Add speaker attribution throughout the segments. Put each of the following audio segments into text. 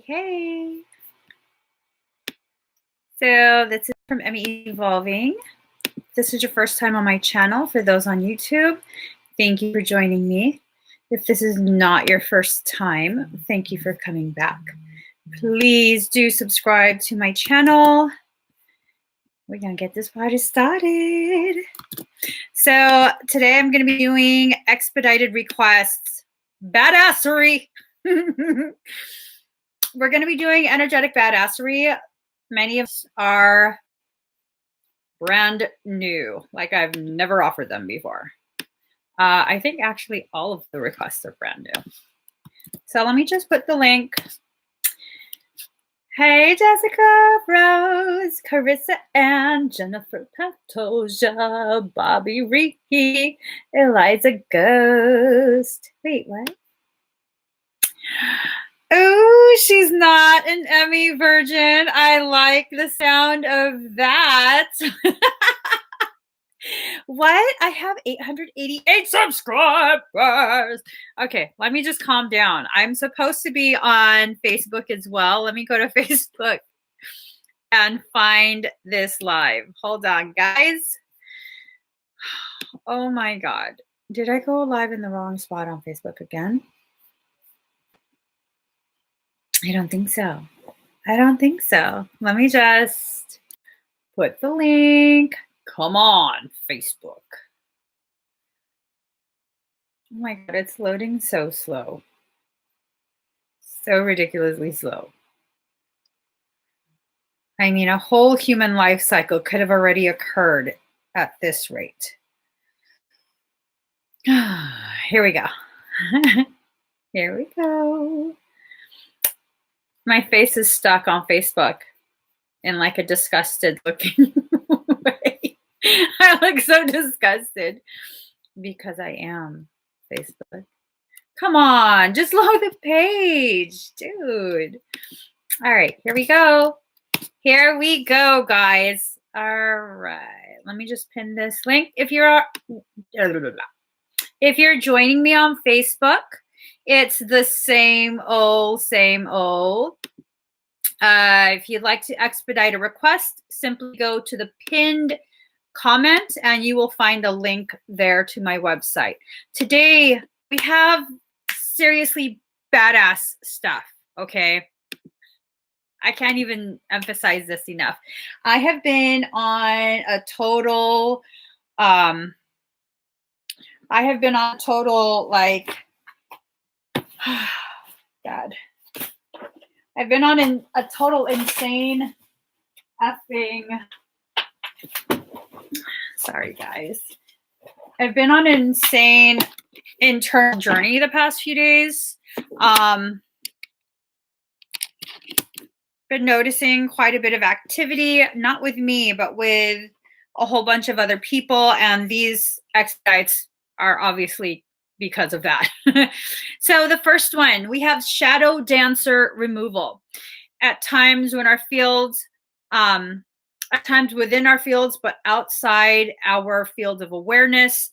Speaker 1: Hey. So this is from Emmy Evolving. If this is your first time on my channel, for those on YouTube, thank you for joining me. If this is not your first time, thank you for coming back. Please do subscribe to my channel. We're going to get this party started. So today I'm going to be doing expedited requests. Badassery. We're going to be doing energetic badassery. Many of us are brand new, like I've never offered them before. I think actually all of the requests are brand new. So let me just put the link. Hey, Jessica, Rose, Carissa, Ann, Jennifer Pantoja, Bobby Reiki, Eliza Ghost. Wait, what? Oh, she's not an Emmy virgin. I like the sound of that. What? I have 888 subscribers. Okay, let me just calm down. I'm supposed to be on Facebook as well. Let me go to Facebook and find this live. Hold on, guys. Oh my God. Did I go live in the wrong spot on Facebook again? I don't think so. I don't think so. Let me just put the link. Come on, Facebook. Oh my God, it's loading so slow. So ridiculously slow. I mean, a whole human life cycle could have already occurred at this rate. Here we go. Here we go. My face is stuck on Facebook in like a disgusted looking way. I look so disgusted because I am Facebook. Come on, just load the page, dude. All right, here we go. Here we go, guys. All right, let me just pin this link. If you're joining me on Facebook, it's the same old, same old. If you'd like to expedite a request, simply go to the pinned comment and you will find a link there to my website. Today, we have seriously badass stuff, okay? I can't even emphasize this enough. I have been on a total, like, God. I've been on a total insane effing, sorry guys. I've been on an insane internal journey the past few days. Been noticing quite a bit of activity, not with me, but with a whole bunch of other people. And these expedites are obviously because of that. So the first one, we have shadow dancer removal. At times when our fields, at times within our fields, but outside our field of awareness,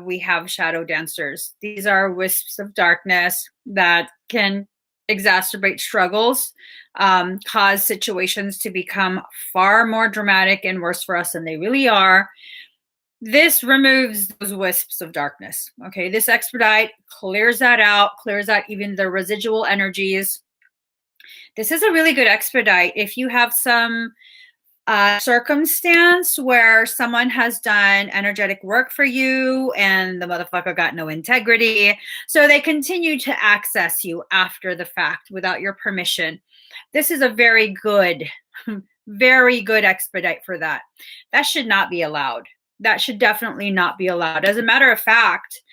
Speaker 1: we have shadow dancers. These are wisps of darkness that can exacerbate struggles, cause situations to become far more dramatic and worse for us than they really are. This removes those wisps of darkness. Okay, this expedite clears that out, clears out even the residual energies. This is a really good expedite if you have some circumstance where someone has done energetic work for you and the motherfucker got no integrity, so they continue to access you after the fact without your permission. This is a very good expedite for that. That should not be allowed. That should definitely not be allowed. As a matter of fact,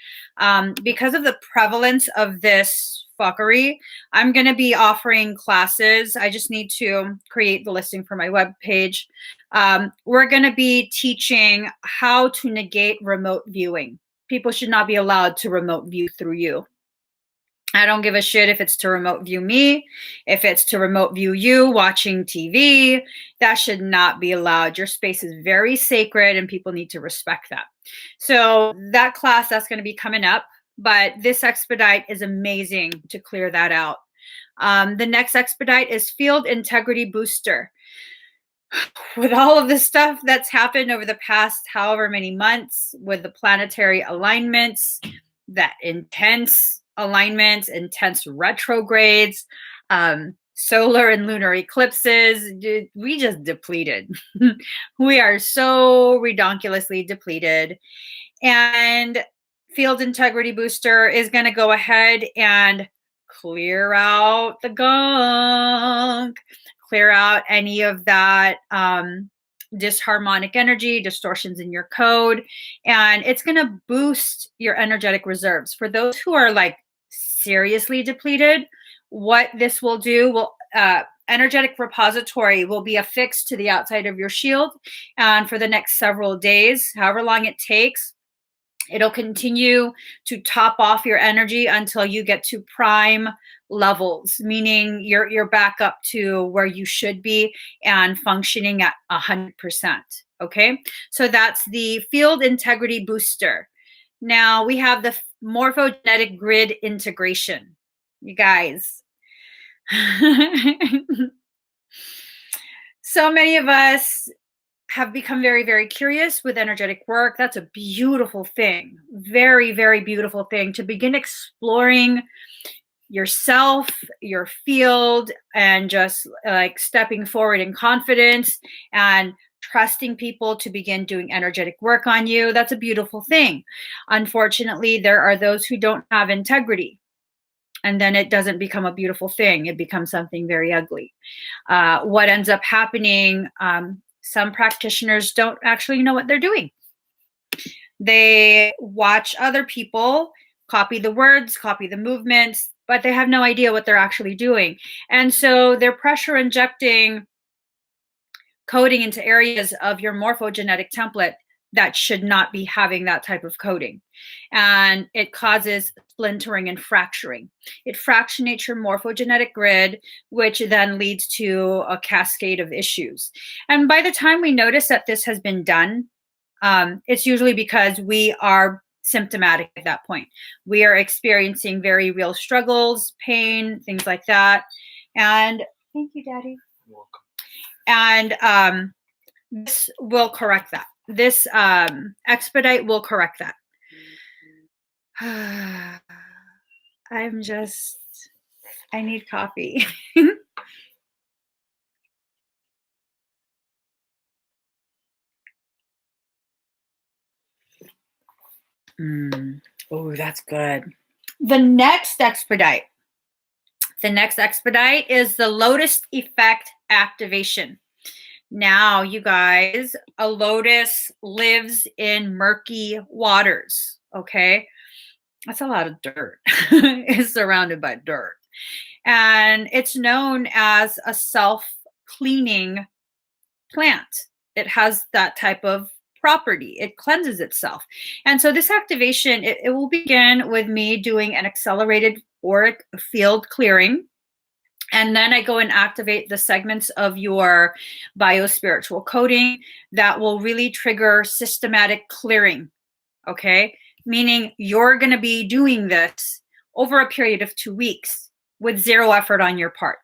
Speaker 1: because of the prevalence of this fuckery, I'm going to be offering classes. I just need to create the listing for my webpage. We're going to be teaching how to negate remote viewing. People should not be allowed to remote view through you. I don't give a shit if it's to remote view me, if it's to remote view you watching TV. That should not be allowed. Your space is very sacred and people need to respect that. So that class, that's going to be coming up. But this expedite is amazing to clear that out. The next expedite is Field Integrity Booster. With all of the stuff that's happened over the past however many months with the planetary alignments, that intense alignments, intense retrogrades, solar and lunar eclipses, we just depleted. We are so redonkulously depleted. And Field Integrity Booster is going to go ahead and clear out the gunk, clear out any of that disharmonic energy, distortions in your code, and it's going to boost your energetic reserves. For those who are like seriously depleted, what this will do will energetic repository will be affixed to the outside of your shield, and for the next several days, however long it takes, it'll continue to top off your energy until you get to prime levels, meaning you're back up to where you should be and functioning at 100%. Okay, so that's the Field Integrity Booster. Now we have the morphogenetic grid integration. You guys, so many of us have become very, very curious with energetic work. That's a beautiful thing. Very, very beautiful thing to begin exploring yourself, your field, and just like stepping forward in confidence and trusting people to begin doing energetic work on you. That's a beautiful thing. Unfortunately, there are those who don't have integrity. And then it doesn't become a beautiful thing. It becomes something very ugly. What ends up happening, some practitioners don't actually know what they're doing. They watch other people copy the words, copy the movements, but they have no idea what they're actually doing. And so they're pressure injecting coding into areas of your morphogenetic template that should not be having that type of coding. And it causes splintering and fracturing. It fractionates your morphogenetic grid, which then leads to a cascade of issues. And by the time we notice that this has been done, it's usually because we are symptomatic at that point. We are experiencing very real struggles, pain, things like that. And thank you, Daddy. You're welcome. And this will correct that. This expedite will correct that. I need coffee. Oh, that's good. The next expedite is the Lotus effect activation. Now, you guys, a lotus lives in murky waters, okay? That's a lot of dirt. It's surrounded by dirt. And it's known as a self-cleaning plant. It has that type of property. It cleanses itself. And so this activation, it will begin with me doing an accelerated auric field clearing. And then I go and activate the segments of your biospiritual coding that will really trigger systematic clearing, okay? Meaning you're going to be doing this over a period of 2 weeks with zero effort on your part.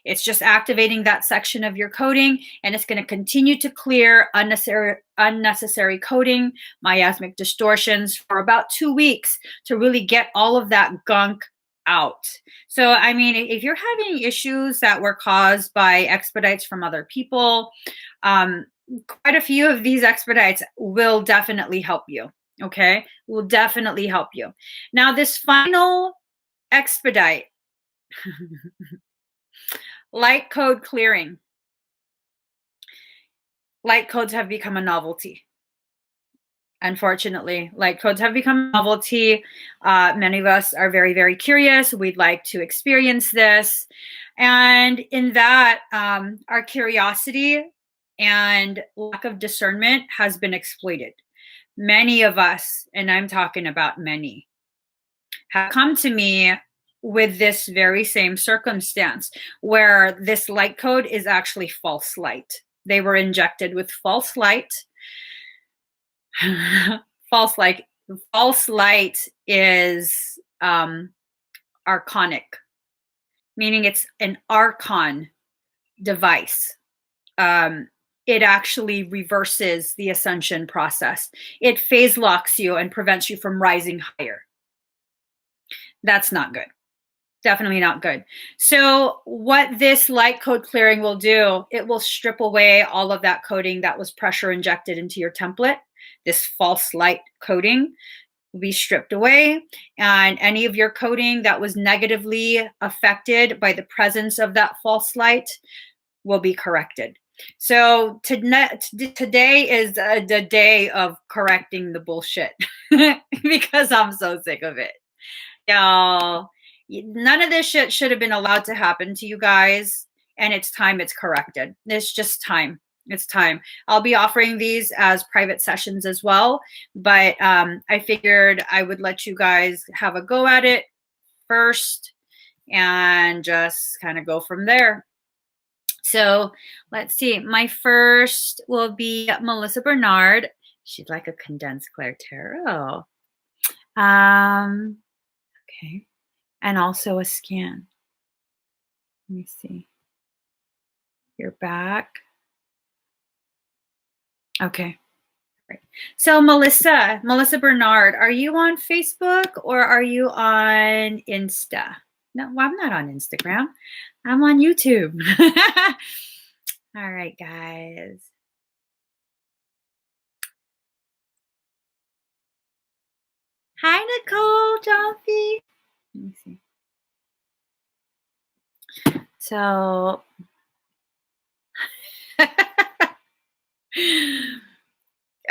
Speaker 1: It's just activating that section of your coding, and it's going to continue to clear unnecessary coding, miasmic distortions for about 2 weeks to really get all of that gunk out. So, I mean, if you're having issues that were caused by expedites from other people, quite a few of these expedites will definitely help you, okay? Will definitely help you. Now, this final expedite, light code clearing. Light codes have become a novelty. Unfortunately, light codes have become a novelty. Many of us are very, very curious. We'd like to experience this. And in that, our curiosity and lack of discernment has been exploited. Many of us, and I'm talking about many, have come to me with this very same circumstance where this light code is actually false light. They were injected with false light. False light is archonic. meaning it's an archon device. It actually reverses the ascension process. It phase locks you and prevents you from rising higher. That's not good. Definitely not good. So what this light code clearing will do, it will strip away all of that coding that was pressure injected into your template. This false light coding will be stripped away, and any of your coding that was negatively affected by the presence of that false light will be corrected. So today is the day of correcting the bullshit because I'm so sick of it. Y'all, none of this shit should have been allowed to happen to you guys, and it's time it's corrected. It's just time. It's time. I'll be offering these as private sessions as well, but I figured I would let you guys have a go at it first and just kind of go from there. So let's see. My first will be Melissa Bernard. She's like a condensed Claire Tarot. Okay. And also a scan. Let me see. Your back. Okay. Right. So Melissa Bernard, are you on Facebook or are you on Insta? No, well, I'm not on Instagram. I'm on YouTube. All right, guys. Hi, Nicole, Joffy. Let me see. So,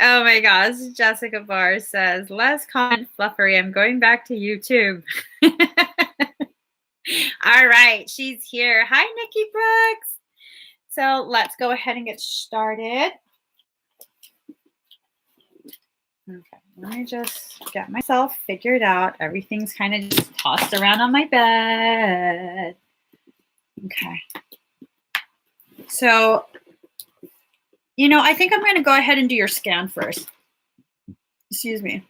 Speaker 1: oh my gosh, Jessica Barr says, less comment fluffery. I'm going back to YouTube. All right, she's here. Hi, Nikki Brooks. So let's go ahead and get started. Okay, let me just get myself figured out. Everything's kind of just tossed around on my bed. Okay. So, you know, I think I'm going to go ahead and do your scan first. Excuse me.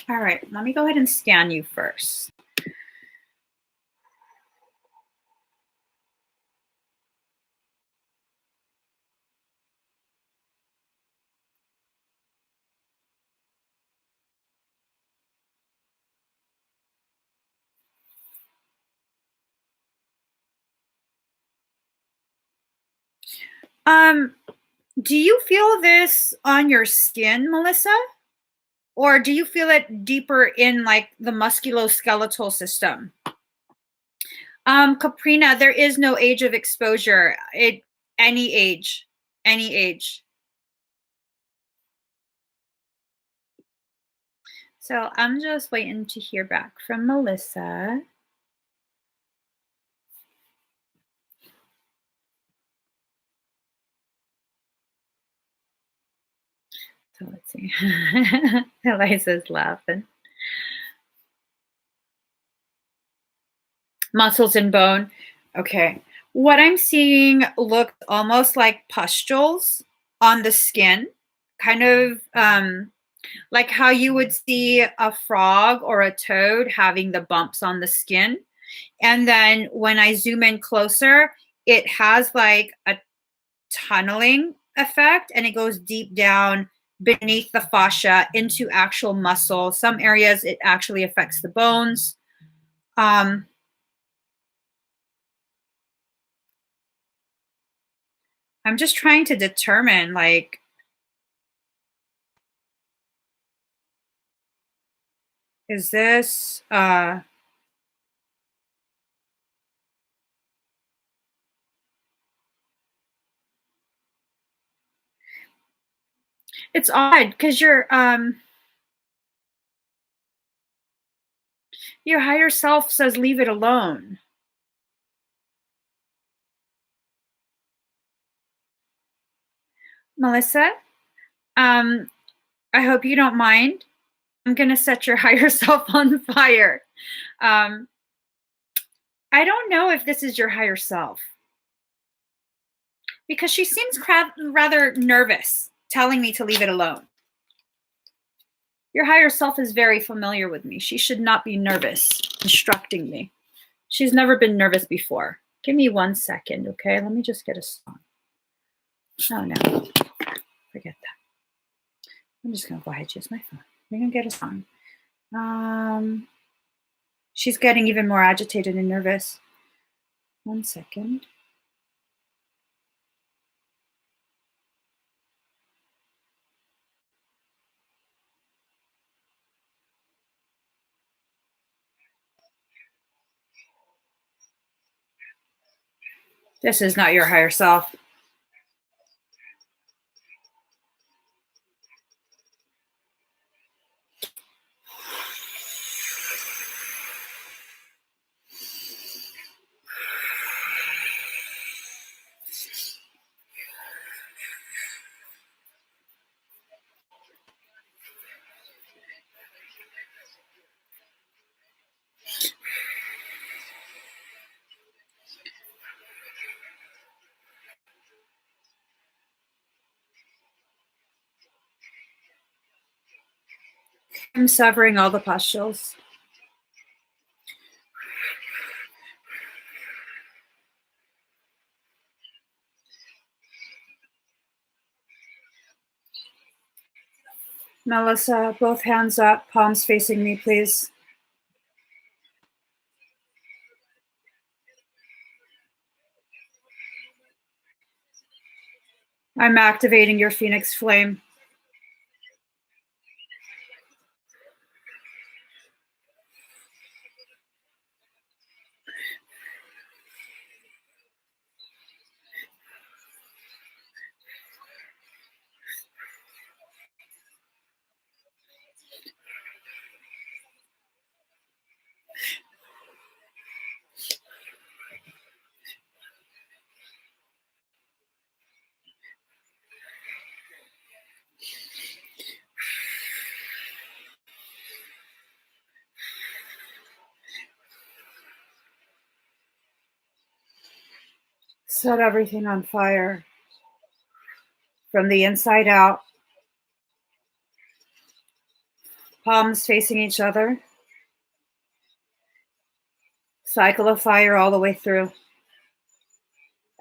Speaker 1: All right, let me go ahead and scan you first. Do you feel this on your skin, Melissa? Or do you feel it deeper in like the musculoskeletal system? Caprina, there is no age of exposure. Any age. So I'm just waiting to hear back from Melissa. So let's see. Eliza's laughing. Muscles and bone. Okay. What I'm seeing looks almost like pustules on the skin, kind of like how you would see a frog or a toad having the bumps on the skin. And then when I zoom in closer, it has like a tunneling effect and it goes deep down beneath the fascia into actual muscle. Some areas it actually affects the bones. I'm just trying to determine, like, is this it's odd because your higher self says leave it alone. Melissa, I hope you don't mind. I'm going to set your higher self on fire. I don't know if this is your higher self because she seems rather nervous telling me to leave it alone. Your higher self is very familiar with me. She should not be nervous. instructing me. She's never been nervous before. Give me 1 second, okay? Let me just get a song. Oh, no. Forget that. I'm just going to go ahead and use my phone. We're going to get a song. She's getting even more agitated and nervous. 1 second. This is not your higher self. I'm severing all the pustules. Melissa, both hands up, palms facing me, please. I'm activating your Phoenix flame. Set everything on fire. From the inside out. Palms facing each other. Cycle of fire all the way through.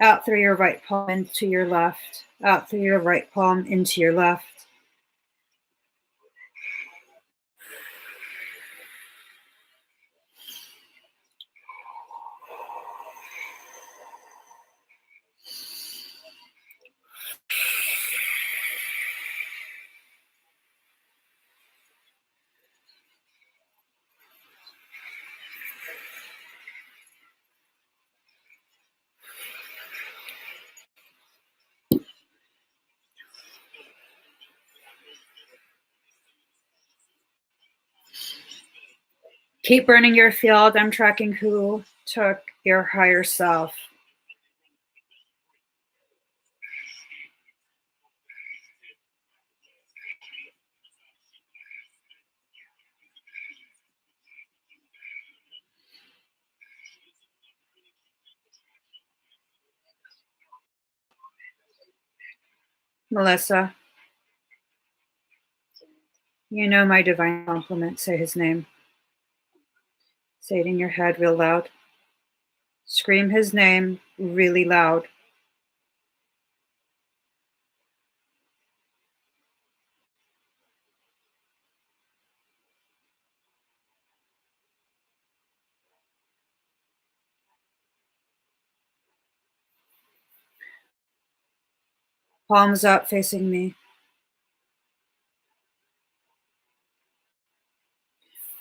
Speaker 1: Out through your right palm into your left. Out through your right palm into your left. Keep burning your field. I'm tracking who took your higher self. Melissa, you know my divine compliment. Say his name. Say it in your head real loud. Scream his name really loud. Palms up facing me.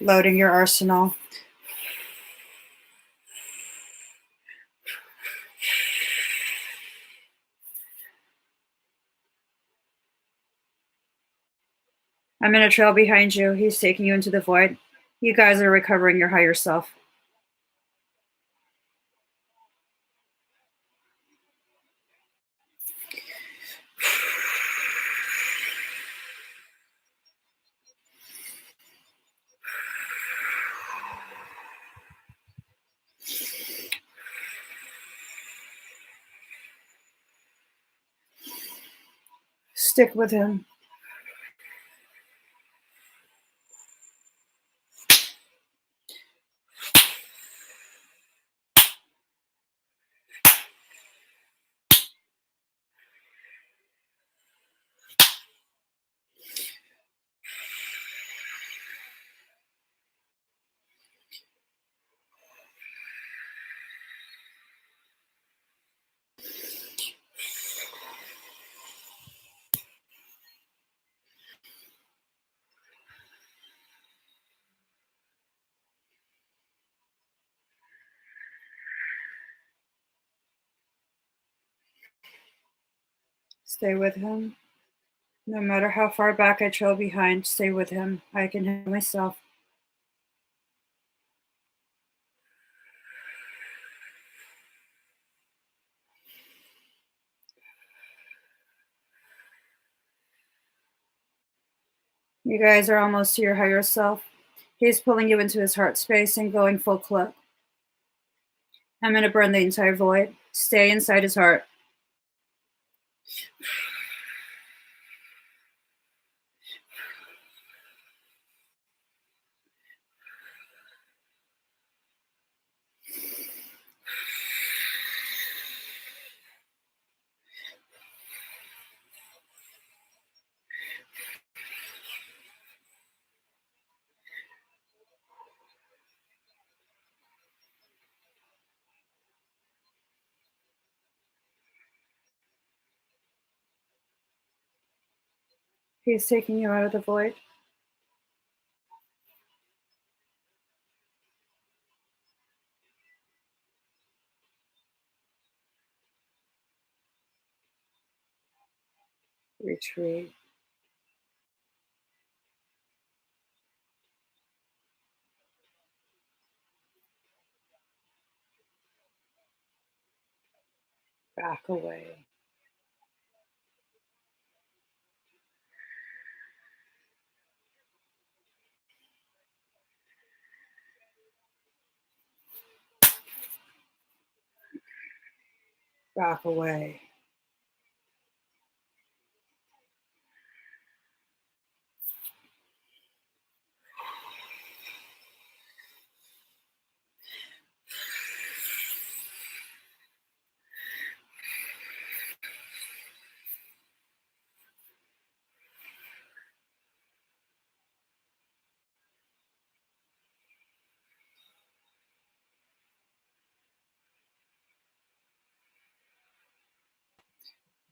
Speaker 1: Loading your arsenal. I'm in a trail behind you. He's taking you into the void. You guys are recovering your higher self. Stick with him. Stay with him. No matter how far back I trail behind, stay with him. I can handle myself. You guys are almost to your higher self. He's pulling you into his heart space and going full clip. I'm going to burn the entire void. Stay inside his heart. He's taking you out of the void. Retreat. Back away. Back away.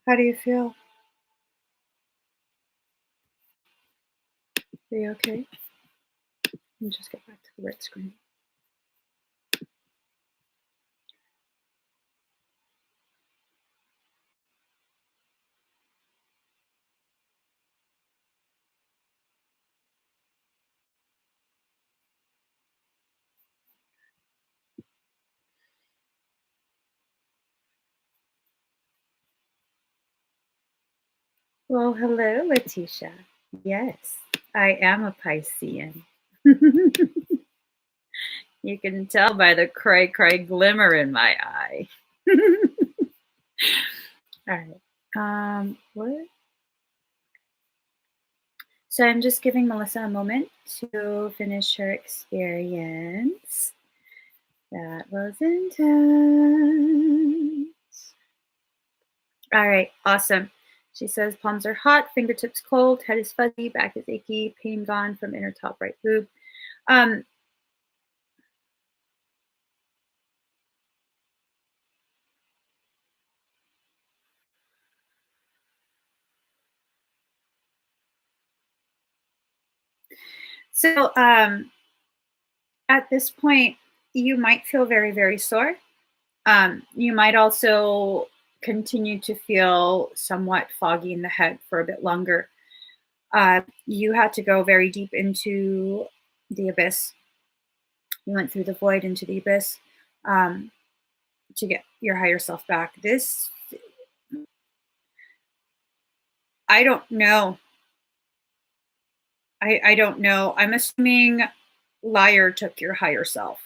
Speaker 1: How do you feel? Are you okay? Let me just get back to the right screen. Well, hello, Letitia. Yes, I am a Piscean. You can tell by the cray-cray glimmer in my eye. All right. What? So I'm just giving Melissa a moment to finish her experience. That was intense. All right, awesome. She says palms are hot, fingertips cold, head is fuzzy, back is achy, pain gone from inner top right boob. So at this point, you might feel very, very sore. You might also continue to feel somewhat foggy in the head for a bit longer. You had to go very deep into the abyss. You went through the void into the abyss to get your higher self back. This, I don't know. I don't know. I'm assuming Liar took your higher self.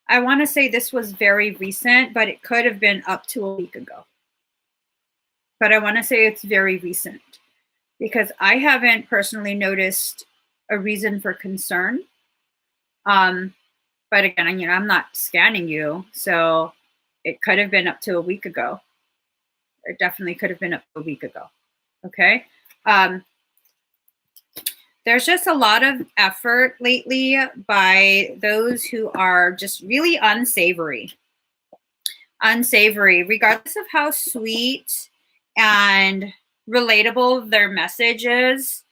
Speaker 1: I want to say this was very recent, but it could have been up to a week ago. But I want to say it's very recent because I haven't personally noticed a reason for concern. But again, you know, I'm not scanning you, so it could have been up to a week ago. It definitely could have been up to a week ago. Okay. There's just a lot of effort lately by those who are just really unsavory, regardless of how sweet and relatable their message is.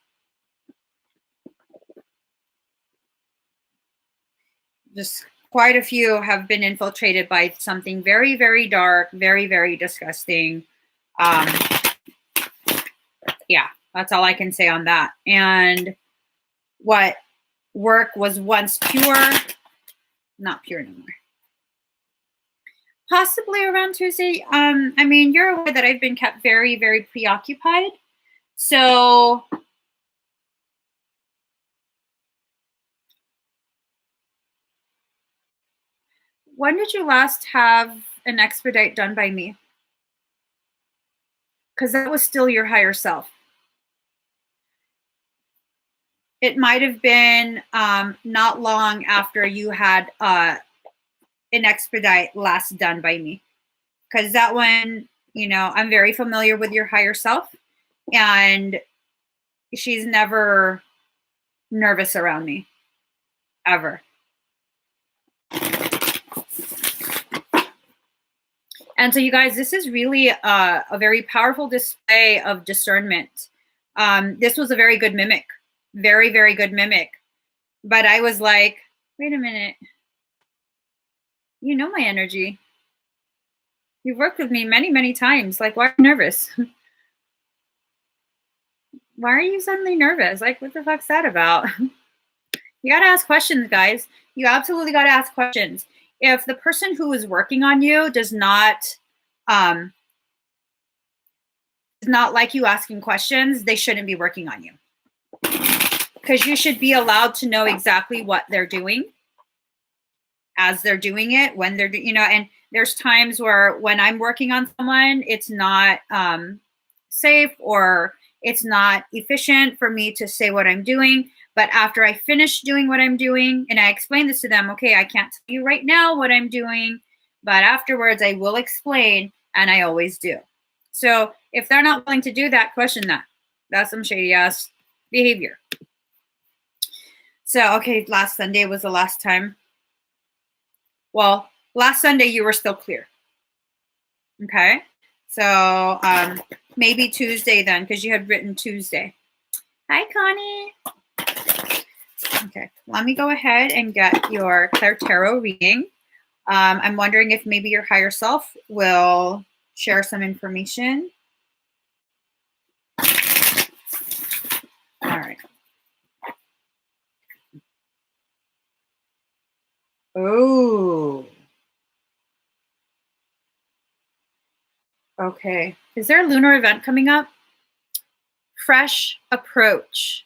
Speaker 1: Just quite a few have been infiltrated by something very, very dark, very, very disgusting. Yeah, that's all I can say on that. And what work was once pure, not pure anymore. Possibly around Tuesday. I mean, you're aware that I've been kept very, very preoccupied. So when did you last have an expedite done by me? Because that was still your higher self. It might have been not long after you had an expedite last done by me. Because that one, you know, I'm very familiar with your higher self, and she's never nervous around me, ever. And so you guys, this is really a very powerful display of discernment. This was a very good mimic, very, very good mimic. But I was like, wait a minute. You know my energy. You've worked with me many, many times. Like, why are you nervous? Why are you suddenly nervous? Like, what the fuck's that about? You got to ask questions, guys. You absolutely got to ask questions. If the person who is working on you does not like you asking questions, they shouldn't be working on you. Because you should be allowed to know exactly what they're doing as they're doing it, when they're, you know, and there's times where when I'm working on someone, it's not safe or it's not efficient for me to say what I'm doing. But after I finish doing what I'm doing, and I explain this to them, okay, I can't tell you right now what I'm doing, but afterwards I will explain, and I always do. So if they're not willing to do that, question that. That's some shady ass behavior. So, okay, last Sunday was the last time. Well, last Sunday you were still clear. Okay. So maybe Tuesday then, because you had written Tuesday. Hi, Connie. Okay, let me go ahead and get your Claire Tarot reading. I'm wondering if maybe your higher self will share some information. All right. Oh. Okay. Is there a lunar event coming up? Fresh approach.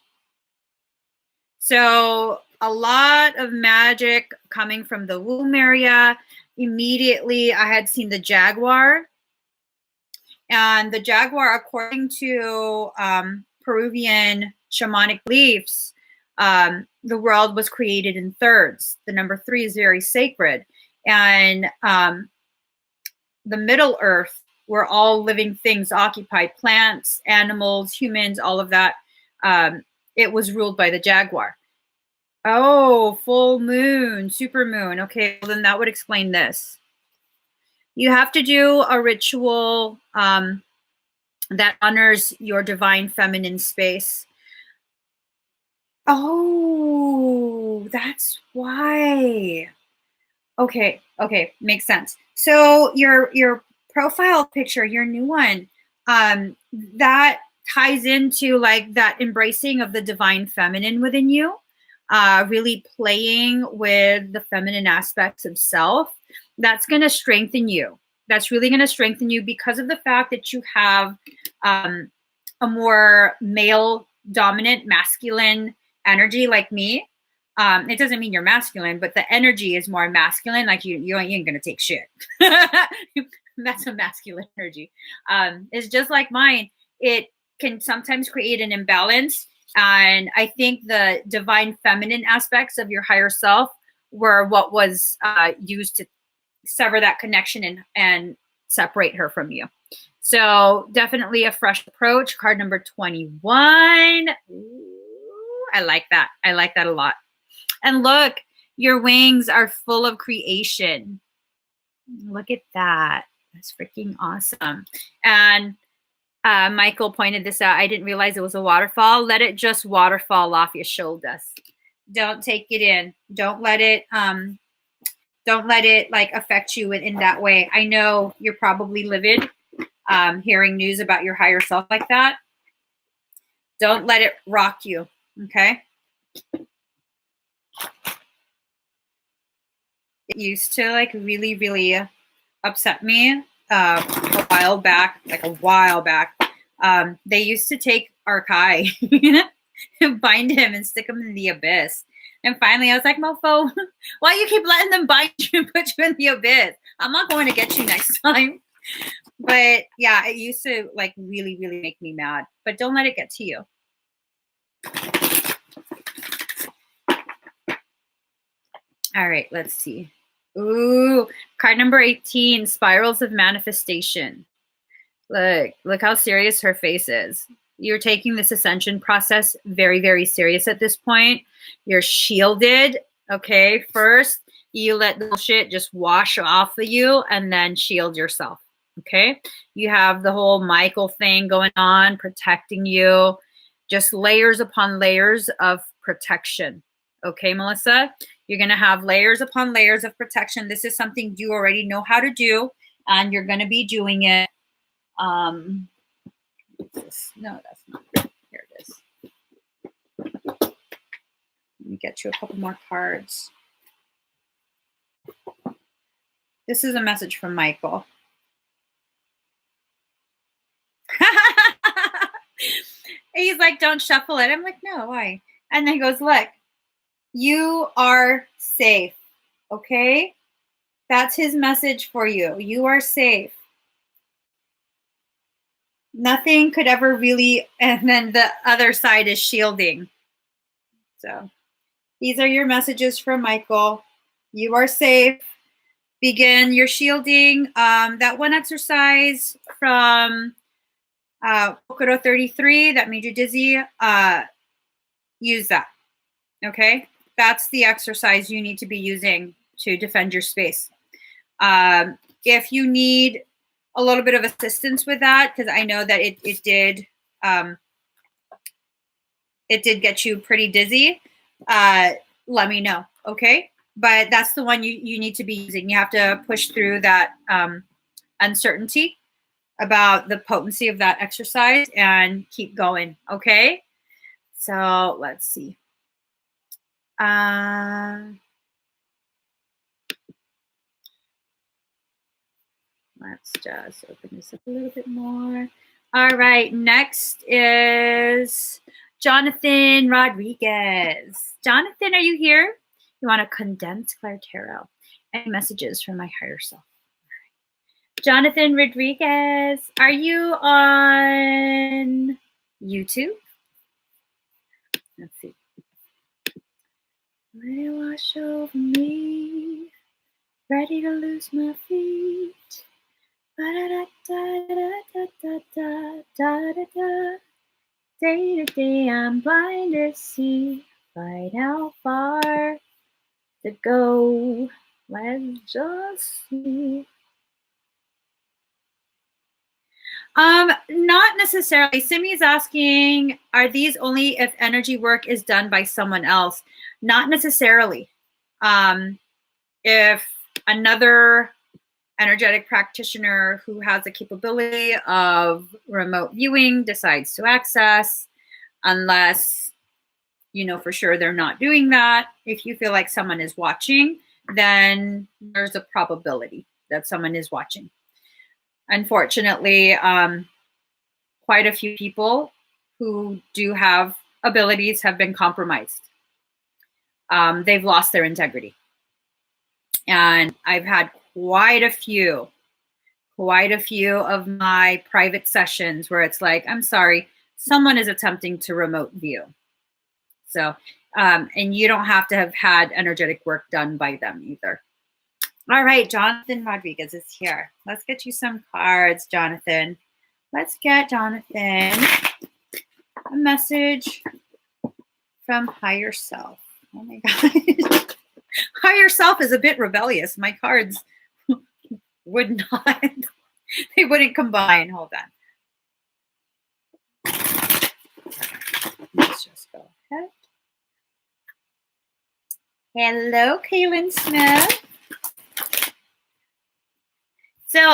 Speaker 1: So a lot of magic coming from the womb area. Immediately, I had seen the jaguar. And the jaguar, according to Peruvian shamanic beliefs, the world was created in thirds. The number 3 is very sacred. And the Middle Earth, where all living things occupy, plants, animals, humans, all of that, it was ruled by the jaguar. Oh, full moon, super moon. Okay, well, then that would explain this. You have to do a ritual that honors your divine feminine space. Oh, that's why. Okay, makes sense. So your profile picture, your new one, that ties into like that embracing of the divine feminine within you, really playing with the feminine aspects of self. That's going to strengthen you. That's really going to strengthen you because of the fact that you have a more male dominant masculine energy like me. It doesn't mean you're masculine, but the energy is more masculine. Like you ain't gonna take shit. That's a masculine energy. It's just like mine. It can sometimes create an imbalance. And I think the divine feminine aspects of your higher self were what was used to sever that connection and separate her from you. So definitely a fresh approach. Card number 21. Ooh, I like that. I like that a lot. And look, your wings are full of creation. Look at that. That's freaking awesome. And Michael pointed this out. I didn't realize it was a waterfall. Let it just waterfall off your shoulders. Don't take it in. Don't let it Don't let it like affect you in that way. I know you're probably livid hearing news about your higher self like that. Don't let it rock you, okay? It used to like really, really upset me a while back, like a while back. They used to take our Kai and bind him and stick him in the abyss. And finally, I was like, mofo, why you keep letting them bind you and put you in the abyss? I'm not going to get you next time. But yeah, it used to like really, really make me mad. But don't let it get to you. All right, let's see. Ooh, card number 18, Spirals of Manifestation. Look how serious her face is. You're taking this ascension process very, very serious at this point. You're shielded, okay? First, you let the shit just wash off of you and then shield yourself, okay? You have the whole Michael thing going on, protecting you. Just layers upon layers of protection, okay, Melissa? You're going to have layers upon layers of protection. This is something you already know how to do, and you're going to be doing it. No, that's not good. Here it is. Let me get you a couple more cards. This is a message from Michael. He's like, don't shuffle it. I'm like, no, why? And then he goes, look, you are safe, okay? That's his message for you. You are safe. Nothing could ever really, and then the other side is shielding. So these are your messages from Michael. You are safe. Begin your shielding. That one exercise from Kokoro 33 that made you dizzy, use that. Okay? That's the exercise you need to be using to defend your space. If you need a little bit of assistance with that, because I know that it did get you pretty dizzy, let me know, okay? But that's the one you need to be using. You have to push through that uncertainty about the potency of that exercise and keep going, okay? So let's see. Let's just open this up a little bit more. All right, next is Jonathan Rodriguez. Jonathan, are you here? You want to condense Claire Tarot? Any messages from my higher self? Jonathan Rodriguez, are you on YouTube? Let's see. Let it wash over me, ready to lose my feet. Day to day, I'm blind to see. Find how far to go. Let's just see. Not necessarily. Simi's asking, are these only if energy work is done by someone else? Not necessarily. If another energetic practitioner who has the capability of remote viewing decides to access, unless you know for sure they're not doing that, if you feel like someone is watching, then there's a probability that someone is watching. Unfortunately, quite a few people who do have abilities have been compromised. They've lost their integrity. And I've had quite a few of my private sessions where it's like, I'm sorry, someone is attempting to remote view. So, and you don't have to have had energetic work done by them either. All right, Jonathan Rodriguez is here. Let's get you some cards, Jonathan. Let's get Jonathan a message from higher self. Oh my God. Higher self is a bit rebellious. My cards would not, they wouldn't combine. Hold on. Let's just go ahead. Hello, Kaylin Smith.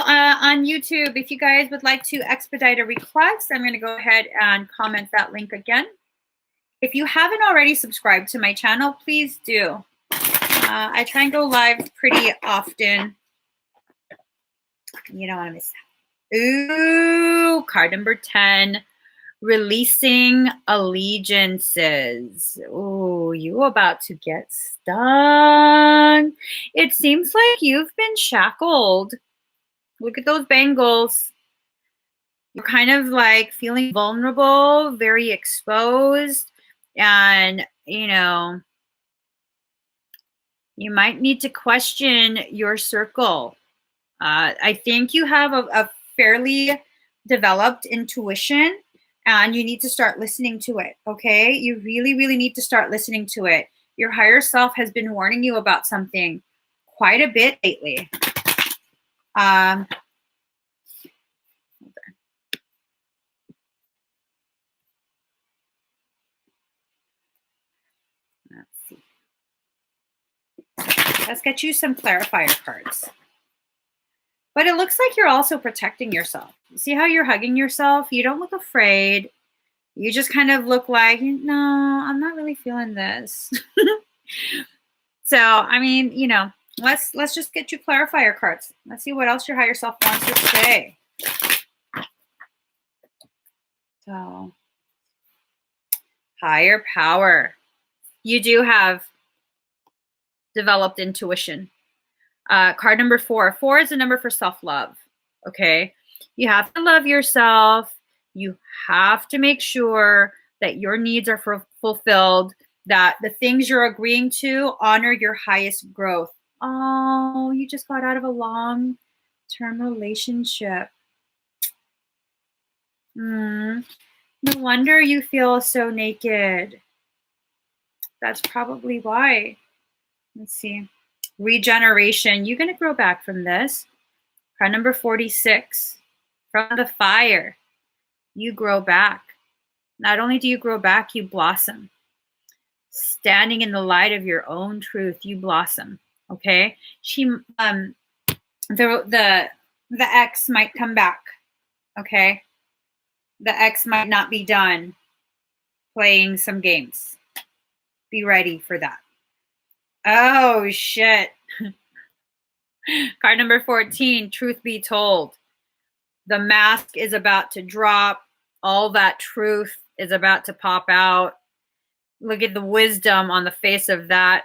Speaker 1: on YouTube, if you guys would like to expedite a request, I'm going to go ahead and comment that link again. If you haven't already subscribed to my channel, please do. I try and go live pretty often. You don't want to miss that. Ooh, card number 10. Releasing allegiances. Oh, you about to get stung. It seems like you've been shackled. Look at those bangles. You're kind of like feeling vulnerable, very exposed, and you know, you might need to question your circle. I think you have a fairly developed intuition, and you need to start listening to it, okay? You really, really need to start listening to it. Your higher self has been warning you about something quite a bit lately. Let's see. Let's get you some clarifier cards. But it looks like you're also protecting yourself. See how you're hugging yourself? You don't look afraid. You just kind of look like, no, I'm not really feeling this. So, I mean, you know, let's just get you clarifier cards. Let's see what else your higher self wants to say. So, higher power. You do have developed intuition. Card number 4. 4 is a number for self-love. Okay. You have to love yourself. You have to make sure that your needs are fulfilled, that the things you're agreeing to honor your highest growth. Oh, you just got out of a long-term relationship. No wonder you feel so naked. That's probably why. Let's see. Regeneration. You're going to grow back from this. Card number 46. From the fire, you grow back. Not only do you grow back, you blossom. Standing in the light of your own truth, you blossom. Okay? The ex might come back. Okay? The ex might not be done playing some games. Be ready for that. Oh, shit. Card number 14, truth be told. The mask is about to drop. All that truth is about to pop out. Look at the wisdom on the face of that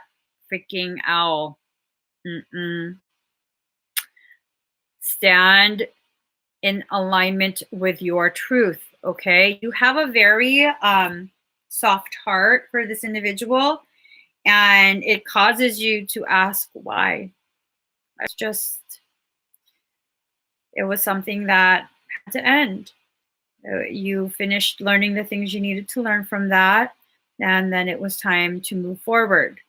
Speaker 1: freaking owl. Stand in alignment with your truth, okay? You have a very soft heart for this individual, and it causes you to ask why. It's just, it was something that had to end. You finished learning the things you needed to learn from that, and then it was time to move forward.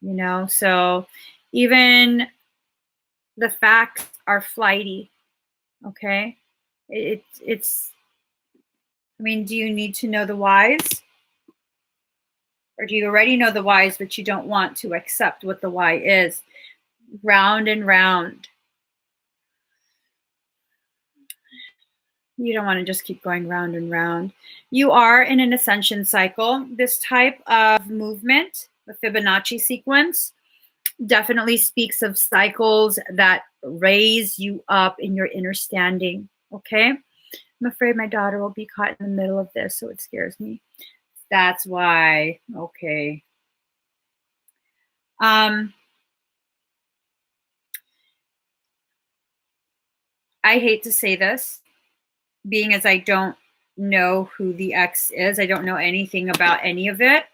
Speaker 1: You know, so even the facts are flighty, okay? It's, I mean, do you need to know the whys? Or do you already know the whys, but you don't want to accept what the why is? Round and round. You don't want to just keep going round and round. You are in an ascension cycle. This type of movement, the Fibonacci sequence, definitely speaks of cycles that raise you up in your inner standing, okay? I'm afraid my daughter will be caught in the middle of this, so it scares me. That's why, okay. I hate to say this, being as I don't know who the ex is. I don't know anything about any of it.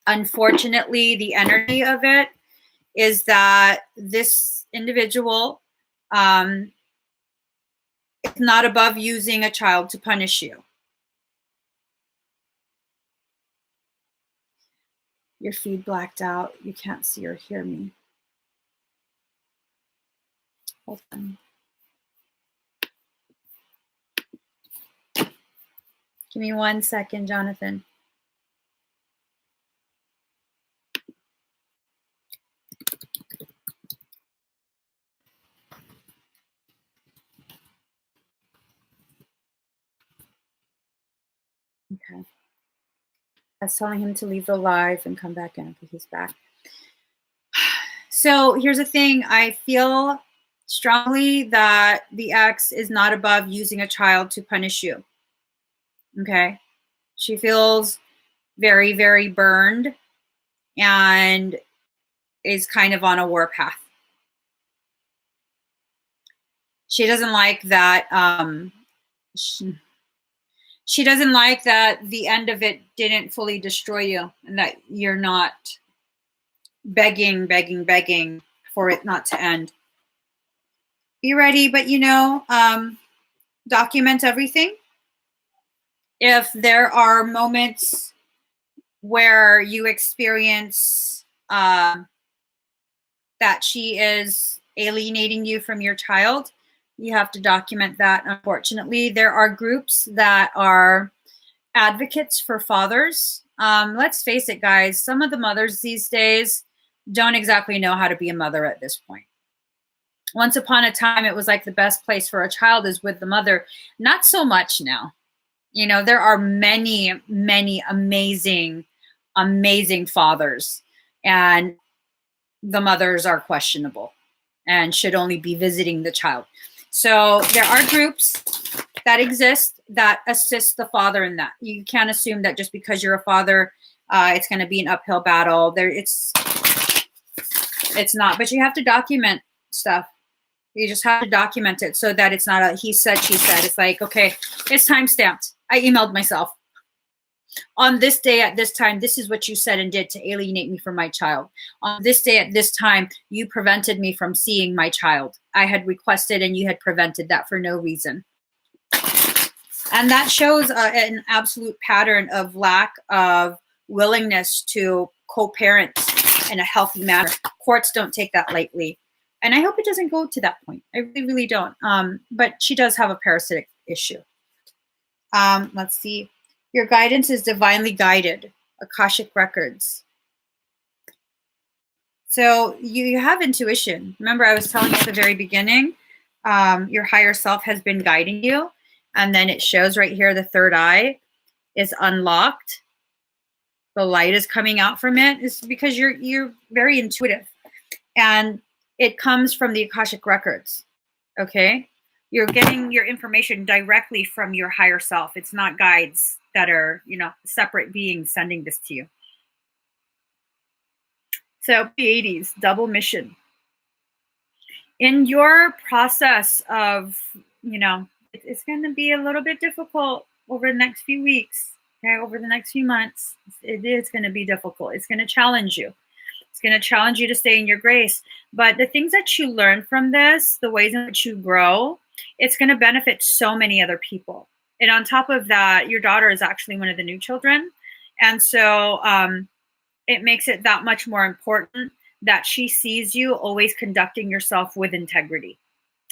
Speaker 1: Unfortunately, the energy of it is that this individual is not above using a child to punish you. Your feed blacked out. You can't see or hear me. Hold on. Give me 1 second, Jonathan. Okay. I was telling him to leave the live and come back in. Okay, he's back. So here's the thing. I feel strongly that the ex is not above using a child to punish you. Okay. She feels very, very burned and is kind of on a warpath. She doesn't like that. She doesn't like that the end of it didn't fully destroy you and that you're not begging for it not to end. Be ready, but document everything. If there are moments where you experience that she is alienating you from your child, you have to document that. Unfortunately, there are groups that are advocates for fathers. Let's face it, guys, some of the mothers these days don't exactly know how to be a mother at this point. Once upon a time, it was like the best place for a child is with the mother. Not so much now. There are many, many amazing, amazing fathers, and the mothers are questionable and should only be visiting the child. So there are groups that exist that assist the father in that. You can't assume that just because you're a father, it's going to be an uphill battle. It's not, but you have to document stuff. You just have to document it so that it's not a he said, she said. It's like, okay, it's time stamped. I emailed myself. On this day at this time, this is what you said and did to alienate me from my child. On this day at this time, you prevented me from seeing my child. I had requested and you had prevented that for no reason. And that shows an absolute pattern of lack of willingness to co-parent in a healthy manner. Courts don't take that lightly. And I hope it doesn't go to that point. I really, really don't. But she does have a parasitic issue. Let's see. Your guidance is divinely guided. Akashic records. So you have intuition. Remember, I was telling you at the very beginning, your higher self has been guiding you. And then it shows right here, the third eye is unlocked. The light is coming out from it. It's because you're very intuitive. And it comes from the Akashic records. Okay? You're getting your information directly from your higher self. It's not guides that are, separate beings sending this to you. So Pleiades, double mission. In your process of, it's going to be a little bit difficult over the next few weeks, okay, over the next few months. It is going to be difficult. It's going to challenge you. It's going to challenge you to stay in your grace. But the things that you learn from this, the ways in which you grow, it's going to benefit so many other people. And on top of that, your daughter is actually one of the new children. And so it makes it that much more important that she sees you always conducting yourself with integrity.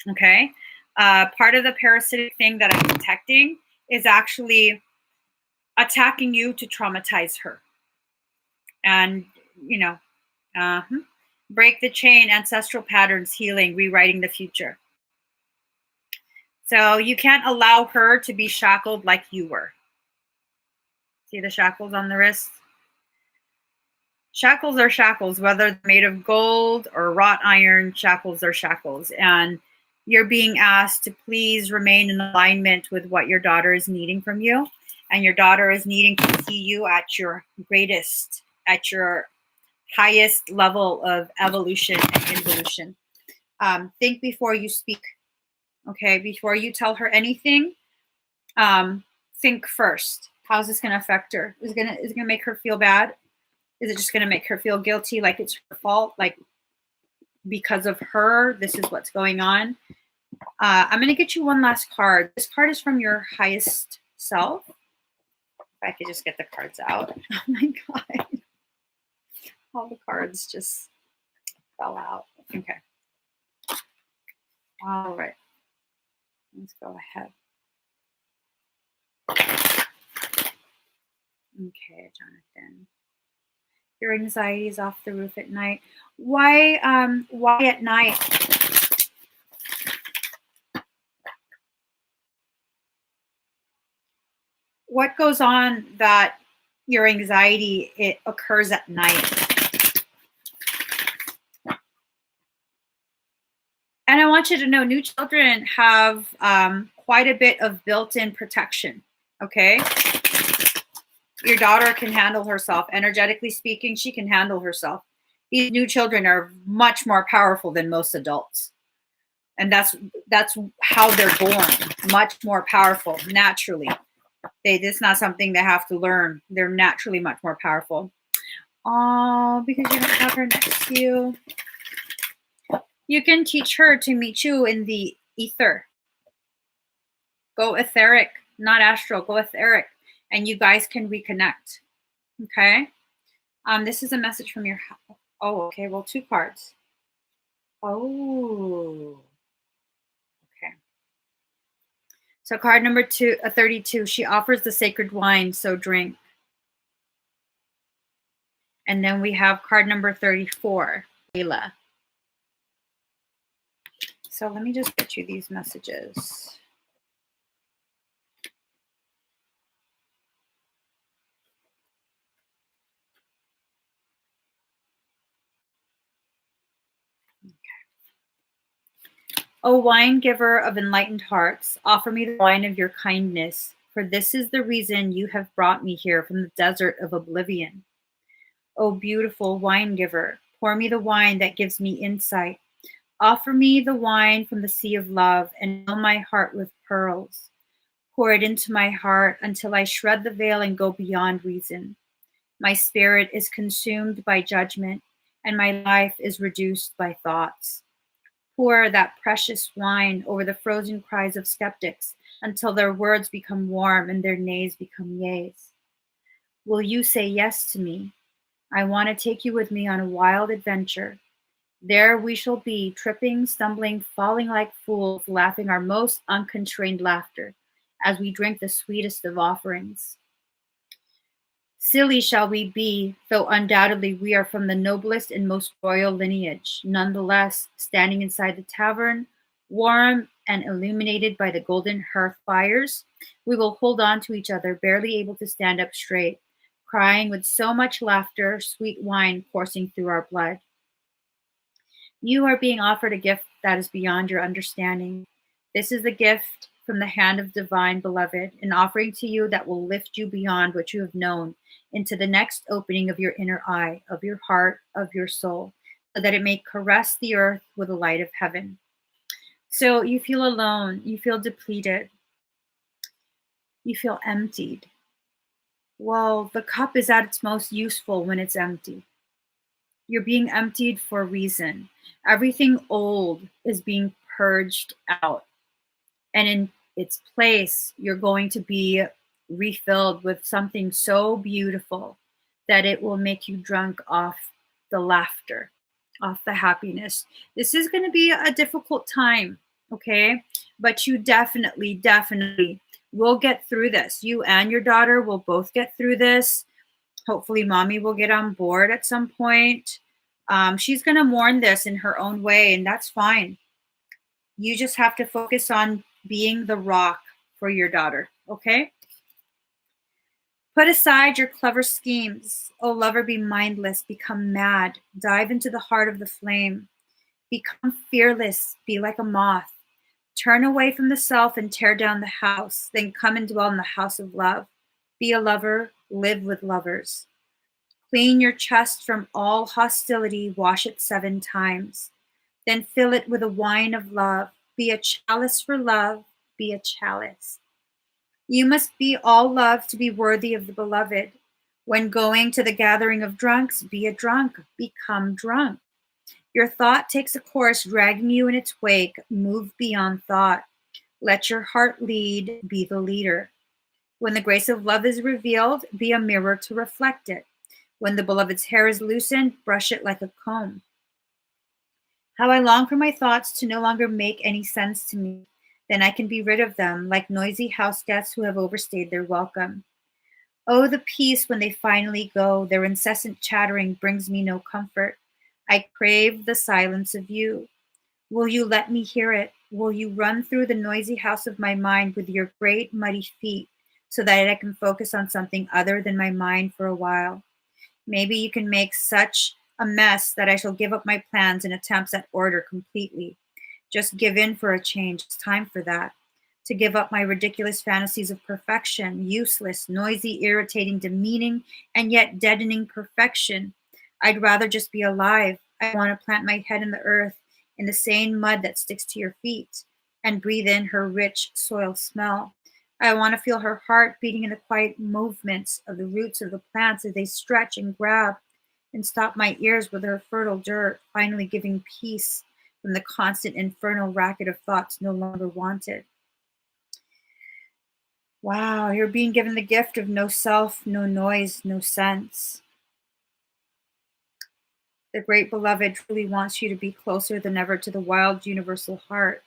Speaker 1: Okay? Part of the parasitic thing that I'm detecting is actually attacking you to traumatize her. And, break the chain, ancestral patterns, healing, rewriting the future. So you can't allow her to be shackled like you were. See the shackles on the wrist? Shackles are shackles, whether they're made of gold or wrought iron, shackles are shackles. And you're being asked to please remain in alignment with what your daughter is needing from you. And your daughter is needing to see you at your greatest, at your highest level of evolution and involution. Think before you speak. Okay, before you tell her anything, think first. How's this going to affect her? Is it going to make her feel bad? Is it just going to make her feel guilty, like it's her fault, like because of her, this is what's going on? I'm going to get you one last card. This card is from your highest self. If I could just get the cards out. Oh my God. All the cards just fell out. Okay. All right. Let's go ahead. Okay, Jonathan. Your anxiety is off the roof at night. Why at night? what goes on that your anxiety, it occurs at night? And I want you to know new children have quite a bit of built-in protection, okay? Your daughter can handle herself. Energetically speaking, she can handle herself. These new children are much more powerful than most adults. And that's how they're born, much more powerful, naturally. It's not something they have to learn. They're naturally much more powerful. Oh, because you don't have her next to you. You can teach her to meet you in the ether. Go etheric, not astral, go etheric. And you guys can reconnect. Okay? This is a message from your... Oh, okay. Well, 2 cards. Oh. Okay. So card number 32, she offers the sacred wine, so drink. And then we have card number 34, Layla. So let me just get you these messages. O wine giver of enlightened hearts, offer me the wine of your kindness, for this is the reason you have brought me here from the desert of oblivion. O beautiful wine giver, pour me the wine that gives me insight. Offer me the wine from the sea of love and fill my heart with pearls. Pour it into my heart until I shred the veil and go beyond reason. My spirit is consumed by judgment, and my life is reduced by thoughts. Pour that precious wine over the frozen cries of skeptics until their words become warm and their nays become yays. Will you say yes to me? I want to take you with me on a wild adventure. There we shall be, tripping, stumbling, falling like fools, laughing our most unconstrained laughter as we drink the sweetest of offerings. Silly shall we be, though undoubtedly we are from the noblest and most royal lineage. Nonetheless, standing inside the tavern, warm and illuminated by the golden hearth fires, we will hold on to each other, barely able to stand up straight, crying with so much laughter, sweet wine coursing through our blood. You are being offered a gift that is beyond your understanding. This is the gift from the hand of divine beloved, an offering to you that will lift you beyond what you have known into the next opening of your inner eye, of your heart, of your soul, so that it may caress the earth with the light of heaven. So you feel alone, you feel depleted, you feel emptied. Well, the cup is at its most useful when it's empty. You're being emptied for a reason. Everything old is being purged out. And in its place, you're going to be refilled with something so beautiful that it will make you drunk off the laughter, off the happiness. This is going to be a difficult time, okay? But you definitely will get through this. You and your daughter will both get through this. Hopefully, mommy will get on board at some point. She's going to mourn this in her own way, and that's fine. You just have to focus on being the rock for your daughter, okay? Put aside your clever schemes. O lover, be mindless, become mad, dive into the heart of the flame. Become fearless, be like a moth. Turn away from the self and tear down the house, then come and dwell in the house of love. Be a lover, live with lovers. Clean your chest from all hostility, wash it 7 times. Then fill it with a wine of love. Be a chalice for love, be a chalice. You must be all love to be worthy of the beloved. When going to the gathering of drunks, be a drunk, become drunk. Your thought takes a course dragging you in its wake, move beyond thought. Let your heart lead, be the leader. When the grace of love is revealed, be a mirror to reflect it. When the beloved's hair is loosened, brush it like a comb. How I long for my thoughts to no longer make any sense to me. Then I can be rid of them, like noisy house guests who have overstayed their welcome. Oh, the peace when they finally go. Their incessant chattering brings me no comfort. I crave the silence of you. Will you let me hear it? Will you run through the noisy house of my mind with your great muddy feet, so that I can focus on something other than my mind for a while. Maybe you can make such a mess that I shall give up my plans and attempts at order completely. Just give in for a change. It's time for that. To give up my ridiculous fantasies of perfection, useless, noisy, irritating, demeaning, and yet deadening perfection. I'd rather just be alive. I want to plant my head in the earth, in the same mud that sticks to your feet, and breathe in her rich soil smell. I want to feel her heart beating in the quiet movements of the roots of the plants as they stretch and grab, and stop my ears with her fertile dirt, finally giving peace from the constant infernal racket of thoughts no longer wanted. Wow, you're being given the gift of no self, no noise, no sense. The great beloved truly wants you to be closer than ever to the wild universal heart.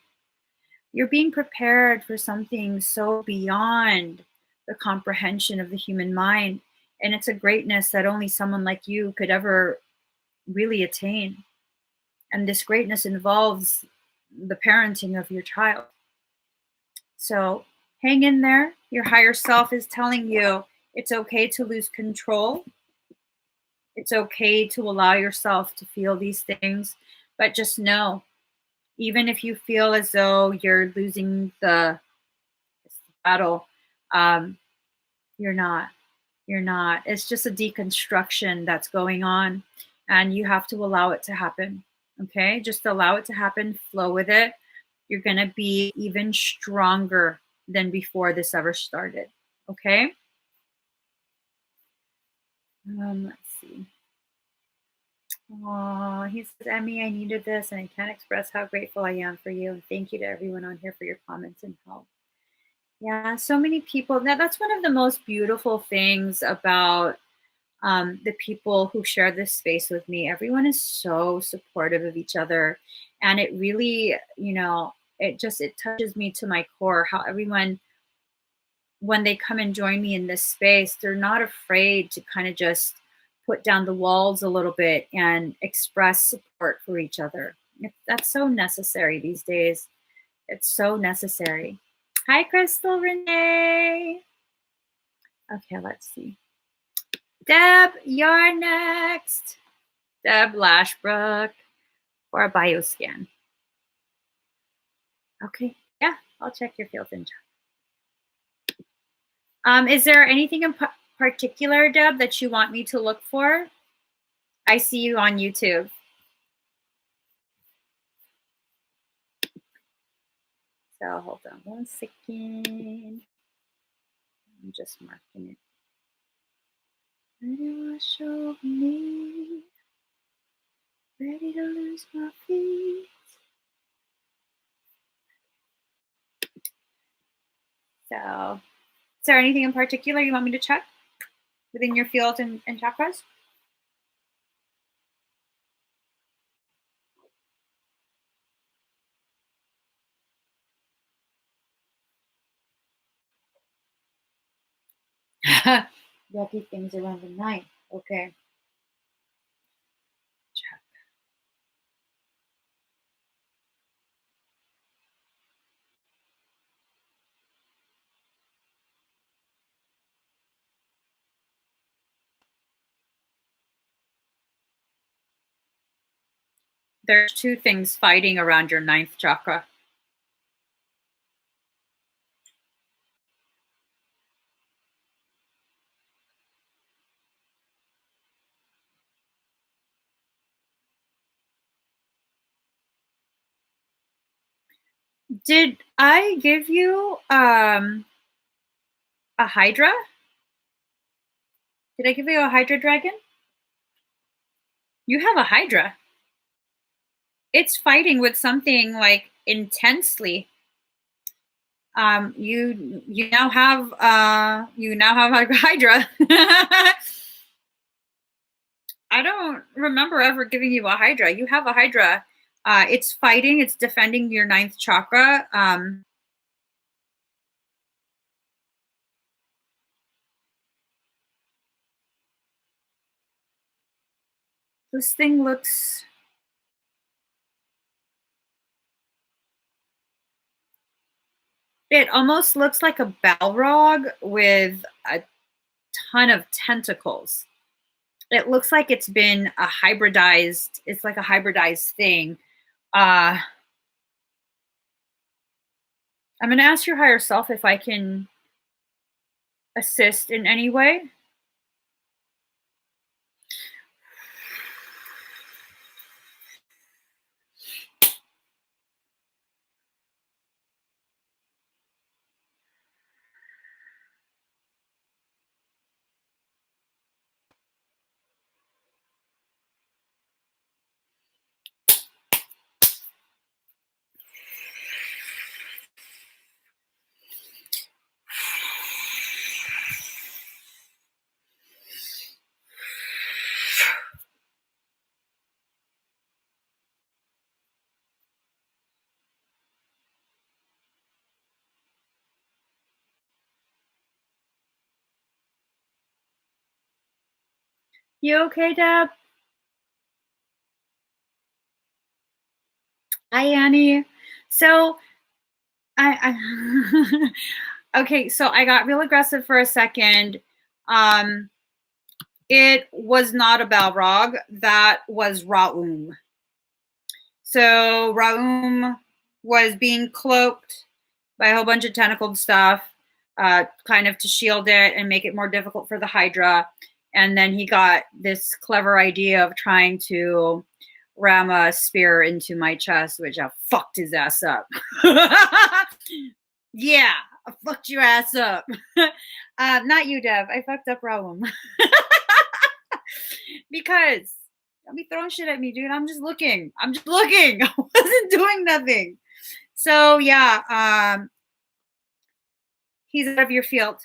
Speaker 1: You're being prepared for something so beyond the comprehension of the human mind. And it's a greatness that only someone like you could ever really attain. And this greatness involves the parenting of your child. So hang in there. Your higher self is telling you it's okay to lose control. It's okay to allow yourself to feel these things, but just know, even if you feel as though you're losing the battle, um, you're not. You're not. It's just a deconstruction that's going on, and you have to allow it to happen. Okay? Just allow it to happen, flow with it. You're going to be even stronger than before this ever started. Okay? Let's see. Oh, he says, Emmy, I needed this, and I can't express how grateful I am for you. And thank you to everyone on here for your comments and help. Yeah, so many people. Now, that's one of the most beautiful things about the people who share this space with me. Everyone is so supportive of each other, and it really, it touches me to my core how everyone, when they come and join me in this space, they're not afraid to kind of just put down the walls a little bit and express support for each other. That's so necessary these days. It's so necessary. Hi, Crystal Renee. Okay, let's see. Deb, you're next. Deb Lashbrook for a bioscan. Okay, yeah, I'll check your field in chat. Is there anything in particular, Deb, that you want me to look for? I see you on YouTube. So hold on 1 second. I'm just marking it. Ready to wash over me. Ready to lose my feet. So, is there anything in particular you want me to check within your field and chakras? Yucky things around the night. Okay. Check. There's two things fighting around your ninth chakra. Did I give you a Hydra? Did I give you a Hydra dragon? You have a Hydra. It's fighting with something like intensely. You now have a Hydra. I don't remember ever giving you a Hydra. You have a Hydra. It's fighting. It's defending your ninth chakra. This thing looks. It almost looks like a Balrog with a ton of tentacles. It looks like it's been a hybridized, it's like a hybridized thing. I'm going to ask your higher self if I can assist in any way. You okay, Deb? Hi, Annie. So I okay, so I got real aggressive for a second. It was not a Balrog. That was Raum. So Raum was being cloaked by a whole bunch of tentacled stuff, kind of to shield it and make it more difficult for the Hydra. And then he got this clever idea of trying to ram a spear into my chest, which I fucked his ass up. Yeah, I fucked your ass up. Not you, Dev. I fucked up Raum. Because don't be throwing shit at me, dude. I'm just looking. I wasn't doing nothing. So yeah, he's out of your field.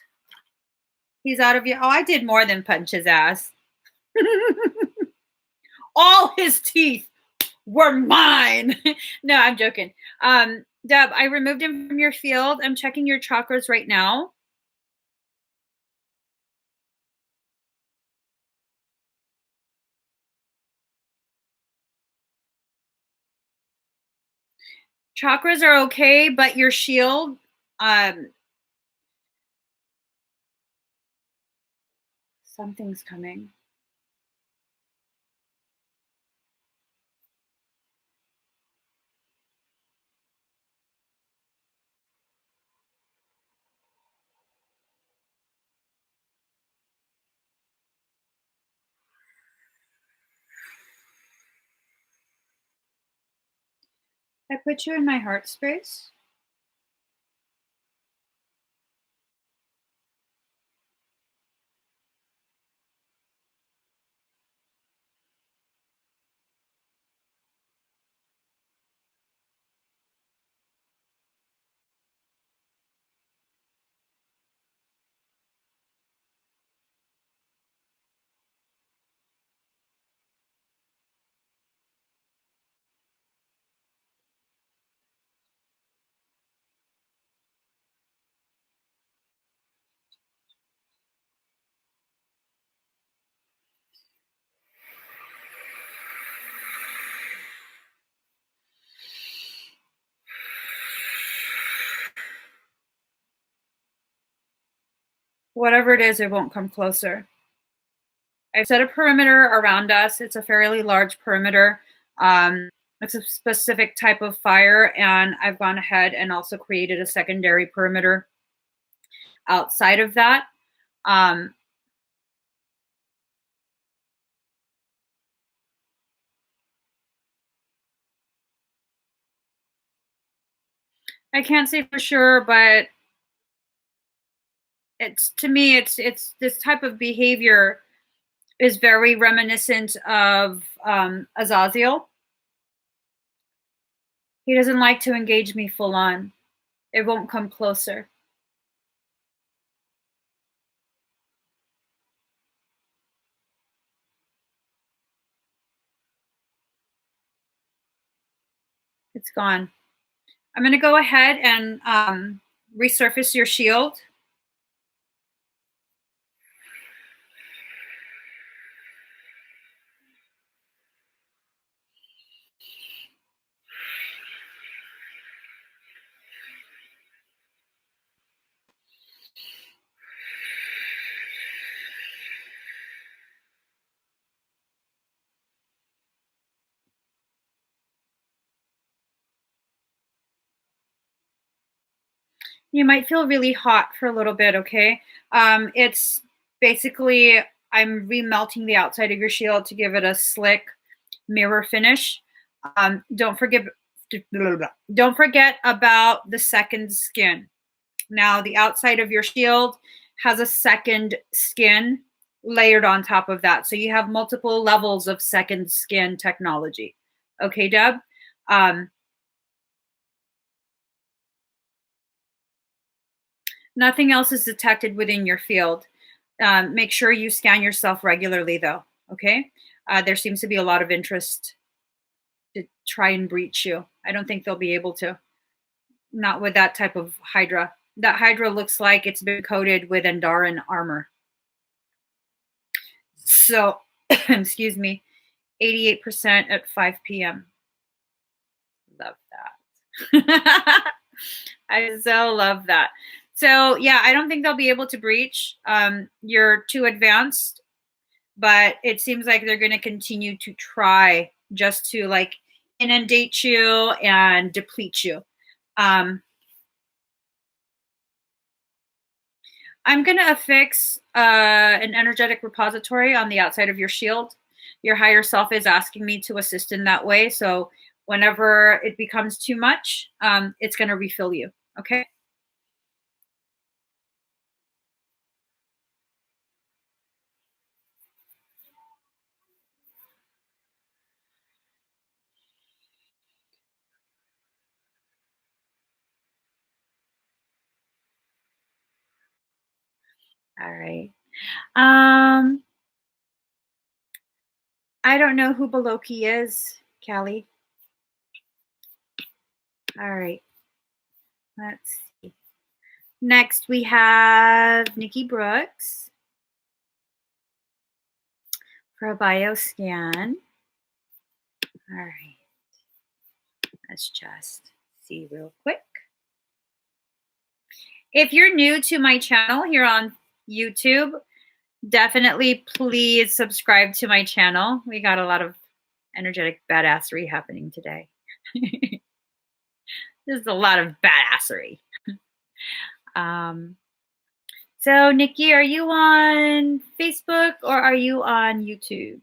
Speaker 1: He's out of your. Oh, I did more than punch his ass. All his teeth were mine. No, I'm joking. Deb, I removed him from your field. I'm checking your chakras right now. Chakras are okay, but your shield, something's coming. I put you in my heart space. Whatever it is, it won't come closer. I've set a perimeter around us. It's a fairly large perimeter. It's a specific type of fire, and I've gone ahead and also created a secondary perimeter outside of that. I can't say for sure, but it's to me, it's this type of behavior is very reminiscent of Azazel. He doesn't like to engage me full on. It won't come closer. It's gone. I'm going to go ahead and resurface your shield. You might feel really hot for a little bit, okay? It's basically, I'm remelting the outside of your shield to give it a slick mirror finish. Don't forget about the second skin. Now, the outside of your shield has a second skin layered on top of that. So you have multiple levels of second skin technology. Okay, Deb? Nothing else is detected within your field. Make sure you scan yourself regularly, though. Okay? There seems to be a lot of interest to try and breach you. I don't think they'll be able to. Not with that type of Hydra. That Hydra looks like it's been coated with Andaran armor. So, excuse me, 88% at 5 p.m. Love that. I so love that. So, yeah, I don't think they'll be able to breach. You're too advanced, but it seems like they're going to continue to try just to like inundate you and deplete you. I'm going to affix an energetic repository on the outside of your shield. Your higher self is asking me to assist in that way. So whenever it becomes too much, it's going to refill you. Okay. All right. I don't know who Beloki is, Callie. All right. Let's see. Next, we have Nikki Brooks for a bio scan. All right. Let's just see real quick. If you're new to my channel here on YouTube, definitely please subscribe to my channel. We got a lot of energetic badassery happening today. There's a lot of badassery. So, Nikki, are you on Facebook or are you on YouTube?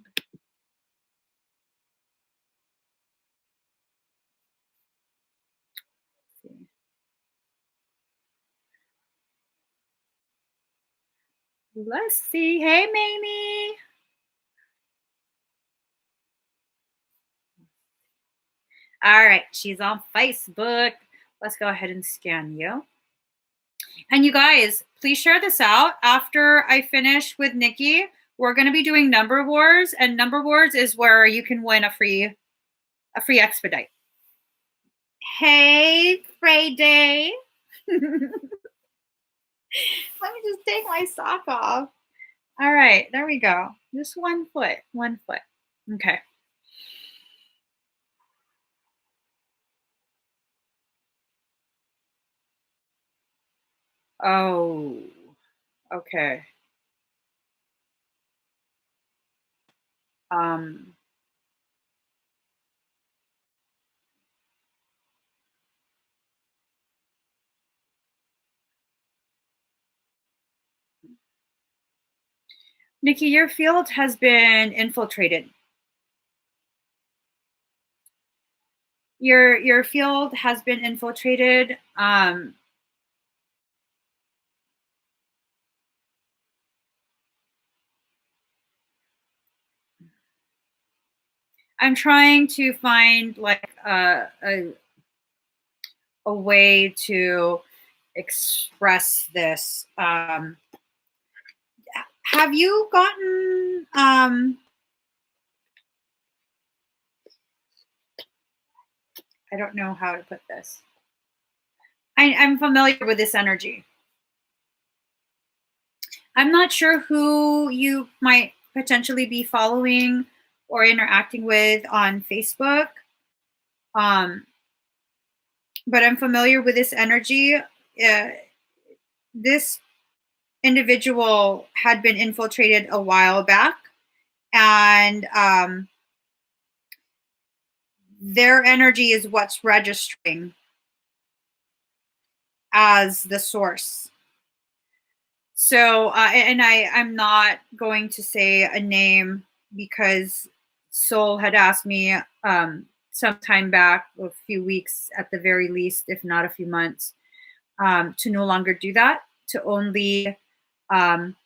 Speaker 1: Let's see. Hey, Mamie. All right, she's on Facebook. Let's go ahead and scan you. And you guys, please share this out. After I finish with Nikki, we're going to be doing number wars, and number wars is where you can win a free expedite. Hey, Friday. Let me just take my sock off. All right, there we go. Just 1 foot, 1 foot. Okay. Oh, okay. Nikki, your field has been infiltrated. Your field has been infiltrated. I'm trying to find like a way to express this. Have you gotten I don't know how to put this. I'm familiar with this energy. I'm not sure who you might potentially be following or interacting with on Facebook. But I'm familiar with this energy. This individual had been infiltrated a while back, and their energy is what's registering. as the source. So, I'm not going to say a name because Soul had asked me some time back, a few weeks at the very least, if not a few months, to no longer do that, to only um,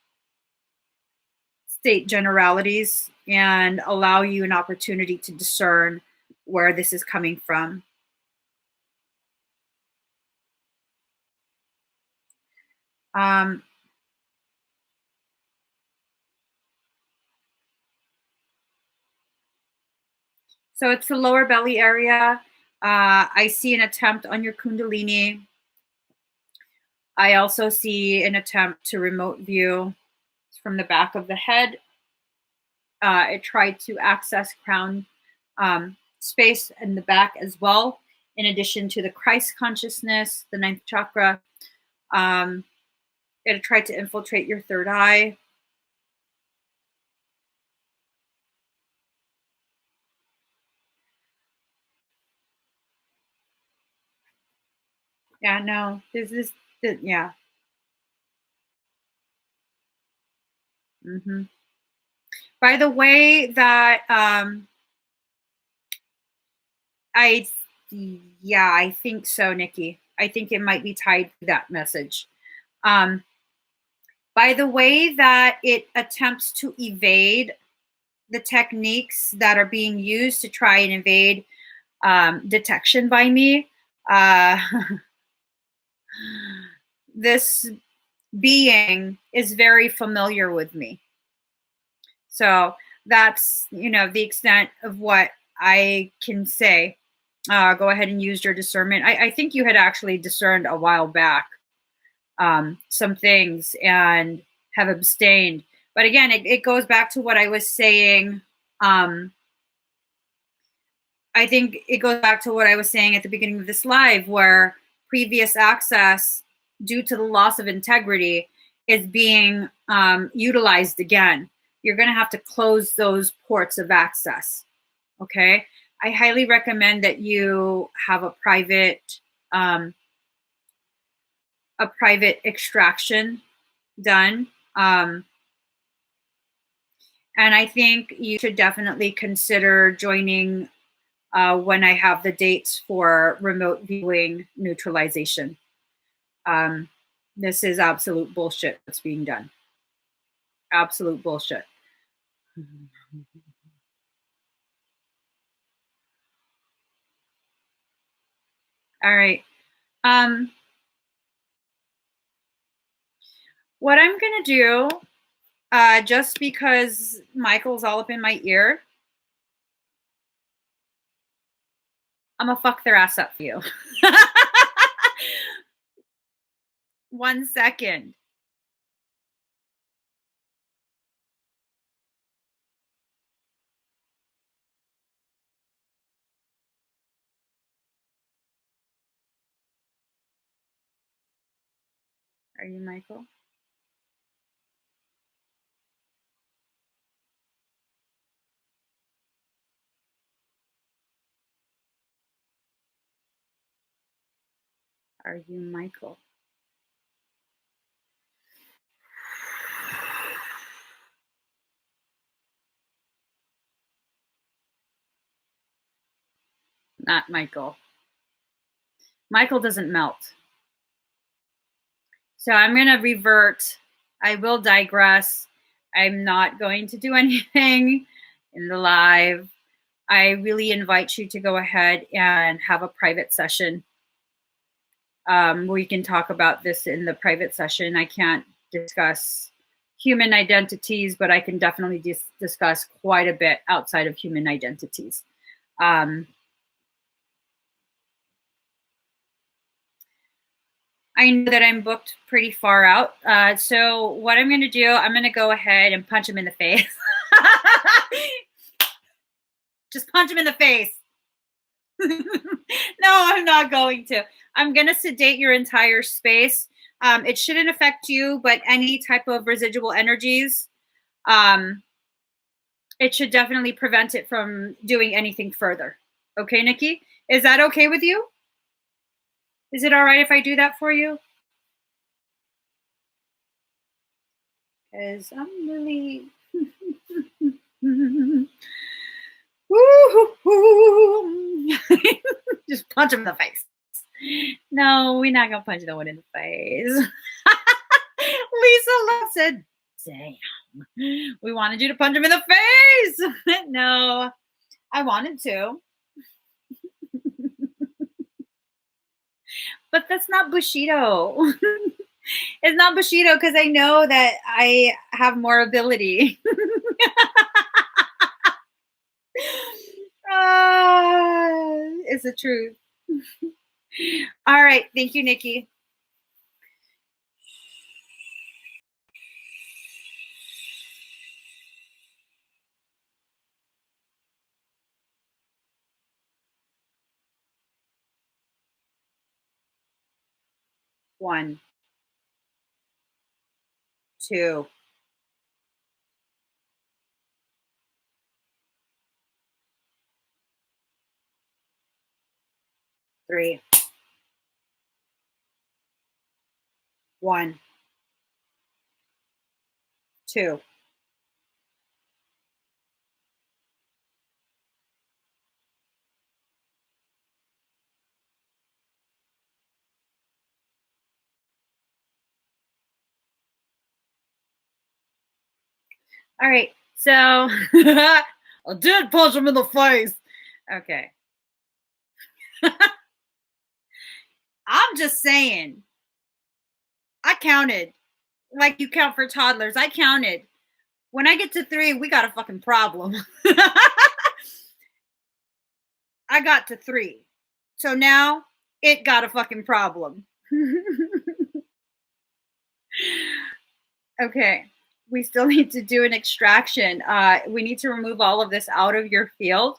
Speaker 1: state generalities and allow you an opportunity to discern where this is coming from. So it's the lower belly area. I see an attempt on your Kundalini. I also see an attempt to remote view from the back of the head. It tried to access crown space in the back as well, in addition to the Christ consciousness, the ninth chakra. It tried to infiltrate your third eye. Yeah, no, yeah. Mm-hmm. By the way, that I think so, Nikki. I think it might be tied to that message. Um, by the way that it attempts to evade the techniques that are being used to try and evade detection by me, uh, this being is very familiar with me. So that's, the extent of what I can say. Go ahead and use your discernment. I think you had actually discerned a while back some things and have abstained. But again, it goes back to what I was saying. I think it goes back to what I was saying at the beginning of this live, where previous access, due to the loss of integrity, is being utilized again. You're going to have to close those ports of access. Okay. I highly recommend that you have a private extraction done. And I think you should definitely consider joining when I have the dates for remote viewing neutralization. This is absolute bullshit that's being done. Absolute bullshit. All right. What I'm going to do, just because Michael's all up in my ear, I'm going to fuck their ass up for you. 1 second. Are you Michael? Are you Michael? Not Michael. Michael doesn't melt. So I'm going to revert. I will digress. I'm not going to do anything in the live. I really invite you to go ahead and have a private session. We can talk about this in the private session. I can't discuss human identities, but I can definitely discuss quite a bit outside of human identities. I know that I'm booked pretty far out. So what I'm going to do, I'm going to go ahead and punch him in the face. Just punch him in the face. No, I'm not going to. I'm going to sedate your entire space. It shouldn't affect you, but any type of residual energies, it should definitely prevent it from doing anything further. Okay, Nikki? Is that okay with you? Is it all right if I do that for you? because I'm really. Woo-hoo-hoo. Just punch him in the face. No, we're not gonna punch no one in the face. Lisa Love said, "Damn, we wanted you to punch him in the face." No, I wanted to, but that's not Bushido. It's not Bushido because I know that I have more ability. It's the truth. All right. Thank you, Nikki. One, two, three, one, two. All right. So I did punch him in the face. Okay. I'm just saying. I counted. Like you count for toddlers. I counted. When I get to 3, we got a fucking problem. I got to 3. So now it got a fucking problem. Okay. We still need to do an extraction. We need to remove all of this out of your field.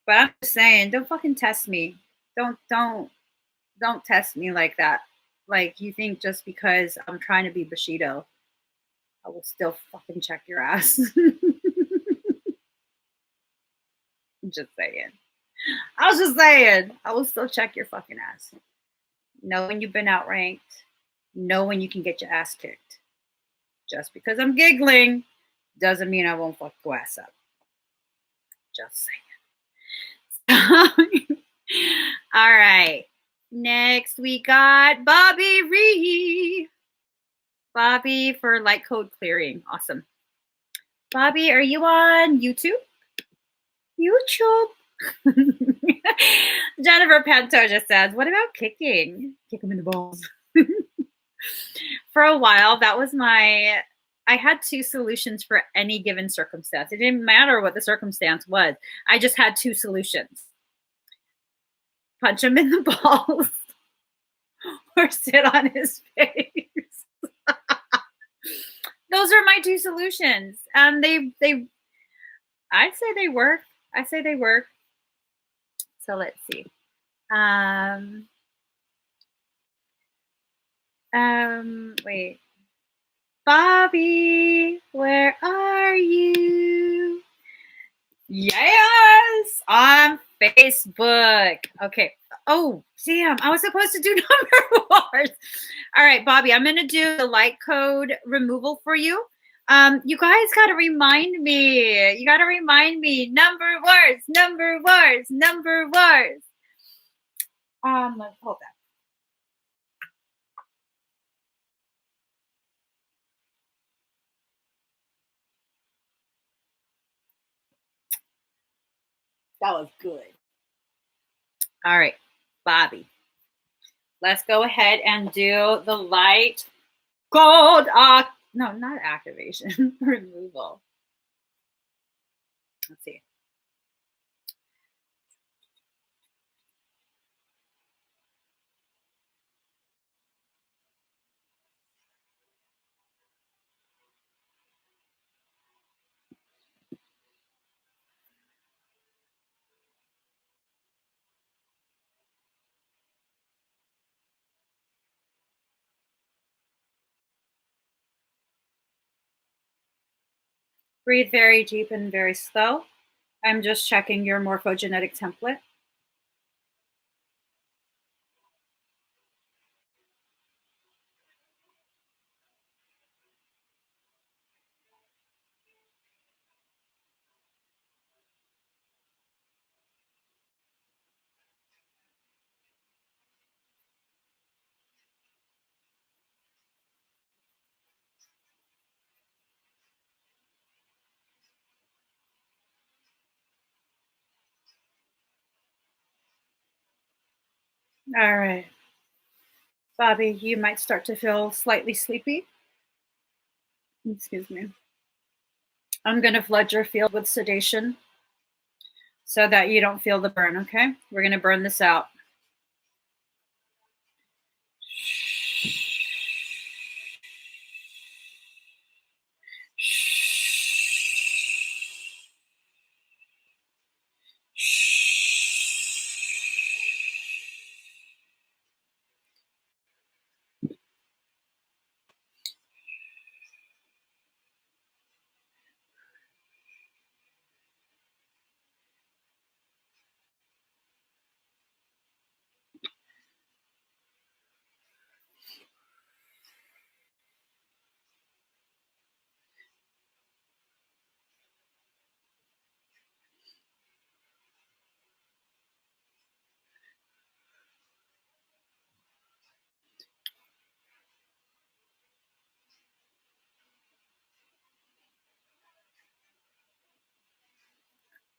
Speaker 1: But I'm just saying, don't fucking test me. Don't test me like that. Like you think just because I'm trying to be Bushido, I will still fucking check your ass. I'm just saying. I was just saying, I will still check your fucking ass. Know when you've been outranked. Know when you can get your ass kicked. Just because I'm giggling doesn't mean I won't fuck your ass up. Just saying. All right. Next, we got Bobby Ree. Bobby for light code clearing. Awesome. Bobby, are you on YouTube? Jennifer Panto just says, what about kicking? Kick him in the balls. For a while, that was I had 2 solutions for any given circumstance. It didn't matter what the circumstance was. I just had 2 solutions. Punch him in the balls or sit on his face. Those are my 2 solutions. And I'd say they work. So let's see. Wait. Bobby, where are you? Yes, on Facebook. Okay. Oh, damn. I was supposed to do number wars. All right, Bobby, I'm going to do the light code removal for you. You guys got to remind me. Number wars. Hold on. That was good. All right, Bobby. Let's go ahead and do the light code. No, not activation. Removal. Let's see. Breathe very deep and very slow. I'm just checking your morphogenetic template. All right. Bobby, you might start to feel slightly sleepy. Excuse me. I'm going to flood your field with sedation so that you don't feel the burn, okay? We're going to burn this out.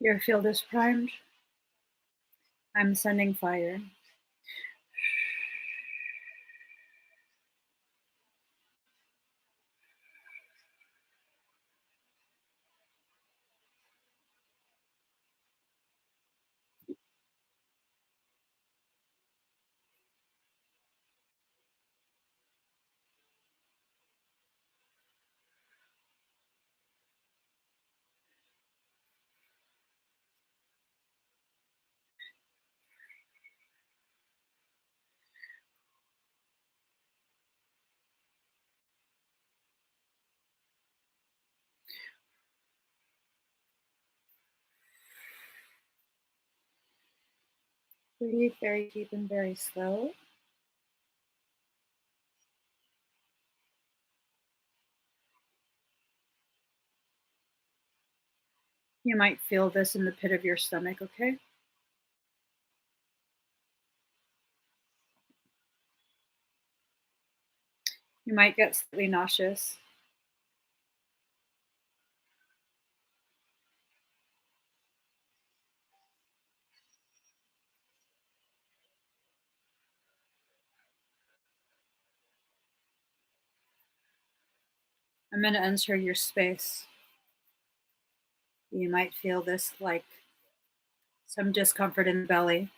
Speaker 1: Your field is primed. I'm sending fire. Breathe very deep and very slow. You might feel this in the pit of your stomach, okay? You might get slightly nauseous. I'm going to enter your space. You might feel this like some discomfort in the belly.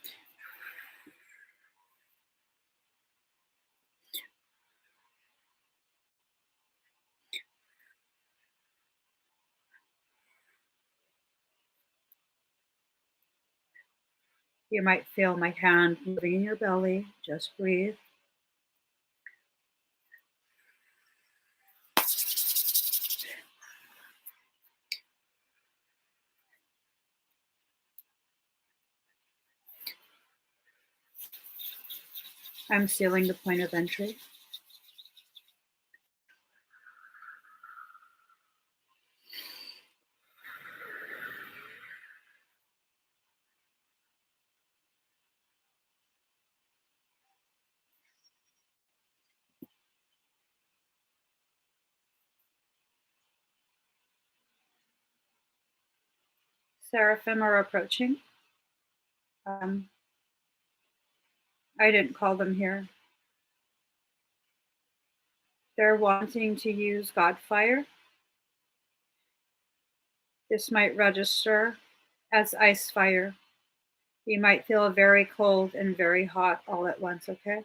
Speaker 1: You might feel my hand moving in your belly. Just breathe. I'm sealing the point of entry. Seraphim are approaching. I didn't call them here. They're wanting to use God fire. This might register as ice fire. You might feel very cold and very hot all at once, okay?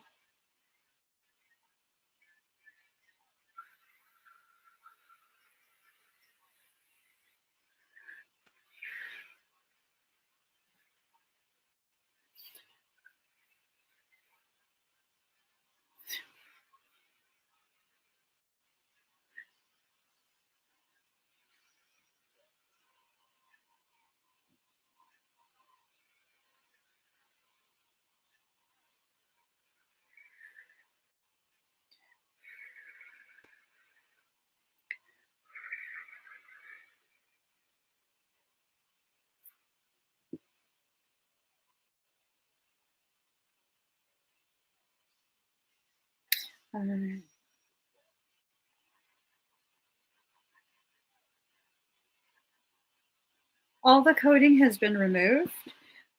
Speaker 1: All the coding has been removed.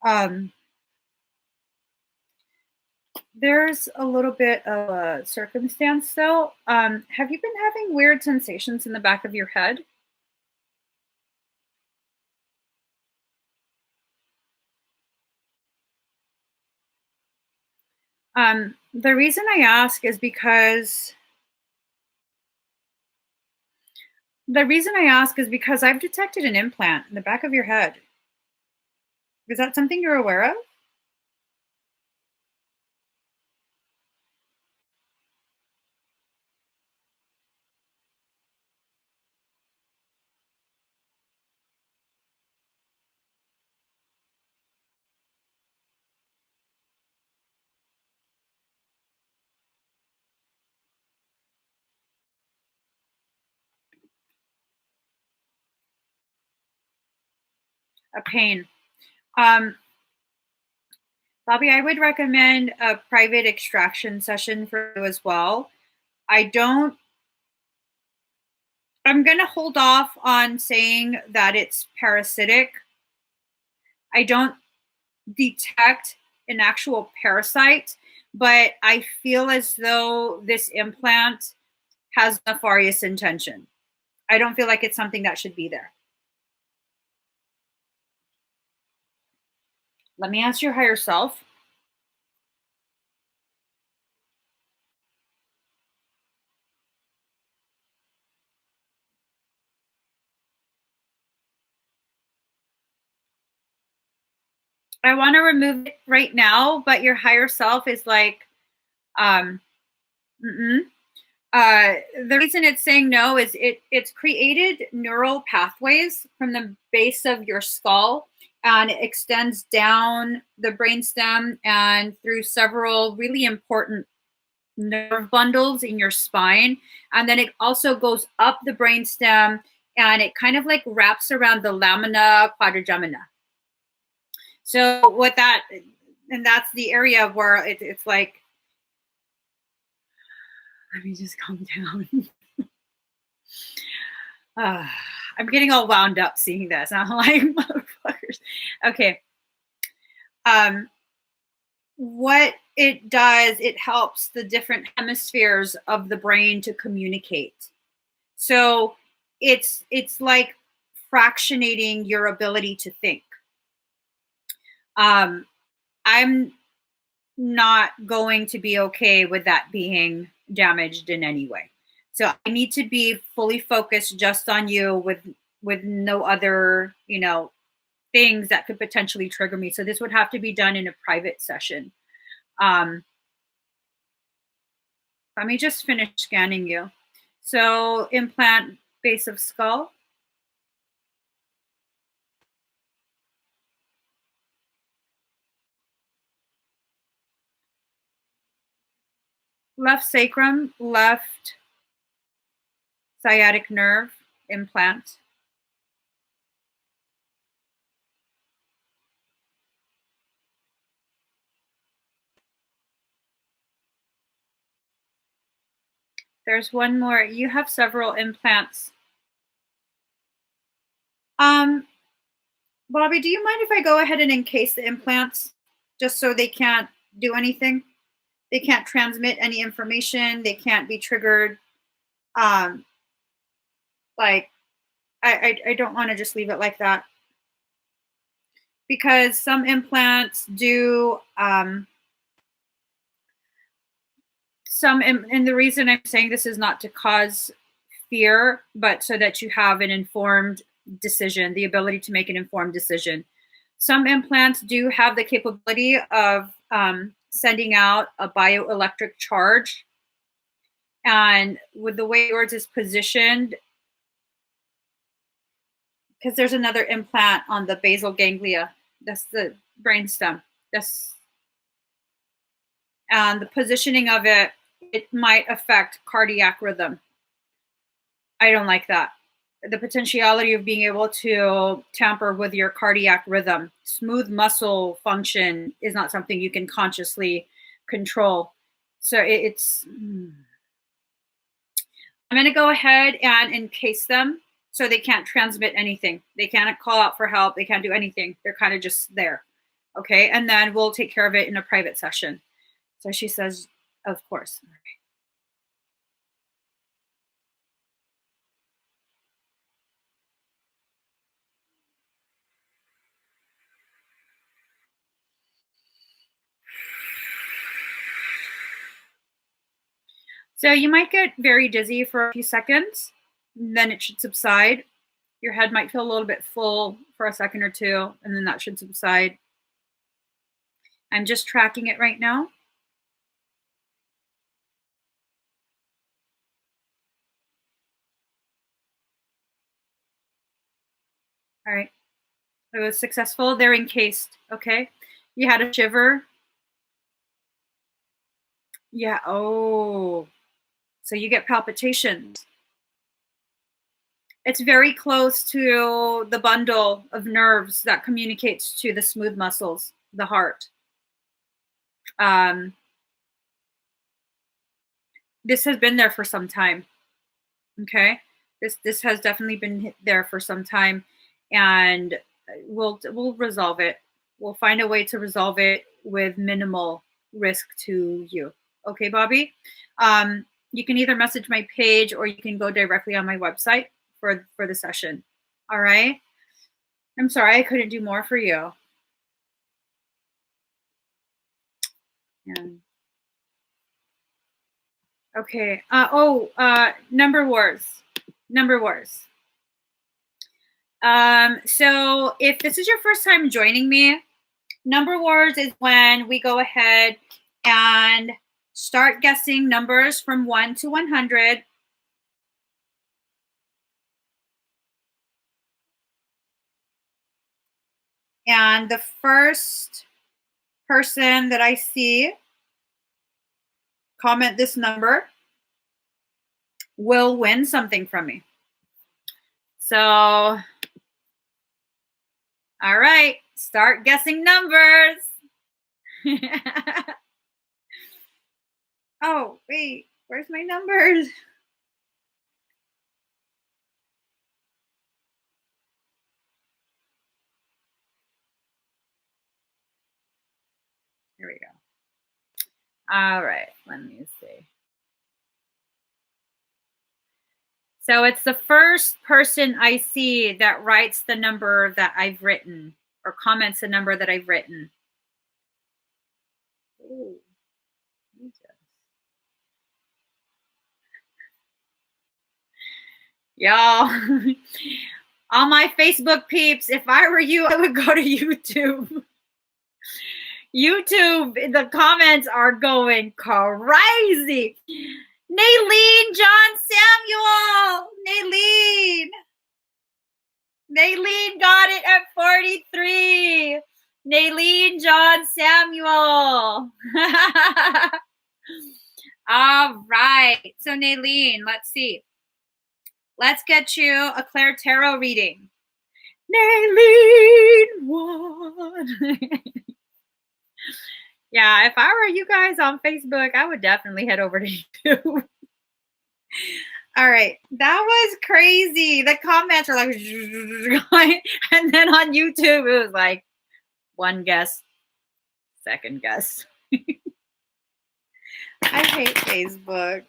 Speaker 1: Um, There's a little bit of a circumstance though. Have you been having weird sensations in the back of your head? The reason I ask is because I've detected an implant in the back of your head. Is that something you're aware of? A pain. Um, Bobby, I would recommend a private extraction session for you as well. I don't, I'm going to hold off on saying that it's parasitic. I don't detect an actual parasite, but I feel as though this implant has nefarious intention. I don't feel like it's something that should be there. Let me ask your higher self. I want to remove it right now, but your higher self is like, um, mm-mm. The reason it's saying no is it's created neural pathways from the base of your skull, and it extends down the brainstem and through several really important nerve bundles in your spine, and then it also goes up the brainstem and it kind of like wraps around the lamina quadrigemina. So what that, and that's the area where it's like, let me just calm down. uh, I'm getting all wound up seeing this. I'm like, motherfuckers. Okay. Um, what it does, it helps the different hemispheres of the brain to communicate. So it's like fractionating your ability to think. Um, I'm not going to be okay with that being damaged in any way. So I need to be fully focused just on you with no other, things that could potentially trigger me. So this would have to be done in a private session. Um, Let me just finish scanning you. So implant base of skull, left sacrum, left sciatic nerve implant. There's one more. You have several implants. Um, Bobby, do you mind if I go ahead and encase the implants just so they can't do anything? They can't transmit any information. They can't be triggered. Um, like I don't want to just leave it like that, because some implants do and the reason I'm saying this is not to cause fear, but so that you have an informed decision, the ability to make an informed decision. Some implants do have the capability of sending out a bioelectric charge. And with the way yours is positioned, because there's another implant on the basal ganglia, that's the brainstem. That's and the positioning of it, it might affect cardiac rhythm. I don't like that. The potentiality of being able to tamper with your cardiac rhythm. Smooth muscle function is not something you can consciously control. So I'm going to go ahead and encase them so they can't transmit anything. They can't call out for help. They can't do anything. They're kind of just there. Okay. And then we'll take care of it in a private session. So she says, of course. So you might get very dizzy for a few seconds, then it should subside. Your head might feel a little bit full for a second or two, and then that should subside. I'm just tracking it right now. All right. It was successful. They're encased. Okay. You had a shiver. Yeah. Oh. So you get palpitations. It's very close to the bundle of nerves that communicates to the smooth muscles, the heart. This has been there for some time. Okay. This has definitely been there for some time, and we'll resolve it. We'll find a way to resolve it with minimal risk to you. Okay, Bobby? You can either message my page or you can go directly on my website for the session. All right? I'm sorry I couldn't do more for you. Yeah. Okay. Number wars. Number wars. So if this is your first time joining me, number wars is when we go ahead and start guessing numbers from 1 to 100. And the first person that I see comment this number will win something from me. So, all right, start guessing numbers. Oh, wait, where's my numbers? Here we go. All right, let me see. So it's the first person I see that writes the number that I've written or comments the number that I've written. Ooh. Y'all, all my Facebook peeps, if I were you, I would go to YouTube. YouTube, the comments are going crazy. Naylene John Samuel. Naylene got it at 43. Naylene John Samuel. All right. So Naylene, let's see. Let's get you a Claire Tarot reading. Naylene won. Yeah, if I were you guys on Facebook, I would definitely head over to YouTube. All right, that was crazy. The comments are like, and then on YouTube, it was like one guess, second guess. I hate Facebook.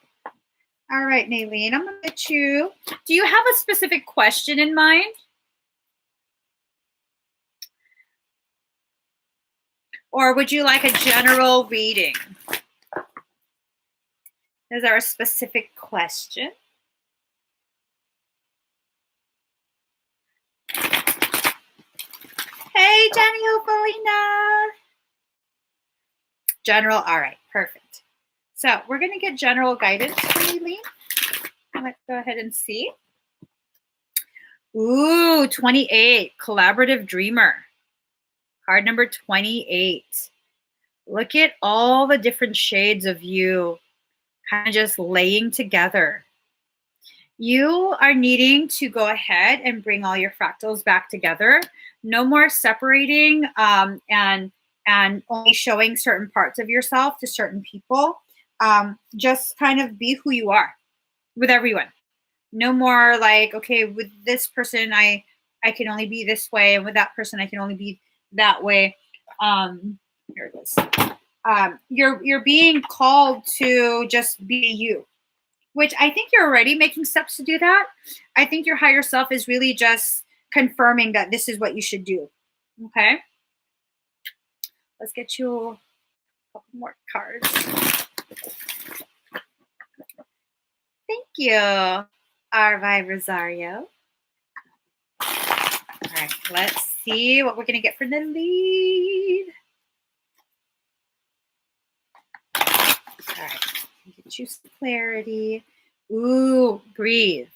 Speaker 1: All right, Naylene, I'm going to get you. Do you have a specific question in mind? Or would you like a general reading? Is there a specific question? Hey, Jenny Opolina. General, all right, perfect. So we're going to get general guidance from Naylene. Let's go ahead and see. Ooh, 28, collaborative dreamer. Card number 28. Look at all the different shades of you kind of just laying together. You are needing to go ahead and bring all your fractals back together. No more separating and only showing certain parts of yourself to certain people. Just kind of be who you are with everyone. No more like, okay, with this person, I can only be this way. And with that person, I can only be that way. Here it is. You're being called to just be you, which I think you're already making steps to do that. I think your higher self is really just confirming that this is what you should do. Okay. Let's get you a couple more cards. Thank you, Arvi Rosario. All right, let's see what we're going to get for the lead. All right, get you some clarity. Ooh, breathe.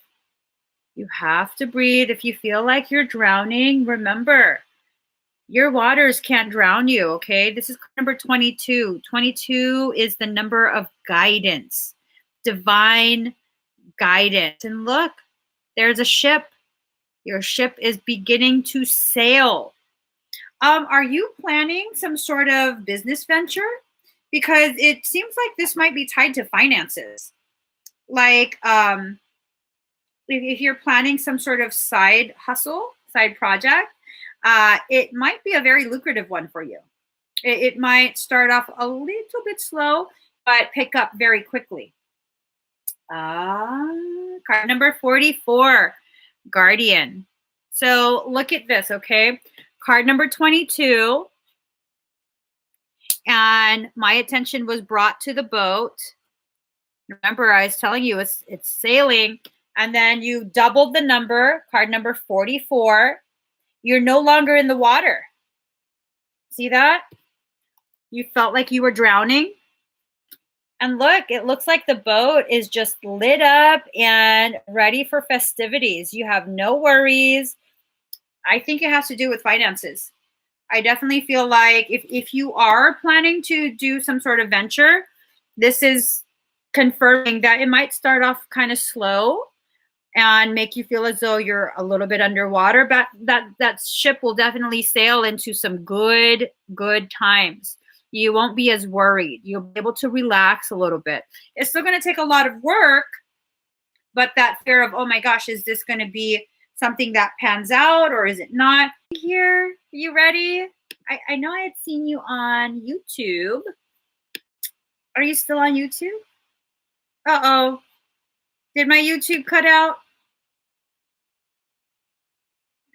Speaker 1: You have to breathe. If you feel like you're drowning, remember, your waters can't drown you, okay? This is number 22. 22 is the number of guidance, divine guidance. And look, there's a ship. Your ship is beginning to sail. Are you planning some sort of business venture? Because it seems like this might be tied to finances. Like, if you're planning some sort of side hustle, side project, it might be a very lucrative one for you. It might start off a little bit slow, but pick up very quickly. Card number 44, Guardian. So look at this, okay? Card number 22. And my attention was brought to the boat. Remember, I was telling you it's sailing. And then you doubled the number, card number 44. You're no longer in the water. See that? You felt like you were drowning. And look, it looks like the boat is just lit up and ready for festivities. You have no worries. I think it has to do with finances. I definitely feel like if you are planning to do some sort of venture, this is confirming that it might start off kind of slow and make you feel as though you're a little bit underwater, but that ship will definitely sail into some good times. You won't be as worried. You'll be able to relax a little bit. It's still going to take a lot of work, but that fear of, oh my gosh, is this going to be something that pans out or is it not? Here, you ready? I know I had seen you on YouTube. Are you still on YouTube? Uh-oh. Did my YouTube cut out?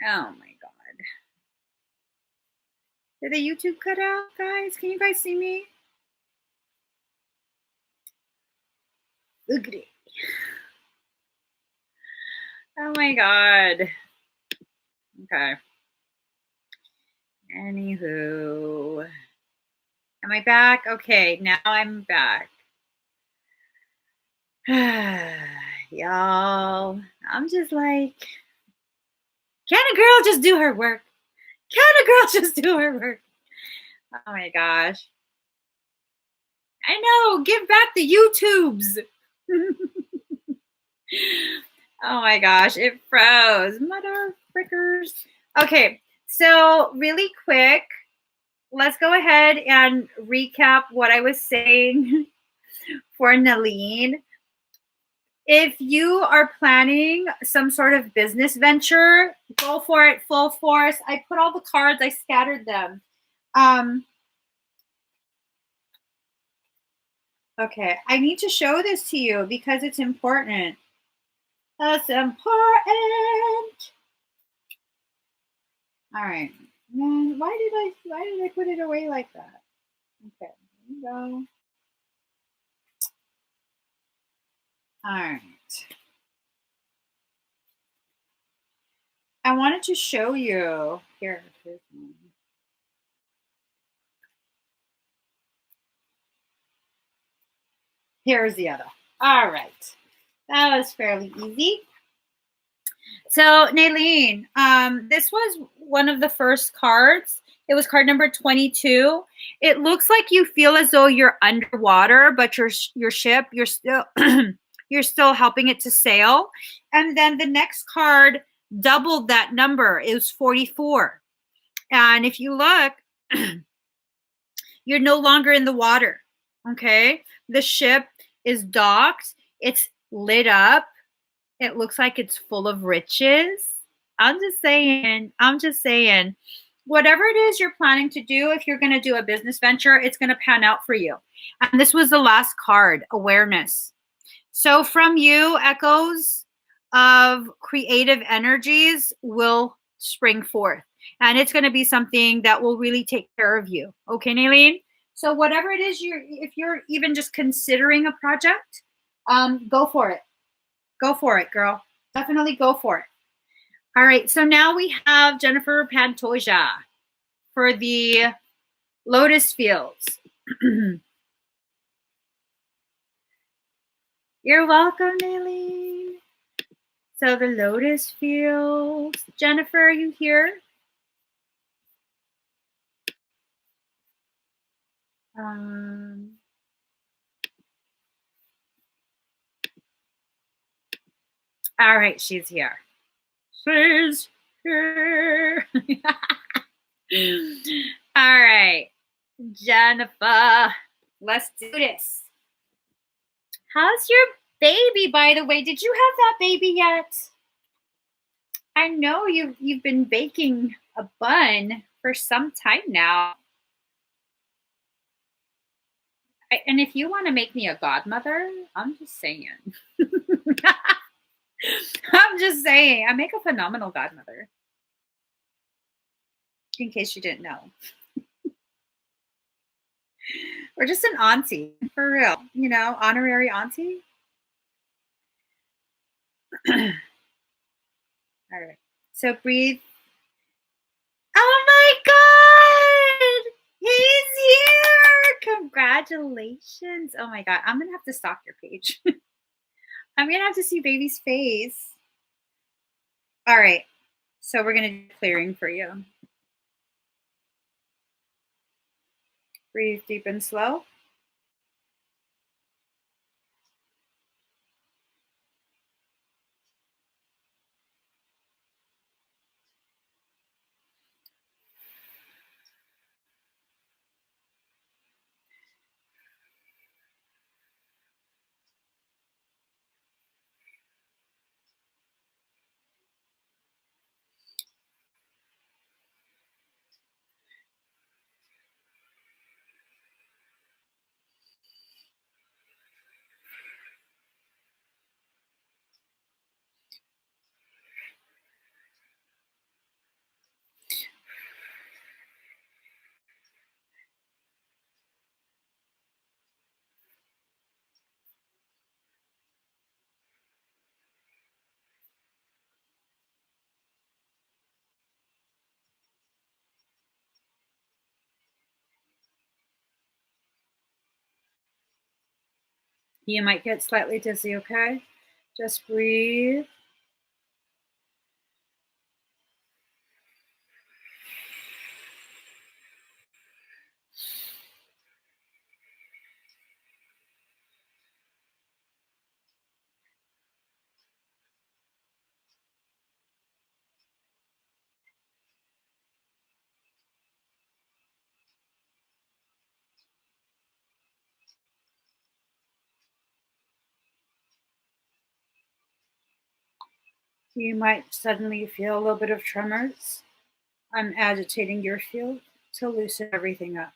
Speaker 1: Oh my God. Did the YouTube cut out, guys? Can you guys see me? Look at it. Oh my God. Okay. Anywho. Am I back? Okay, now I'm back. Y'all, I'm just like, can a girl just do her work? Can a girl just do her work? Oh my gosh. I know, give back the YouTubes. Oh my gosh, it froze. Mother frickers. Okay, so really quick, let's go ahead and recap what I was saying for Naleen. If you are planning some sort of business venture, go for it full force. I put all the cards, I scattered them. Okay, I need to show this to you because it's important. That's important. All right. Man, why did I put it away like that? Okay, here we go. All right. I wanted to show you here. Here's one. Here's the other. All right. That was fairly easy. So, Naleen, this was one of the first cards. It was card number 22. It looks like you feel as though you're underwater, but your ship, you're still you're still helping it to sail. And then the next card doubled that number. It was 44. And if you look, you're no longer in the water. Okay? The ship is docked. It's lit up. It looks like it's full of riches. I'm just saying. whatever it is you're planning to do, if you're going to do a business venture, it's going to pan out for you. And this was the last card, awareness. So from you, echoes of creative energies will spring forth. And it's going to be something that will really take care of you. Okay, Nailene? So whatever it is, if you're even just considering a project, go for it. Go for it, girl. Definitely go for it. All right, so now we have Jennifer Pantoja for the Lotus Fields. You're welcome, Nailene. So the Lotus Fields. Jennifer, are you here? All right, she's here. She's here. All right, Jennifer, let's do this. How's your baby, by the way? Did you have that baby yet? I know you've been baking a bun for some time now. And if you want to make me a godmother, I'm just saying. I'm just saying, I make a phenomenal godmother. In case you didn't know. Or just an auntie, for real. You know, honorary auntie. All right. So breathe. Oh my God! He's here! Congratulations. Oh my God. I'm going to have to stalk your page. I'm going to have to see baby's face. All right. So we're going to do clearing for you. Breathe deep and slow. You might get slightly dizzy, okay? Just breathe. You might suddenly feel a little bit of tremors. I'm agitating your field to loosen everything up.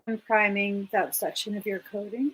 Speaker 1: I'm priming that section of your coding.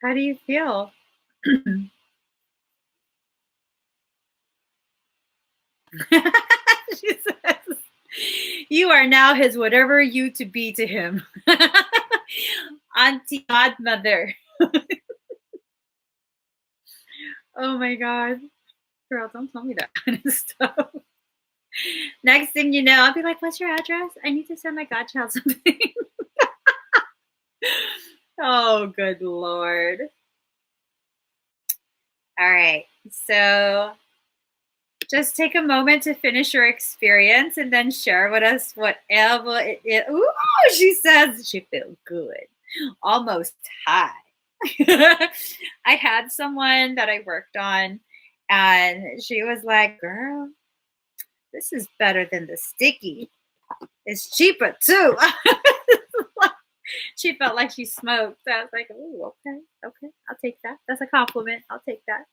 Speaker 1: How do you feel? She says, you are now his whatever you to be to him. Auntie godmother. Oh my God. Girl, don't tell me that kind of stuff. Next thing you know, I'll be like, what's your address? I need to send my godchild something. Oh, good Lord. All right. So just take a moment to finish your experience and then share with us whatever it is. Ooh, she says she feels good. Almost high. I had someone that I worked on, and she was like, girl, this is better than the sticky. It's cheaper too. She felt like she smoked. So I was like, oh, okay, I'll take that. That's a compliment. I'll take that.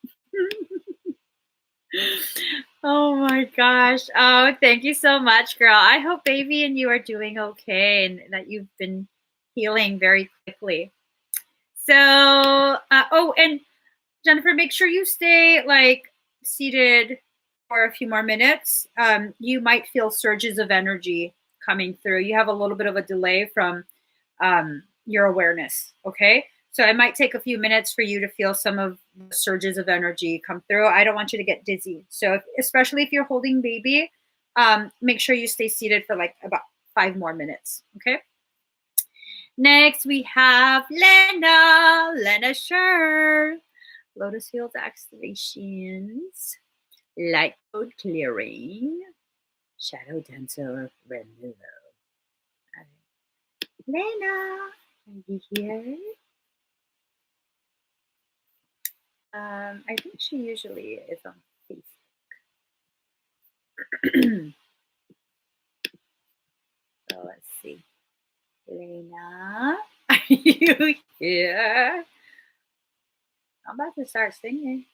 Speaker 1: Oh my gosh. Oh, thank you so much, girl. I hope baby and you are doing okay and that you've been healing very quickly. So, oh, and Jennifer, make sure you stay like seated for a few more minutes. You might feel surges of energy coming through. You have a little bit of a delay from your awareness. Okay. So it might take a few minutes for you to feel some of the surges of energy come through. I don't want you to get dizzy. So especially if you're holding baby, make sure you stay seated for like about 5 more minutes. Okay. Next, we have Lena. Lena Sure. Lotus field activations. Light code clearing. Shadow dancer renewal. Lena, are you here? I think she usually is on Facebook. So let's see. Lena, are you here? I'm about to start singing.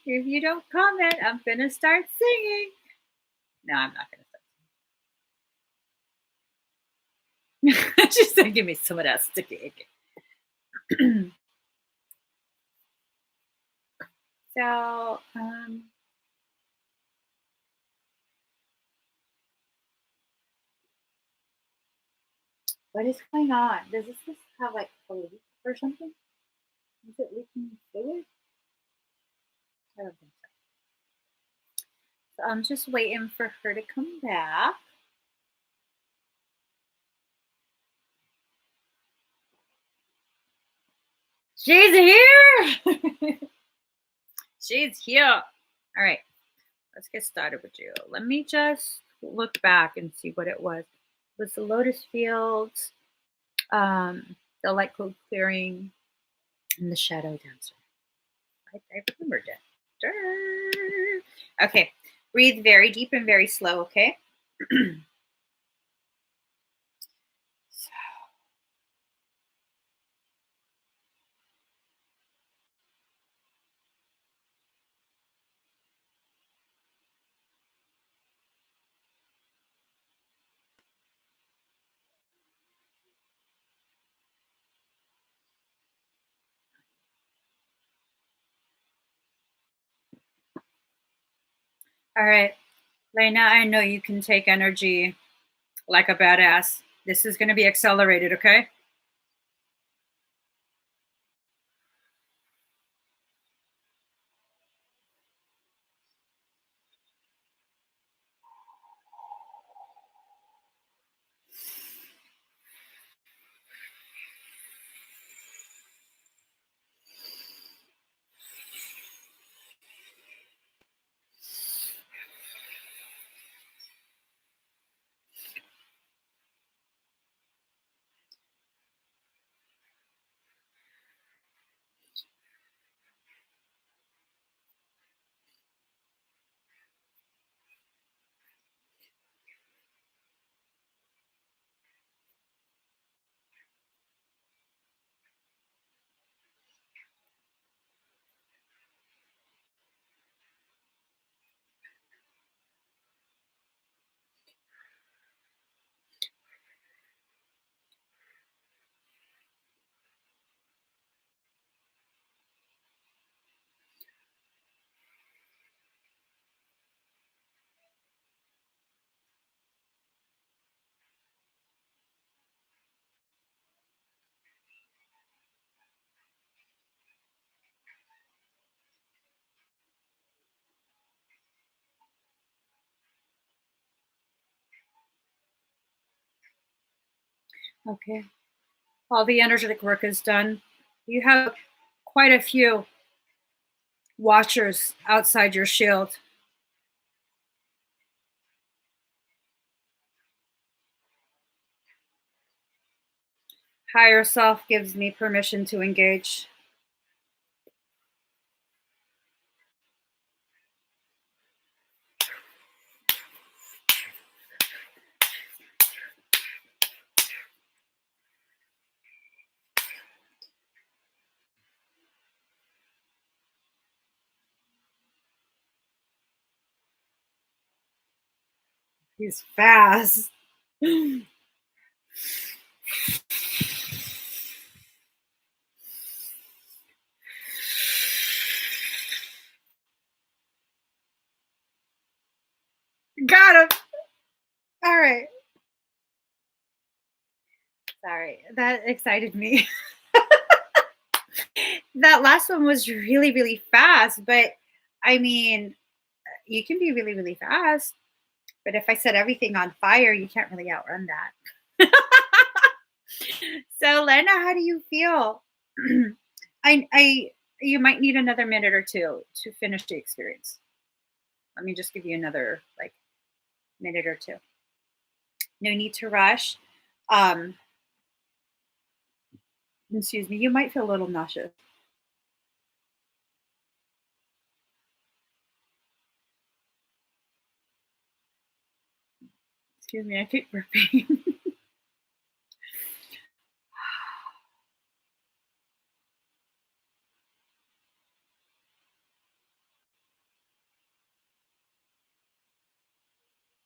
Speaker 1: If you don't comment, I'm going to start singing. No, I'm not going to start singing. She said, give me some of that sticky. So, what is going on? Does this just have like a leak or something? Is it leaking fluid? I don't think so. So I'm just waiting for her to come back. She's here. She's here. All right, let's get started with you. Let me just look back and see what it was. It was the lotus fields, the light code clearing, and the shadow dancer. I remembered it. Okay, breathe very deep and very slow, okay? All right, Lena, I know you can take energy like a badass. This is going to be accelerated, okay? Okay. All the energetic work is done. You have quite a few watchers outside your shield. Higher self gives me permission to engage. He's fast. Got him. All right. Sorry, that excited me. That last one was really, really fast, but I mean, you can be really, really fast. But if I set everything on fire, you can't really outrun that. So, Lena, how do you feel? I, you might need another minute or two to finish the experience. Let me just give you another like minute or two. No need to rush. Um, excuse me. You might feel a little nauseous. Excuse me. I keep burping.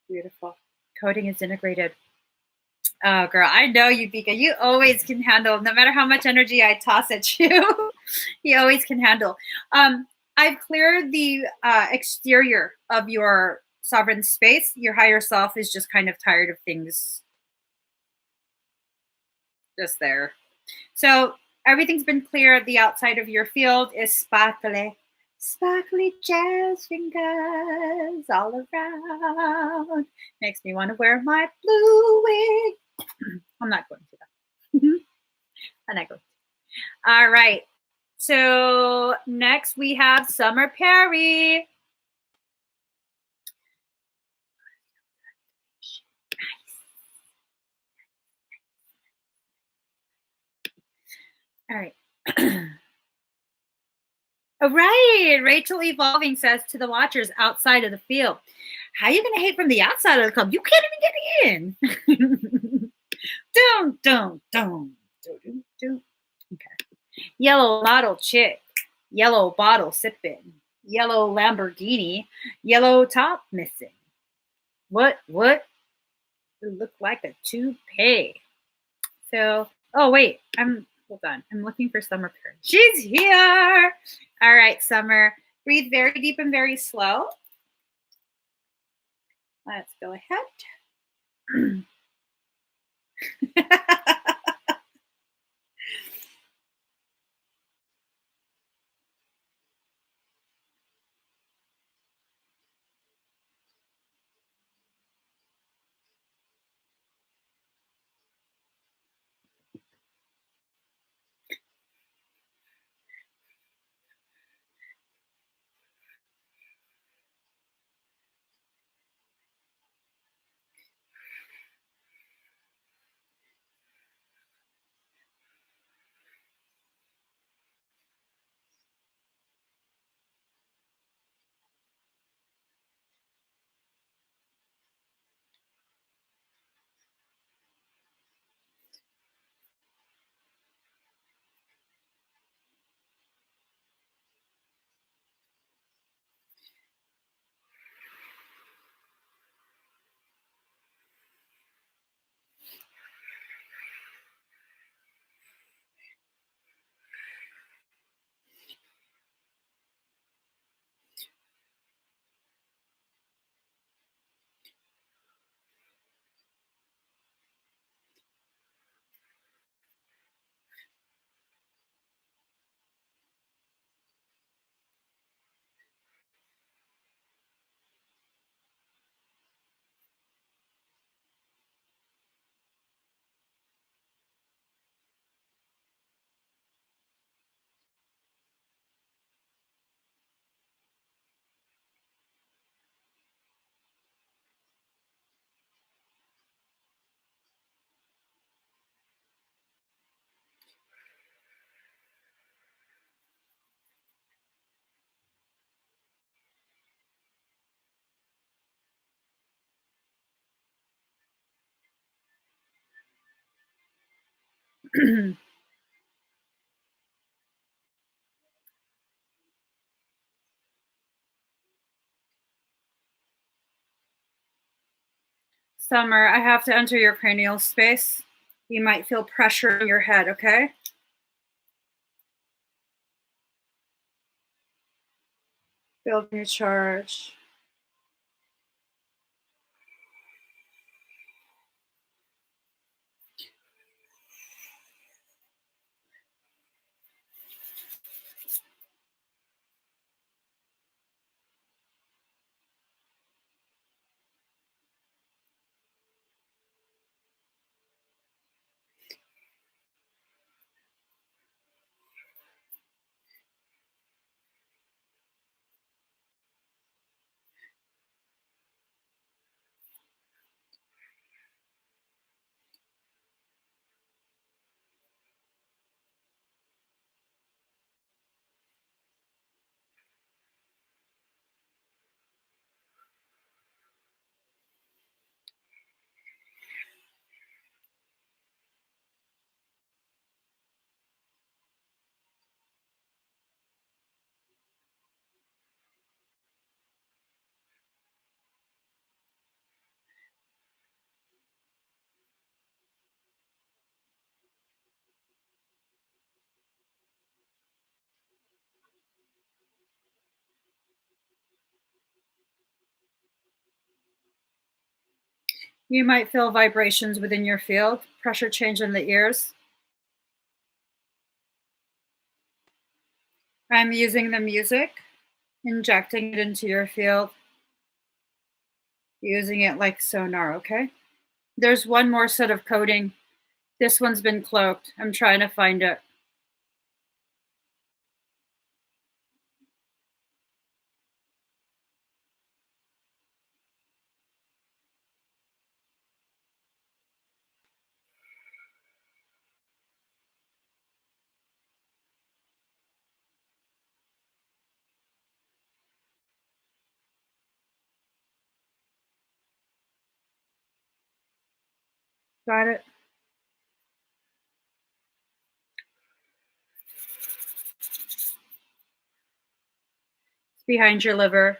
Speaker 1: Beautiful. Coding is integrated. Oh, girl, I know you, Bika. You always can handle, no matter how much energy I toss at you, you always can handle. I've cleared the exterior of your sovereign space. Your higher self is just kind of tired of things just there. So everything's been clear. The outside of your field is sparkly. Sparkly jazz fingers all around. Makes me want to wear my blue wig. I'm not going to that. I'm not going. All right. So next we have Summer Perry. All right. All right. Rachel Evolving says to the watchers outside of the field, how are you going to hate from the outside of the club? You can't even get in. Don't. Okay. Yellow model chick. Yellow bottle sipping. Yellow Lamborghini. Yellow top missing. What? It looked like a toupee. So, oh wait, hold on. I'm looking for Summer Perry. She's here. All right, Summer. Breathe very deep and very slow. Let's go ahead. Summer, I have to enter your cranial space. You might feel pressure in your head, okay? Build your charge. You might feel vibrations within your field, pressure change in the ears. I'm using the music, injecting it into your field, using it like sonar, okay? There's one more set of coding. This one's been cloaked. I'm trying to find it. Got it? It's behind your liver.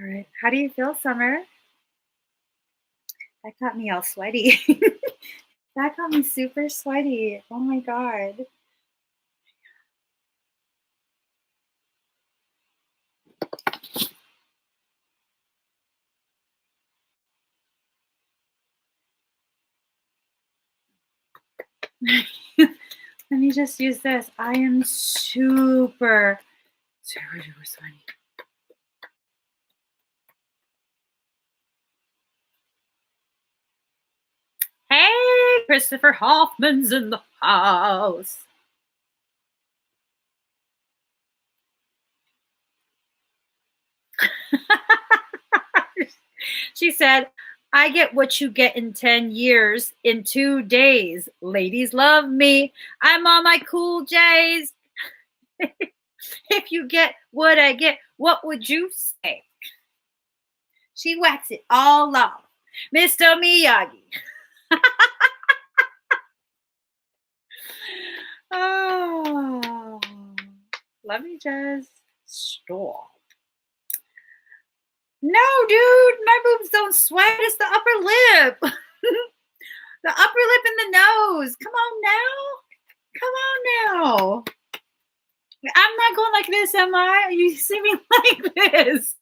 Speaker 1: All right. How do you feel, Summer? That got me all sweaty. That got me super sweaty. Oh my God. Let me just use this. I am super, super duper sweaty. Hey, Christopher Hoffman's in the house. She said, I get what you get in 10 years in 2 days. Ladies love me. I'm on my cool J's. If you get what I get, what would you say? She whacks it all off. Mr. Miyagi. Oh, let me just stop. No, dude, my boobs don't sweat. It's the upper lip. The upper lip and the nose. Come on now. Come on now. I'm not going like this, am I? You see me like this.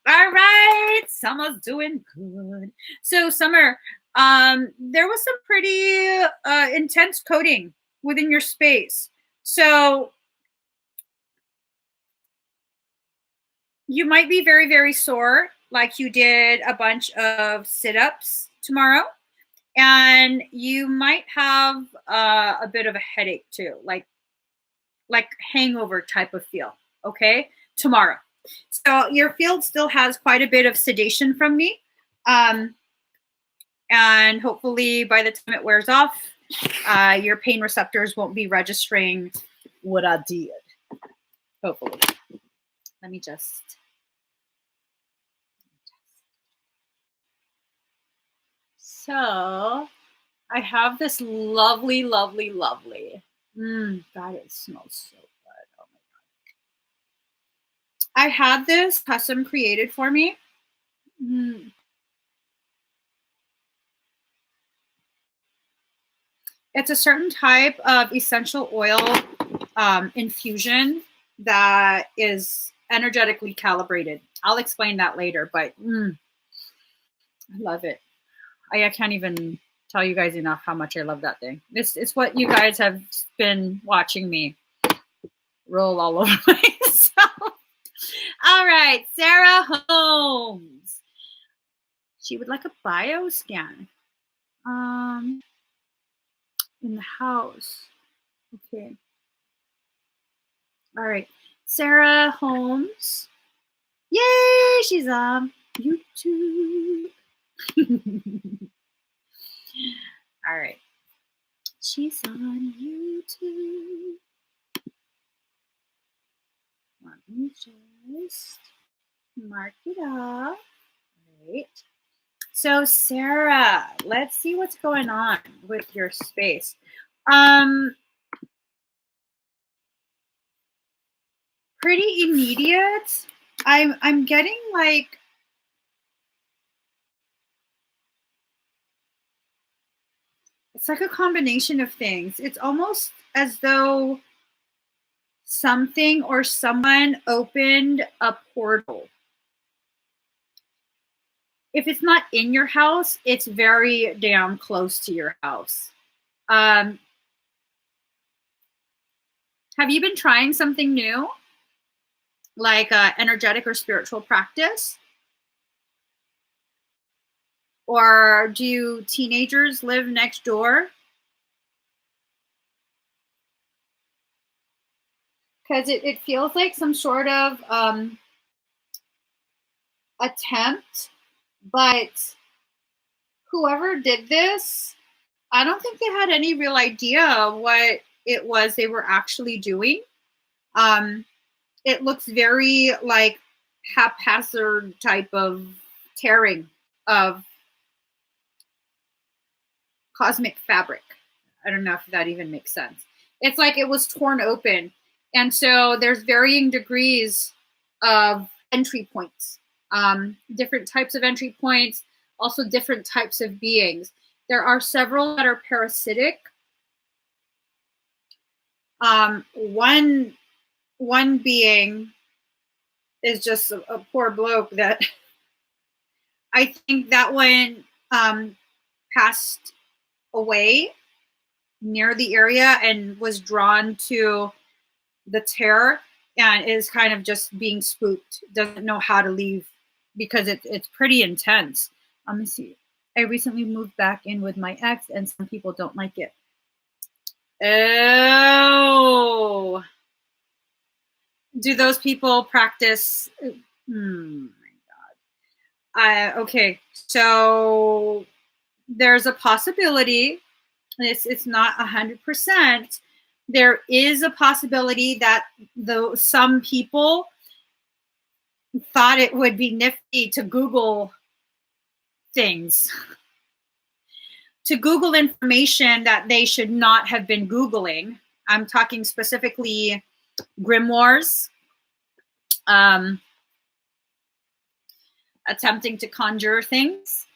Speaker 1: All right. Summer's doing good. So, Summer, there was some pretty intense coding within your space. So, You might be very, very sore, like you did a bunch of sit-ups tomorrow. And you might have a bit of a headache too, like hangover type of feel, okay, tomorrow. So your field still has quite a bit of sedation from me. And hopefully by the time it wears off, your pain receptors won't be registering what I did. Hopefully. Let me just. So I have this lovely, lovely, lovely. God, it smells so good. Oh my God. I had this custom created for me. It's a certain type of essential oil infusion that is energetically calibrated. I'll explain that later, but I love it. I can't even tell you guys enough how much I love that thing. It's what you guys have been watching me roll all over myself. All right, Sarah Holmes. She would like a bio scan. In the house. Okay. All right. Sarah Holmes. Yay, she's on YouTube. All right. She's on YouTube. Let me just mark it off. All right. So Sarah, let's see what's going on with your space. Pretty immediate. I'm getting like it's like a combination of things. It's almost as though something or someone opened a portal. If it's not in your house, it's very damn close to your house. Have you been trying something new? Like energetic or spiritual practice? Or do teenagers live next door? Because it feels like some sort of attempt, but whoever did this, I don't think they had any real idea what it was they were actually doing. It looks very like haphazard type of tearing of cosmic fabric. I don't know if that even makes sense. It's like it was torn open. And so there's varying degrees of entry points, different types of entry points, also different types of beings. There are several that are parasitic. One being is just a poor bloke that I think that one passed away near the area and was drawn to the terror and is kind of just being spooked, doesn't know how to leave because it's pretty intense. Let me see. I recently moved back in with my ex and some people don't like it. Oh. Do those people practice? My God. Okay, so there's a possibility. It's not 100%. There is a possibility that some people thought it would be nifty to Google things, to Google information that they should not have been Googling. I'm talking specifically grimoires, attempting to conjure things.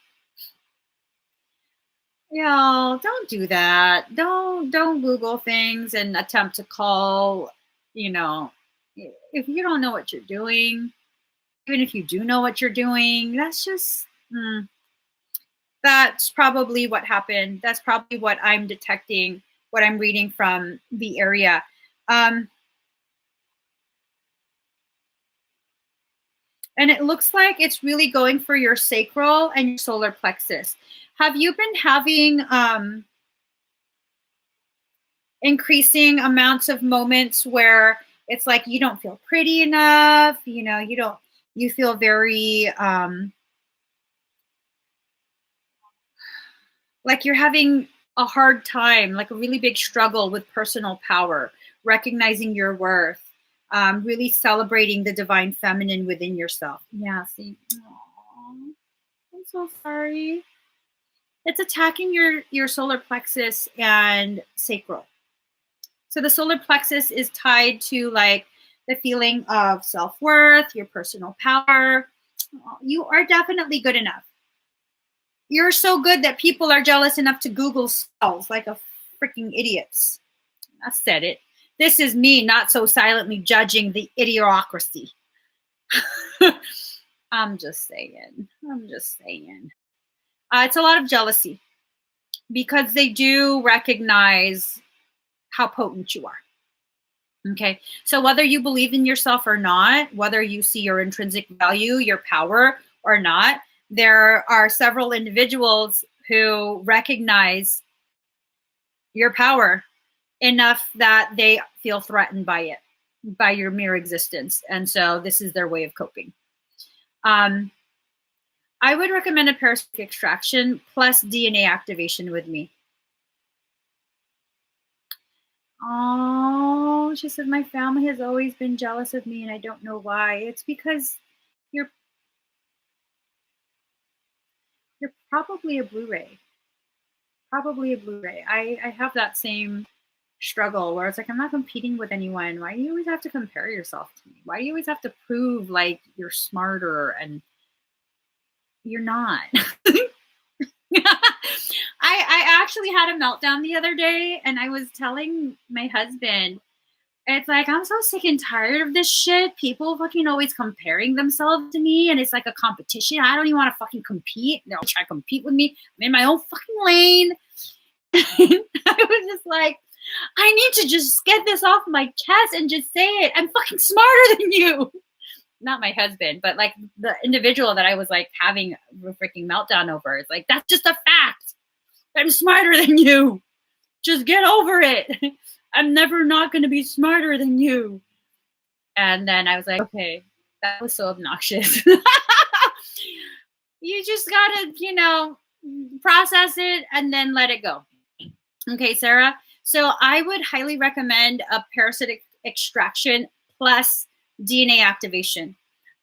Speaker 1: Don't do that. Don't Google things and attempt to call, if you don't know what you're doing, even if you do know what you're doing, that's just, that's probably what happened. That's probably what I'm detecting, what I'm reading from the area. And it looks like it's really going for your sacral and your solar plexus. Have you been having increasing amounts of moments where it's like you don't feel pretty enough, you feel very like you're having a hard time, like a really big struggle with personal power, recognizing your worth, really celebrating the divine feminine within yourself. Yeah, see. Aww, I'm so sorry. It's attacking your solar plexus and sacral. So the solar plexus is tied to like the feeling of self-worth, your personal power. You are definitely good enough. You're so good that people are jealous enough to Google spells like a freaking idiots. I said it. This is me not so silently judging the idiocracy. I'm just saying. It's a lot of jealousy because they do recognize how potent you are. Okay. So whether you believe in yourself or not, whether you see your intrinsic value, your power or not, there are several individuals who recognize your power enough that they feel threatened by it, by your mere existence. And so this is their way of coping. I would recommend a parasitic extraction plus DNA activation with me. Oh, she said, my family has always been jealous of me and I don't know why. It's because you're probably a Blu-ray. I have that same struggle where it's like, I'm not competing with anyone. Why do you always have to compare yourself to me? Why do you always have to prove like you're smarter and you're not? I actually had a meltdown the other day and I was telling my husband, it's like, I'm so sick and tired of this shit. People fucking always comparing themselves to me and it's like a competition. I don't even want to fucking compete. They'll try to compete with me. I'm in my own fucking lane. I was just like, I need to just get this off my chest and just say it. I'm fucking smarter than you. Not my husband, but like the individual that I was like having a freaking meltdown over. It's like, that's just a fact. I'm smarter than you. Just get over it. I'm never not going to be smarter than you. And then I was like, okay, that was so obnoxious. You just got to, process it and then let it go. Okay, Sarah. So I would highly recommend a parasitic extraction plus DNA activation.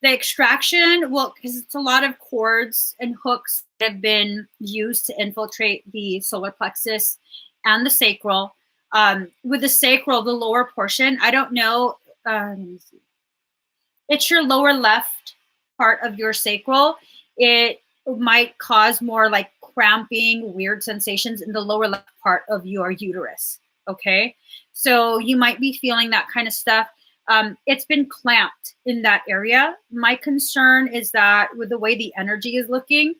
Speaker 1: The extraction will, because it's a lot of cords and hooks that have been used to infiltrate the solar plexus and the sacral. With the sacral, the lower portion, I don't know. Let me see. It's your lower left part of your sacral. It might cause more like cramping, weird sensations in the lower left part of your uterus. Okay. So you might be feeling that kind of stuff. It's been clamped in that area. My concern is that with the way the energy is looking,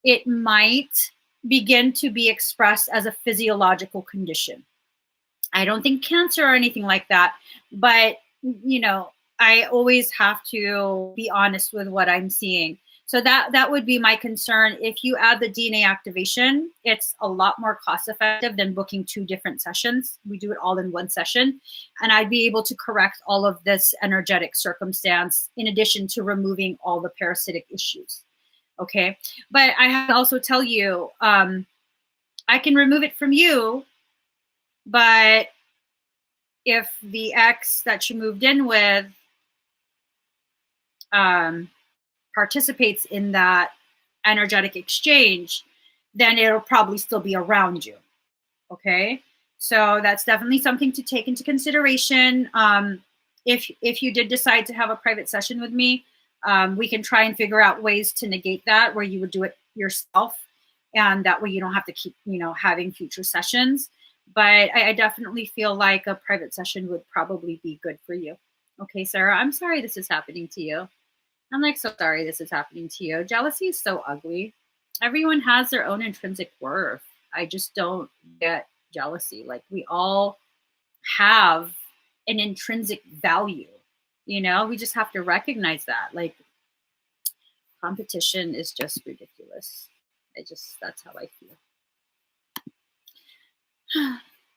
Speaker 1: it might begin to be expressed as a physiological condition. I don't think cancer or anything like that, but I always have to be honest with what I'm seeing. So that would be my concern. If you add the DNA activation, it's a lot more cost effective than booking 2 different sessions. We do it all in one session, and I'd be able to correct all of this energetic circumstance in addition to removing all the parasitic issues. Okay. But I have to also tell you, I can remove it from you, but if the ex that you moved in with participates in that energetic exchange, then it'll probably still be around you. Okay. So that's definitely something to take into consideration. If you did decide to have a private session with me, we can try and figure out ways to negate that where you would do it yourself. And that way you don't have to keep, having future sessions. But I definitely feel like a private session would probably be good for you. Okay, Sarah, I'm sorry this is happening to you. I'm like, so sorry this is happening to you. Jealousy is so ugly. Everyone has their own intrinsic worth. I just don't get jealousy. Like, we all have an intrinsic value. We just have to recognize that. Like, Competition is just ridiculous. That's how I feel.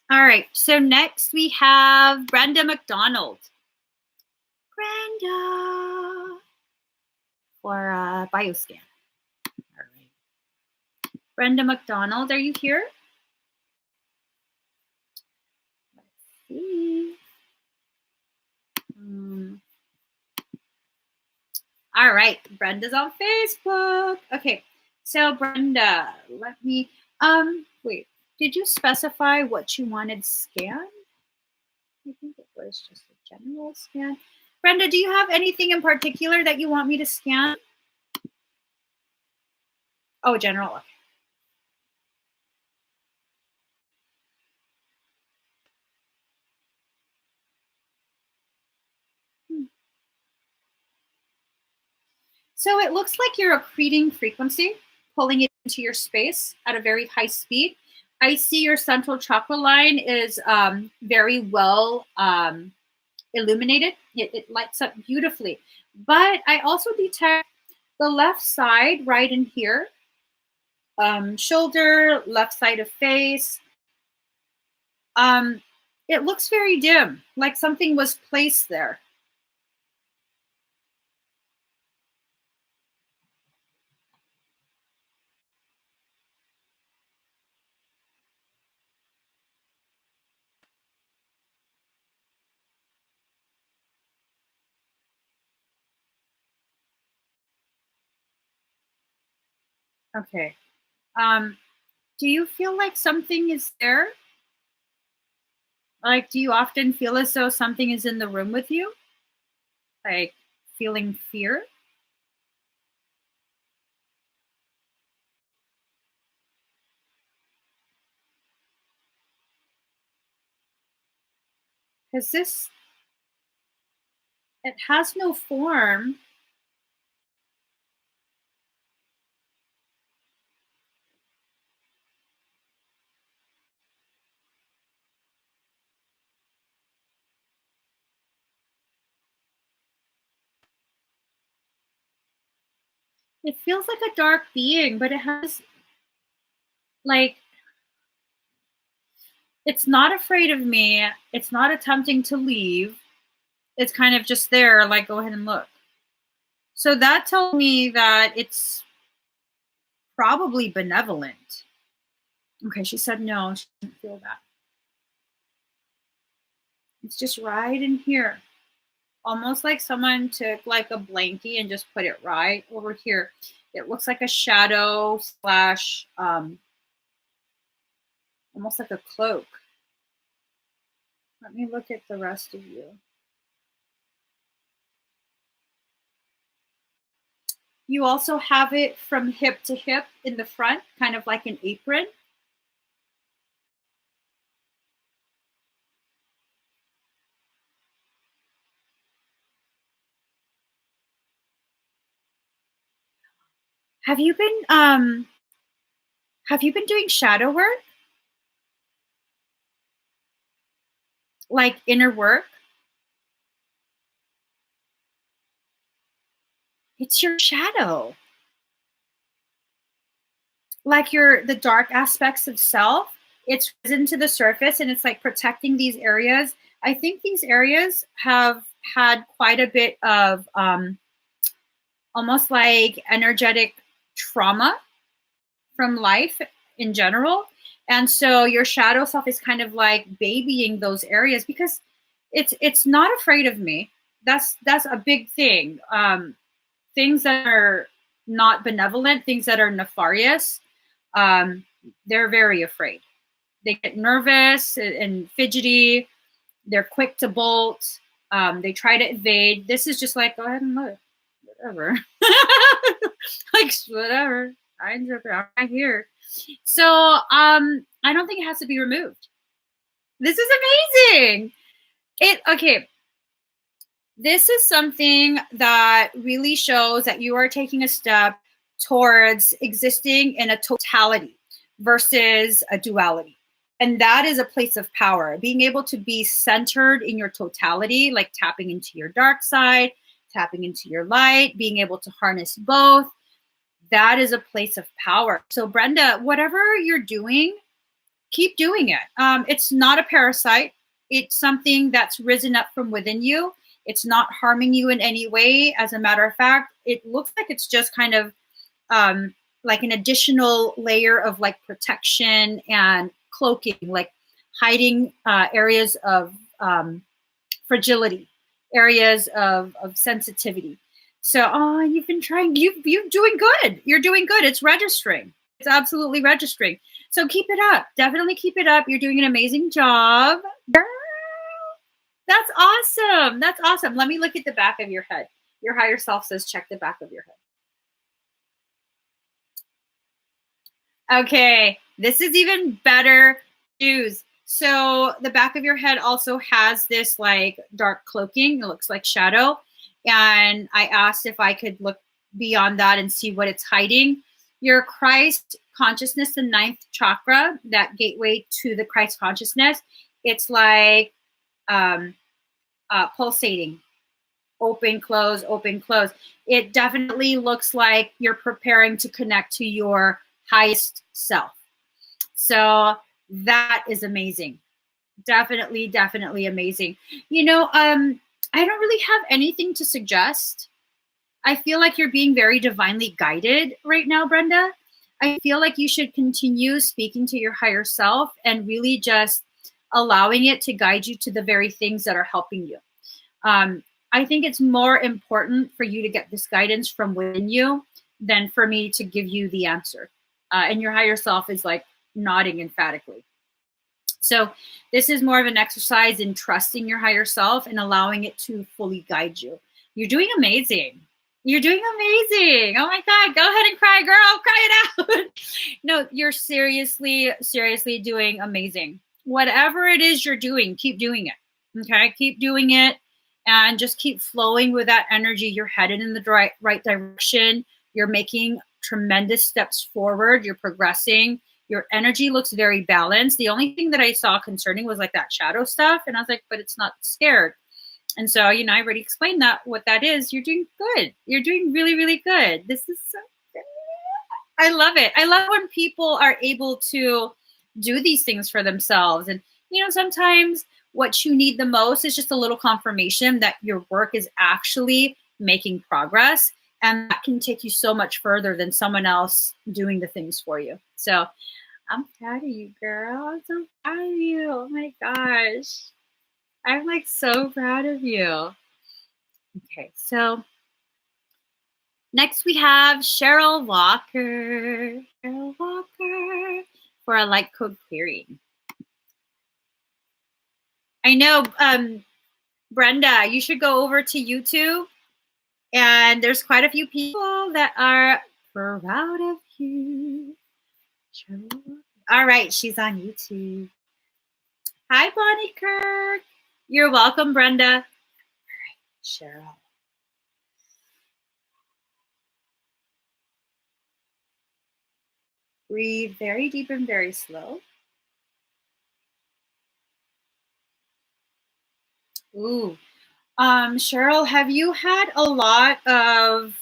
Speaker 1: All right, so next we have Brenda McDonald. Brenda for bioscan. All right. Brenda McDonald, are you here? Let's see. All right, Brenda's on Facebook. Okay, so Brenda, let me, wait, did you specify what you wanted scanned? I think it was just a general scan. Brenda, do you have anything in particular that you want me to scan? Oh, general, okay. So it looks like you're accreting frequency, pulling it into your space at a very high speed. I see your central chakra line is very well illuminated. It lights up beautifully. But I also detect the left side right in here, shoulder, left side of face. It looks very dim, like something was placed there. Okay. Do you feel like something is there? Like, do you often feel as though something is in the room with you? Like feeling fear? Because it has no form. It feels like a dark being, but it has, like, it's not afraid of me. It's not attempting to leave. It's kind of just there, like, go ahead and look. So that tells me that it's probably benevolent. Okay, she said no, she didn't feel that. It's just right in here. Almost like someone took like a blankie and just put it right over here. It looks like a shadow slash almost like a cloak. Let me look at the rest of you. You also have it from hip to hip in the front, kind of like an apron. Have you been doing shadow work? Like inner work? It's your shadow. Like the dark aspects of self. It's risen to the surface and it's like protecting these areas. I think these areas have had quite a bit of almost like energetic trauma from life in general. And so your shadow self is kind of like babying those areas because it's not afraid of me. That's a big thing. Things that are not benevolent, things that are nefarious, they're very afraid. They get nervous and fidgety. They're quick to bolt. They try to evade. This is just like, go ahead and look. Whatever. Like, whatever. I'm right here. So I don't think it has to be removed. This is amazing. Okay. This is something that really shows that you are taking a step towards existing in a totality versus a duality. And that is a place of power, being able to be centered in your totality, like tapping into your dark side, tapping into your light, being able to harness both. That is a place of power. So Brenda, whatever you're doing, keep doing it. It's not a parasite. It's something that's risen up from within you. It's not harming you in any way. As a matter of fact, it looks like it's just kind of like an additional layer of like protection and cloaking, like hiding areas of fragility, areas of sensitivity. So, oh, you've been trying. You're doing good. You're doing good. It's registering. It's absolutely registering. So keep it up. Definitely keep it up. You're doing an amazing job, girl. That's awesome. That's awesome. Let me look at the back of your head. Your higher self says check the back of your head. Okay, this is even better news. So the back of your head also has this like dark cloaking. It looks like shadow. And I asked if I could look beyond that and see what it's hiding. Your Christ consciousness, the ninth chakra, that gateway to the Christ consciousness, it's like pulsating, open, close, open, close. It definitely looks like you're preparing to connect to your highest self. So that is amazing. Definitely, definitely amazing. You know, I don't really have anything to suggest. I feel like you're being very divinely guided right now, Brenda. I feel like you should continue speaking to your higher self and really just allowing it to guide you to the very things that are helping you. I think it's more important for you to get this guidance from within you than for me to give you the answer. And your higher self is like nodding emphatically. So this is more of an exercise in trusting your higher self and allowing it to fully guide you. You're doing amazing. You're doing amazing. Oh my God, go ahead and cry, girl. Cry it out. No, you're seriously, seriously doing amazing. Whatever it is you're doing, keep doing it. Okay, keep doing it and just keep flowing with that energy. You're headed in the right direction. You're making tremendous steps forward. You're progressing. Your energy looks very balanced. The only thing that I saw concerning was like that shadow stuff. And I was like, but it's not scared. And so, you know, I already explained that what that is. You're doing good. You're doing really, really good. This is so good. I love it. I love when people are able to do these things for themselves. And, you know, sometimes what you need the most is just a little confirmation that your work is actually making progress. And that can take you so much further than someone else doing the things for you. So I'm proud of you, girl. I'm so proud of you. Oh my gosh. I'm like so proud of you. Okay, so next we have Cheryl Walker. Cheryl Walker for a light code clearing. I know, Brenda, you should go over to YouTube. And there's quite a few people that are proud of you. All right, she's on YouTube. Hi, Bonnie Kirk. You're welcome, Brenda. All right, Cheryl. Breathe very deep and very slow. Ooh. Cheryl, have you had a lot of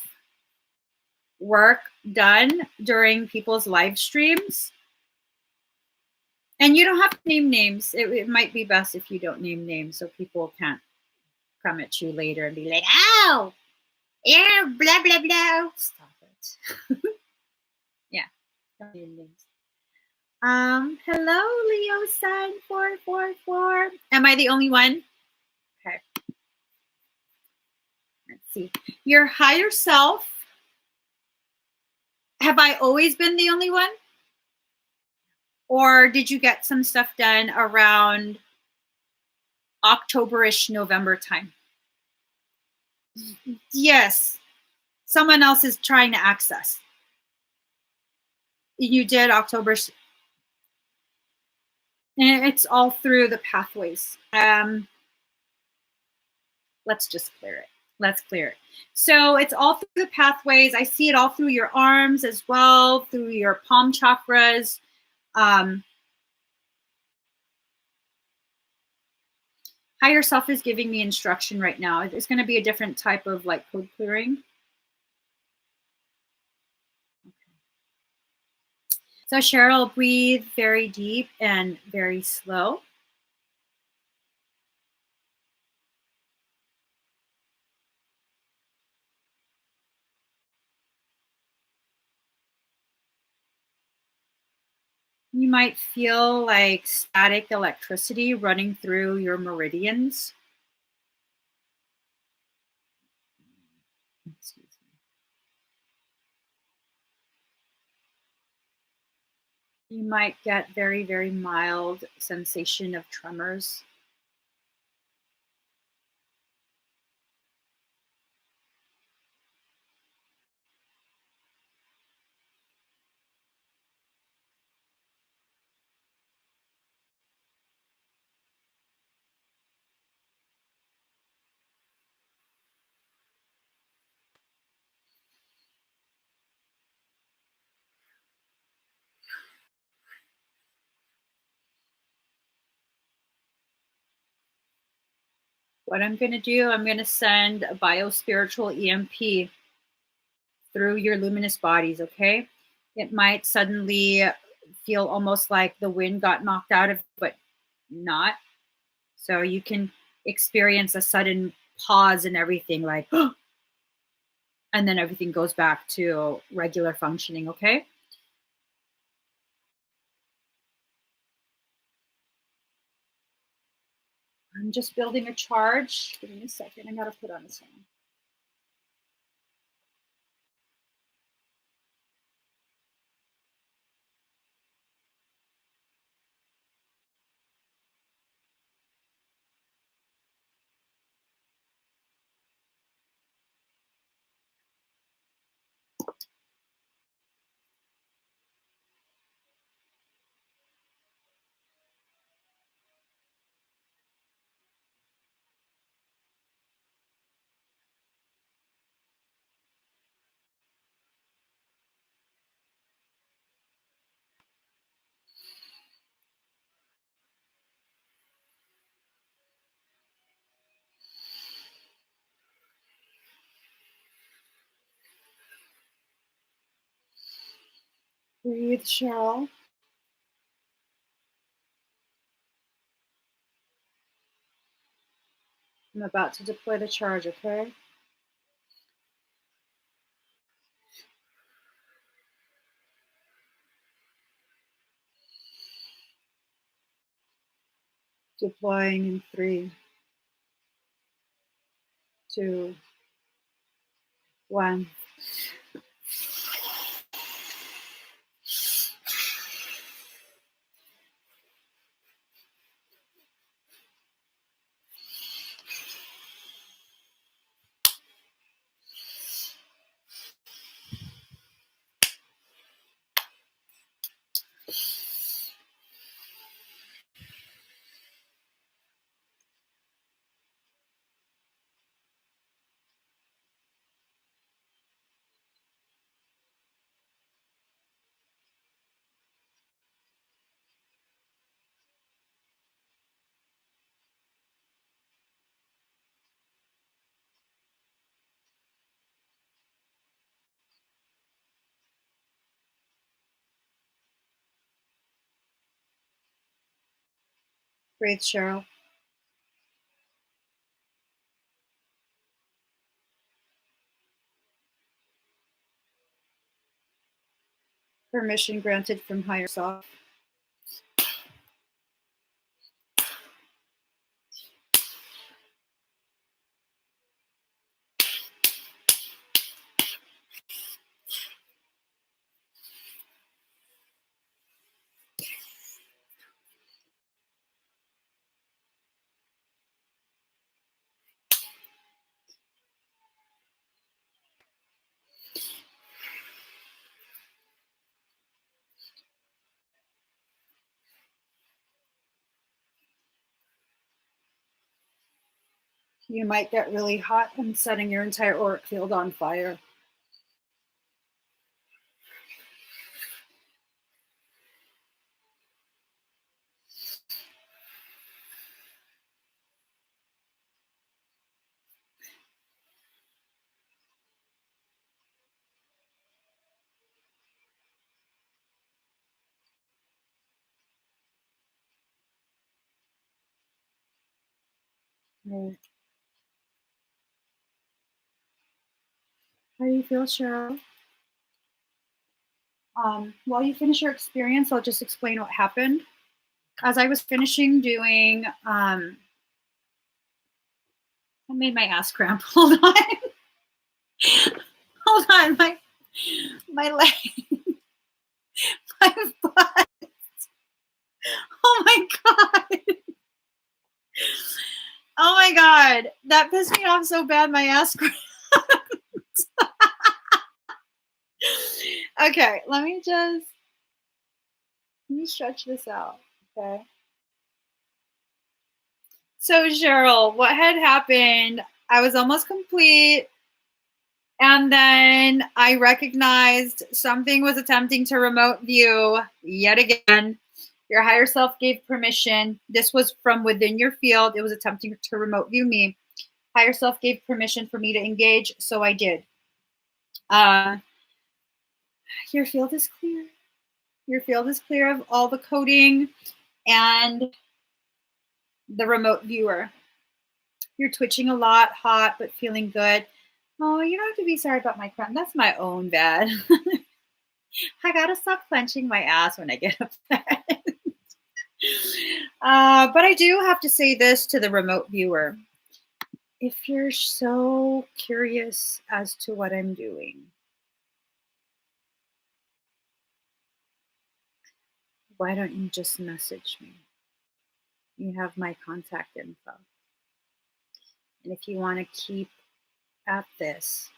Speaker 1: work done during people's live streams? And you don't have to name names. It might be best if you don't name names so people can't come at you later and be like, oh, yeah, blah, blah, blah. Stop it. Yeah, don't name names. Hello, Leo sign 444. Am I the only one? Okay. Let's see. Your higher self. Have I always been the only one? Or did you get some stuff done around October-ish, November time? Yes. Someone else is trying to access. You did October. And it's all through the pathways. Let's just clear it. Let's clear it. So it's all through the pathways. I see it all through your arms as well, through your palm chakras. Higher self is giving me instruction right now. It's going to be a different type of like code clearing. So, Cheryl, breathe very deep and very slow. You might feel like static electricity running through your meridians. Excuse me. You might get very, very mild sensation of tremors. What I'm going to do, I'm going to send a biospiritual EMP through your luminous bodies, okay? It might suddenly feel almost like the wind got knocked out of, but not. So you can experience a sudden pause and everything, like, and then everything goes back to regular functioning, okay? I'm just building a charge. Give me a second. I got to put on the sound. Breathe, Cheryl. I'm about to deploy the charge, okay? Deploying in 3, 2, 1. Breathe, Cheryl. Permission granted from higher self. You might get really hot and setting your entire auric field on fire. Right. How do you feel, Cheryl? While you finish your experience, I'll just explain what happened. As I was finishing doing, I made my ass cramp. Hold on. Hold on. My leg, my butt. Oh my God. Oh my God. That pissed me off so bad, my ass cramp. Okay, let me stretch this out. Okay. So Cheryl, what had happened, I was almost complete. And then I recognized something was attempting to remote view yet again. Your higher self gave permission. This was from within your field. It was attempting to remote view me. Higher self gave permission for me to engage, so I did. Your field is clear. Your field is clear of all the coding and the remote viewer. You're twitching a lot, hot, but feeling good. Oh, you don't have to be sorry about my cramp. That's my own bad. I gotta stop clenching my ass when I get upset. But I do have to say this to the remote viewer. If you're so curious as to what I'm doing, why don't you just message me? You have my contact info. And if you want to keep at this,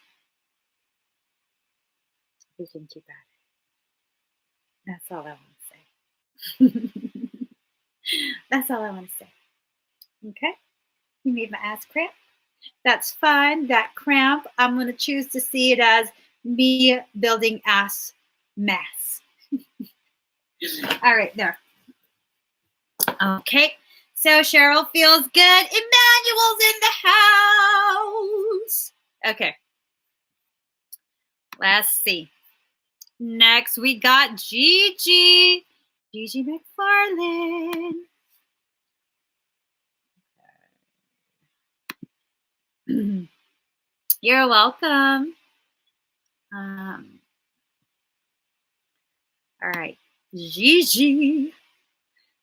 Speaker 1: we can keep at it. That's all I want to say. That's all I want to say. Okay? You made my ass cramp. That's fine. That cramp, I'm going to choose to see it as me building ass mass. All right, there. Okay. So Cheryl feels good. Emmanuel's in the house. Okay. Let's see. Next, we got Gigi. Gigi McFarlane. You're welcome. All right. Gigi.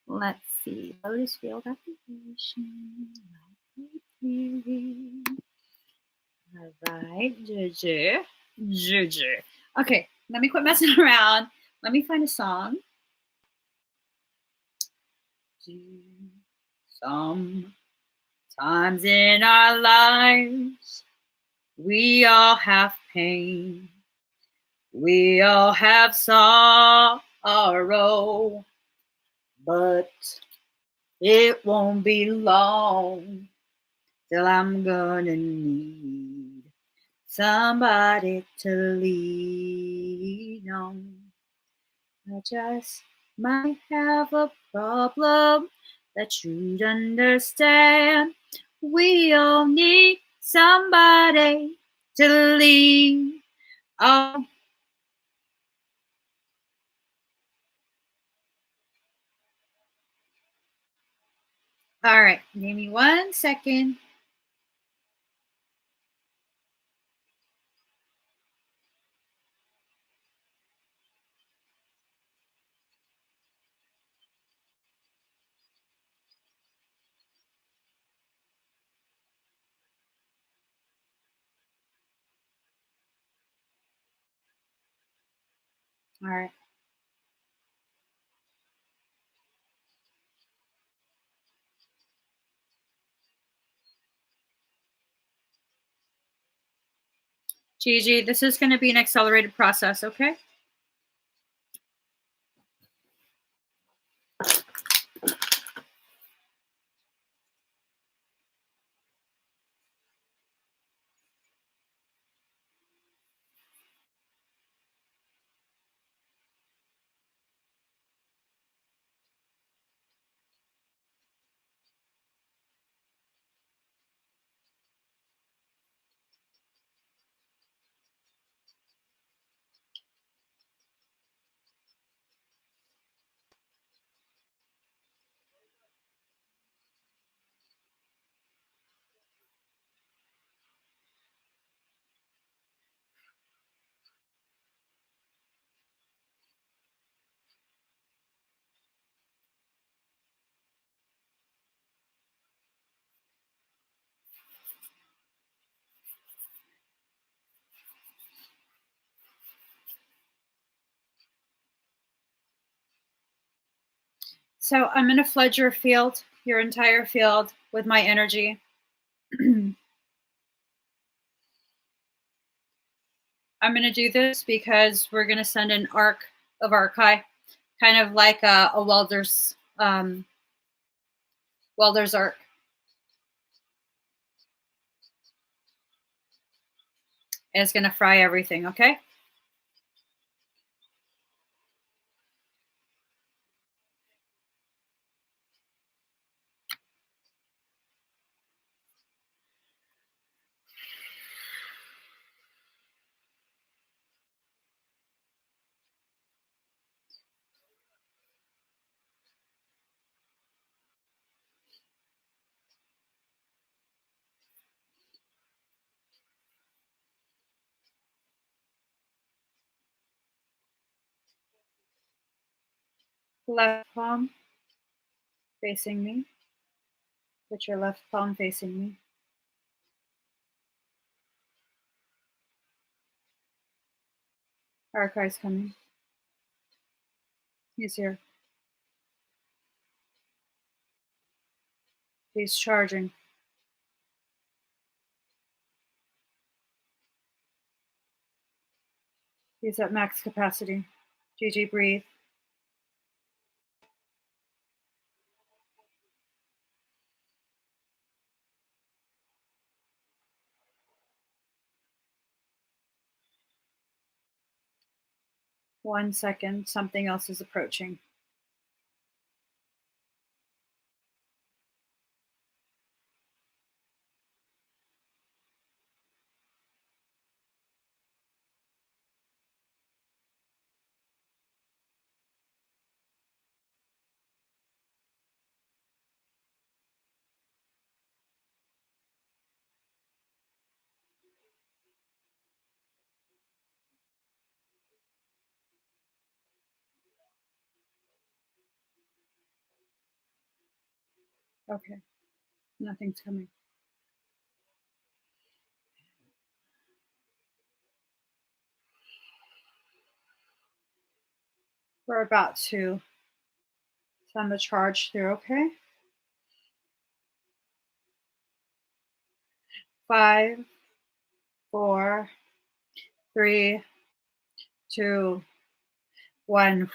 Speaker 1: Let's see. Lotus field application. All right. Gigi. Gigi. Okay. Let me quit messing around. Let me find a song. Sometimes in our lives, we all have pain. We all have sorrow, but it won't be long till I'm gonna need somebody to lean on. I just might have a problem that you'd understand. We all need somebody to lean on. All right, give me 1 second. All right. Gigi, this is going to be an accelerated process, okay? So I'm going to flood your field, your entire field, with my energy. I'm going to do this because we're going to send an arc of archi, kind of like a welder's arc. And it's going to fry everything, okay? Left palm facing me. Put your left palm facing me. Archi's coming. He's here. He's charging. He's at max capacity. GG, breathe. One second, something else is approaching. Okay, nothing's coming. We're about to send the charge through, okay? 5, 4, 3, 2, 1.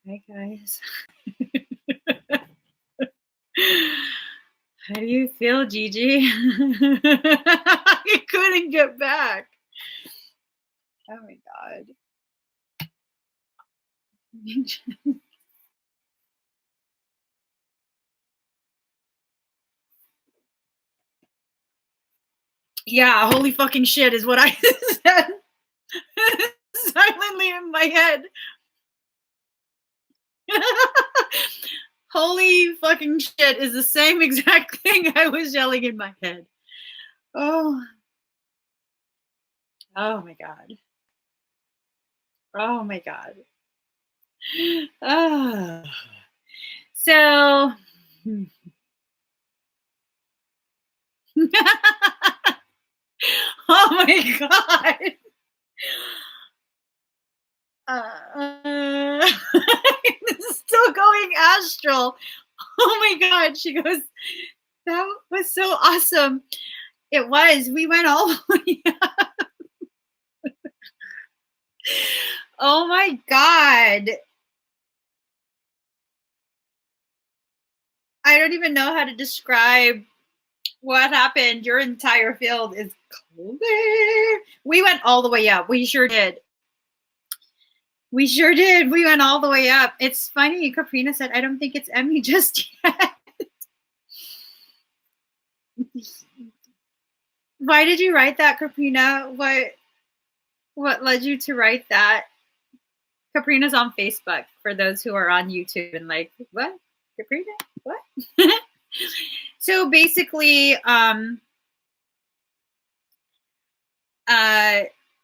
Speaker 1: Hi, guys. How do you feel, Gigi? I couldn't get back. Oh my God. Yeah, holy fucking shit is what I said silently in my head. Holy fucking shit is the same exact thing I was yelling in my head. Oh. Oh my God. Oh my God. Oh. So. Oh my God. Still going astral. Oh my God. She goes, that was so awesome. It was. We went all the way up. Oh my God. I don't even know how to describe what happened. Your entire field is clear. We went all the way up. We sure did. We sure did. We went all the way up. It's funny. Caprina said, I don't think it's Emmy just yet. Why did you write that, Caprina? What led you to write that? Caprina's on Facebook for those who are on YouTube and like, what? Caprina? What? So basically,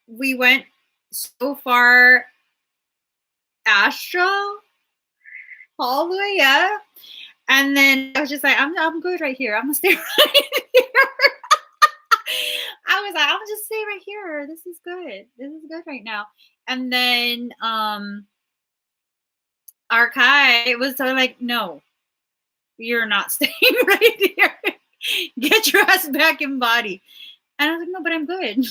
Speaker 1: we went so far astral all the way up, and then I was just like, I'm good right here. I'm gonna stay right here. I was like, I'll just stay right here. This is good. This is good right now. And then Arkai was sort of like, no, you're not staying right here. Get your ass back in body. And I was like, no, but I'm good.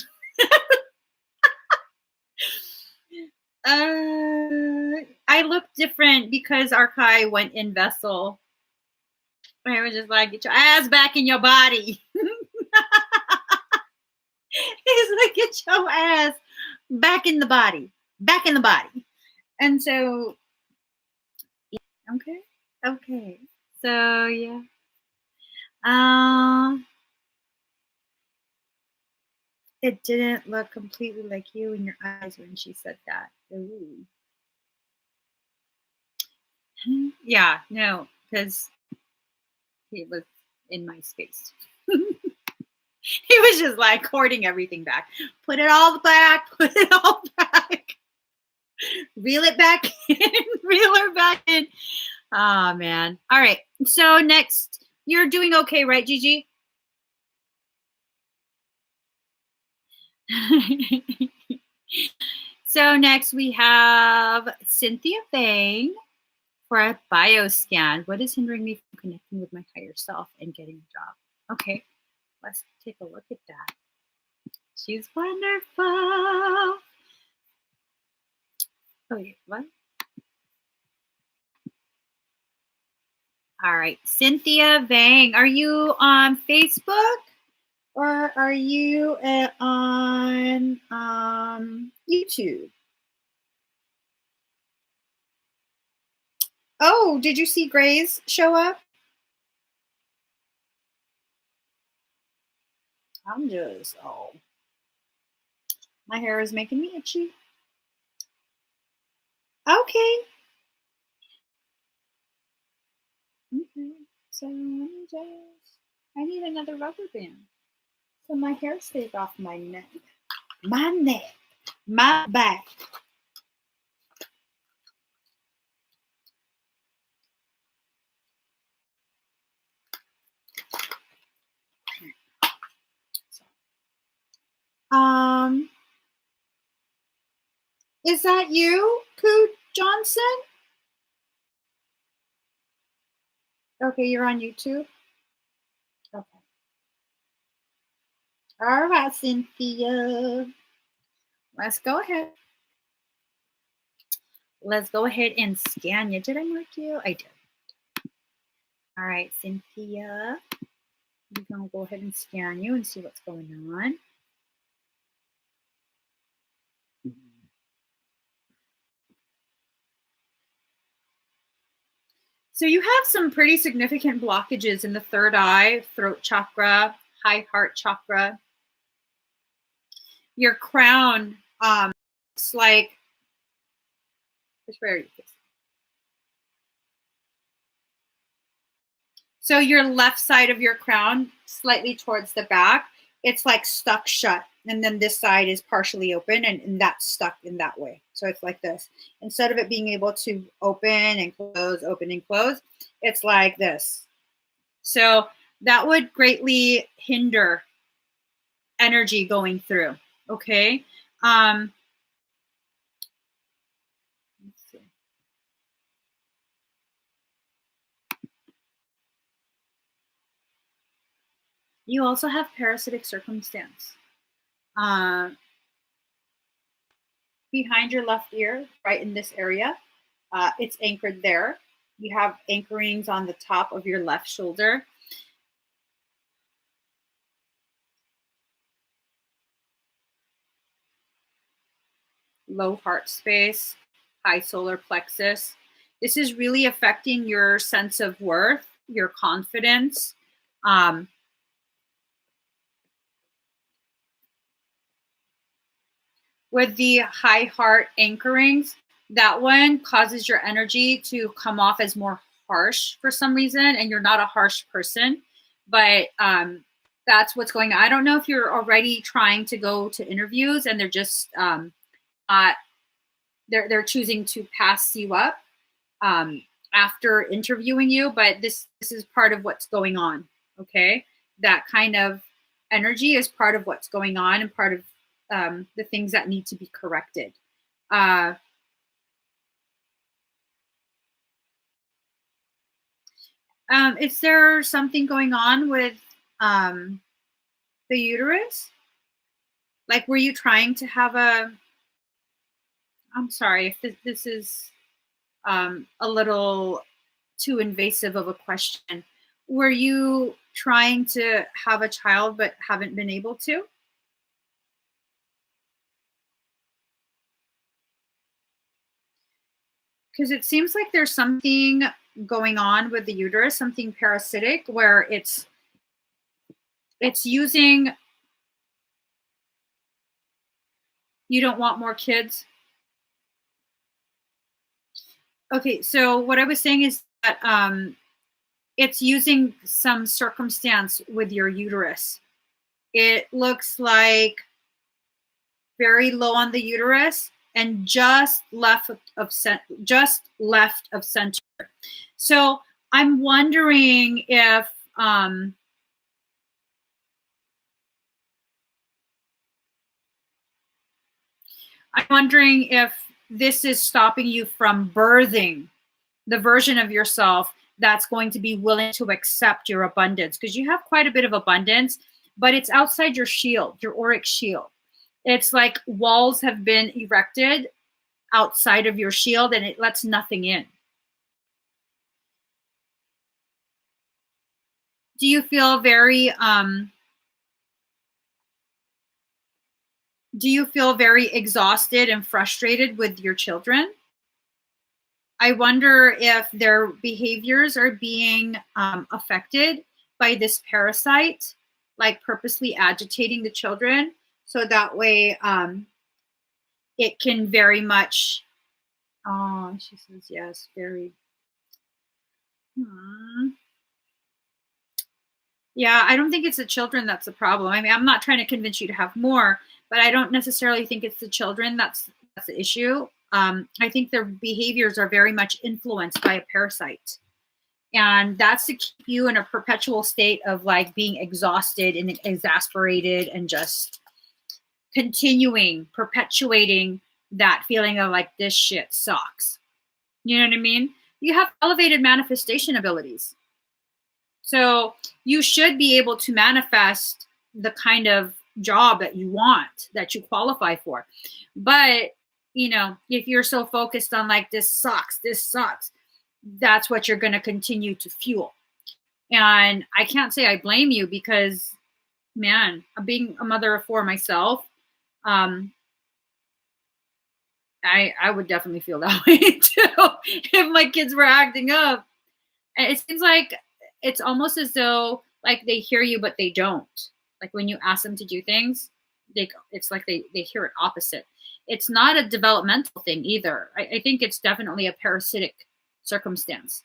Speaker 1: I look different because Arkai went in vessel. I was just like, get your ass back in your body. He's like, get your ass back in the body. Back in the body. And so, okay. So, yeah. It didn't look completely like you in your eyes when she said that. Ooh. Yeah, no, because he was in my space. He was just like hoarding everything back. Put it all back. Put it all back. Reel it back in. Reel her back in. Oh, man. All right. So next, you're doing okay, right, Gigi? So next we have Cynthia Vang for a bioscan. What is hindering me from connecting with my higher self and getting a job? Okay, let's take a look at that. She's wonderful. Oh, wait, what? All right, Cynthia Vang. Are you on Facebook or are you on YouTube? Oh, did you see Grace show up? I'm just, my hair is making me itchy. Okay. Okay. So let me just, I need another rubber band. So my hair stays off my neck. My neck. My back. Is that you, Coo Johnson? Okay, you're on YouTube? Okay. All right, Cynthia. Let's go ahead. Let's go ahead and scan you. Did I mark you? I did. All right, Cynthia. We're going to go ahead and scan you and see what's going on. So you have some pretty significant blockages in the third eye, throat chakra, high heart chakra. Your crown, it's like, where are you? So your left side of your crown, slightly towards the back, it's like stuck shut. And then this side is partially open and that's stuck in that way. So it's like this. Instead of it being able to open and close, it's like this. So that would greatly hinder energy going through. Okay. Let's see. You also have parasitic circumstance. Behind your left ear, right in this area, it's anchored there. You have anchorings on the top of your left shoulder. Low heart space, high solar plexus. This is really affecting your sense of worth, your confidence. With the high heart anchorings, that one causes your energy to come off as more harsh for some reason, and you're not a harsh person, but that's what's going on. I don't know if you're already trying to go to interviews and they're just they're choosing to pass you up after interviewing you, but this is part of what's going on. Okay, that kind of energy is part of what's going on and part of the things that need to be corrected. Is there something going on with the uterus? Like, were you trying to have I'm sorry if this is a little too invasive of a question. Were you trying to have a child but haven't been able to? Because it seems like there's something going on with the uterus, something parasitic, where it's using, you don't want more kids. Okay, so what I was saying is that it's using some circumstance with your uterus. It looks like very low on the uterus and just left of center. So I'm wondering if I'm wondering if this is stopping you from birthing the version of yourself that's going to be willing to accept your abundance, because you have quite a bit of abundance, but it's outside your shield, your auric shield. It's like walls have been erected outside of your shield and it lets nothing in. Do you feel very exhausted and frustrated with your children? I wonder if their behaviors are being affected by this parasite, like purposely agitating the children, so that way it can very much, oh, she says yes, very. Yeah, I don't think it's the children that's the problem. I mean, I'm not trying to convince you to have more, but I don't necessarily think it's the children that's the issue. I think their behaviors are very much influenced by a parasite. And that's to keep you in a perpetual state of like being exhausted and exasperated and just perpetuating that feeling of like, this shit sucks. You know what I mean? You have elevated manifestation abilities. So you should be able to manifest the kind of job that you want, that you qualify for. But, you know, if you're so focused on like, this sucks, that's what you're going to continue to fuel. And I can't say I blame you, because, man, being a mother of 4 myself, I would definitely feel that way too if my kids were acting up. And it seems like it's almost as though like they hear you, but they don't. Like when you ask them to do things, it's like they hear it opposite. It's not a developmental thing either. I think it's definitely a parasitic circumstance.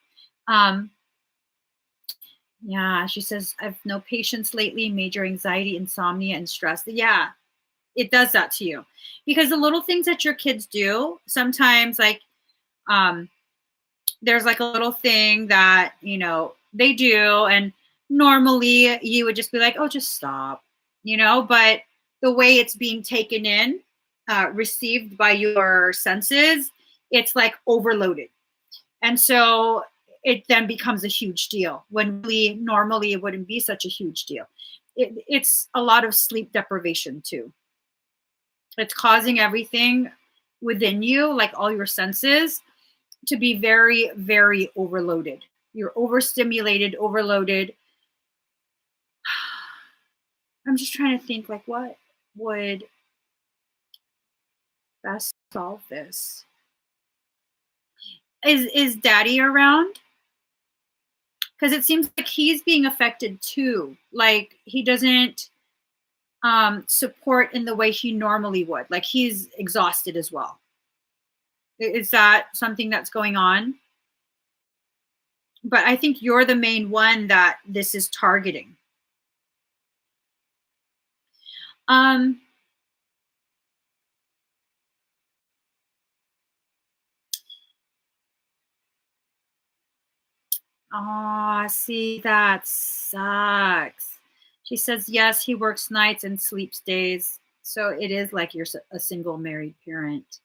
Speaker 1: Yeah, she says, I've no patience lately, major anxiety, insomnia, and stress. Yeah, it does that to you. Because the little things that your kids do, sometimes like there's like a little thing that, you know, they do, and normally you would just be like, oh, just stop, you know, but the way it's being taken in, received by your senses, it's like overloaded. And so it then becomes a huge deal when really normally it wouldn't be such a huge deal. It's a lot of sleep deprivation too. It's causing everything within you, like all your senses, to be very, very overloaded. You're overstimulated, overloaded. I'm just trying to think, like, what would best solve this? Is daddy around? Because it seems like he's being affected too. Like he doesn't support in the way he normally would. Like he's exhausted as well. Is that something that's going on? But I think you're the main one that this is targeting. Oh, see, that sucks. She says, yes, he works nights and sleeps days. So it is like you're a single married parent.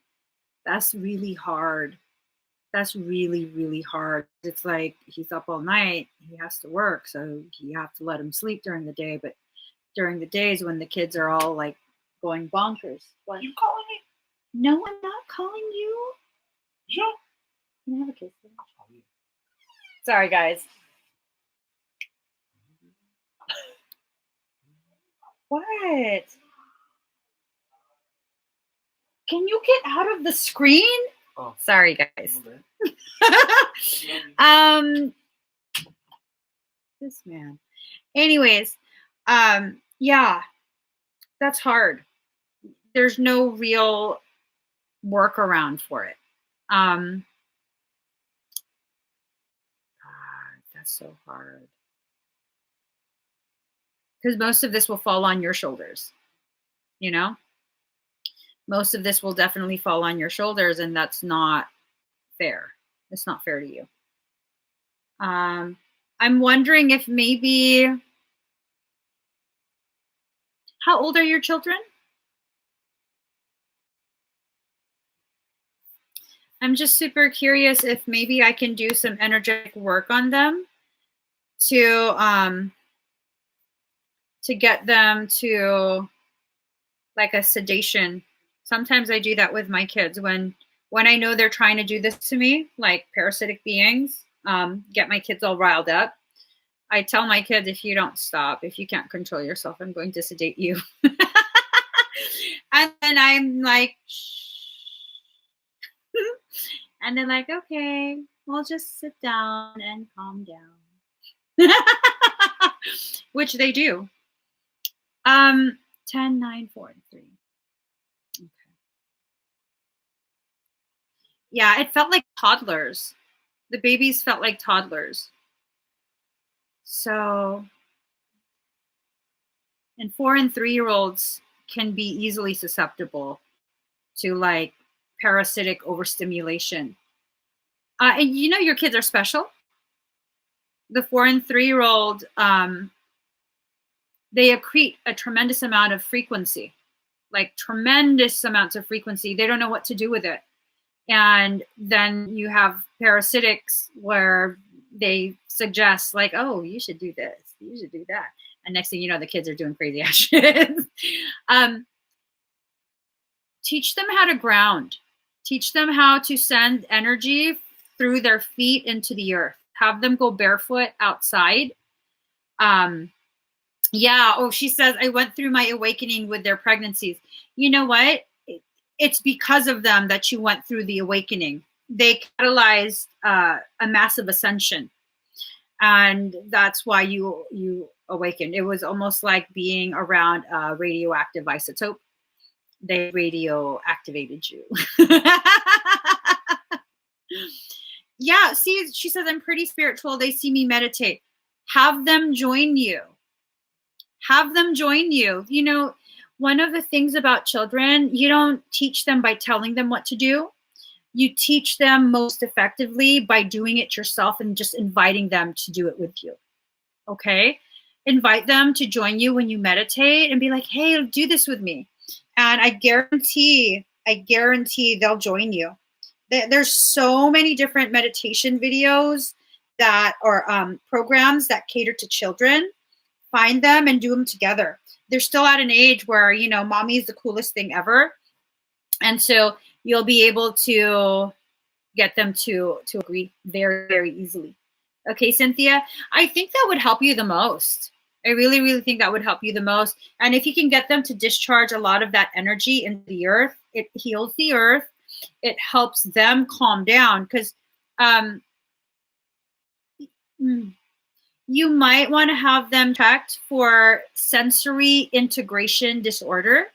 Speaker 1: That's really hard. That's really, really hard. It's like he's up all night. He has to work. So you have to let him sleep during the day. But during the days when the kids are all like going bonkers. What? You calling me? No, I'm not calling you. Yeah. Can I have a kiss? Sorry, guys. What? Can you get out of the screen? Oh. Sorry, guys. This man. Anyways, yeah, that's hard. There's no real workaround for it. God, that's so hard. Because most of this will fall on your shoulders, you know? Most of this will definitely fall on your shoulders, and that's not fair. It's not fair to you. I'm wondering if maybe, how old are your children? I'm just super curious if maybe I can do some energetic work on them to get them to like a sedation. Sometimes I do that with my kids when I know they're trying to do this to me, like parasitic beings, get my kids all riled up. I tell my kids, if you don't stop, if you can't control yourself, I'm going to sedate you. And then I'm like, shh. And they're like, okay, we'll just sit down and calm down. Which they do. 10, 9, 4, and 3. Okay. Yeah, it felt like toddlers. The babies felt like toddlers. So, and 4 and 3-year-olds can be easily susceptible to like parasitic overstimulation. And you know your kids are special. The 4 and 3-year-old, they accrete a tremendous amount of frequency, like tremendous amounts of frequency. They don't know what to do with it. And then you have parasitics where they suggest like, oh, you should do this, you should do that. And next thing you know, the kids are doing crazy ass shit. Teach them how to ground. Teach them how to send energy through their feet into the earth. Have them go barefoot outside. Yeah. Oh, she says, I went through my awakening with their pregnancies. You know what? It's because of them that you went through the awakening. They catalyzed a massive ascension. And that's why you awakened. It was almost like being around a radioactive isotope. They radio activated you. Yeah, see, she says, I'm pretty spiritual. They see me meditate. Have them join you. Have them join you. You know, one of the things about children, you don't teach them by telling them what to do. You teach them most effectively by doing it yourself and just inviting them to do it with you. Okay? Invite them to join you when you meditate and be like, hey, do this with me. And I guarantee they'll join you. There's so many different meditation videos that or programs that cater to children. Find them and do them together. They're still at an age where, you know, mommy is the coolest thing ever. And so you'll be able to get them to agree very, very easily. Okay, Cynthia, I think that would help you the most. I really, really think that would help you the most. And if you can get them to discharge a lot of that energy into the earth, it heals the earth. It helps them calm down because you might want to have them checked for sensory integration disorder.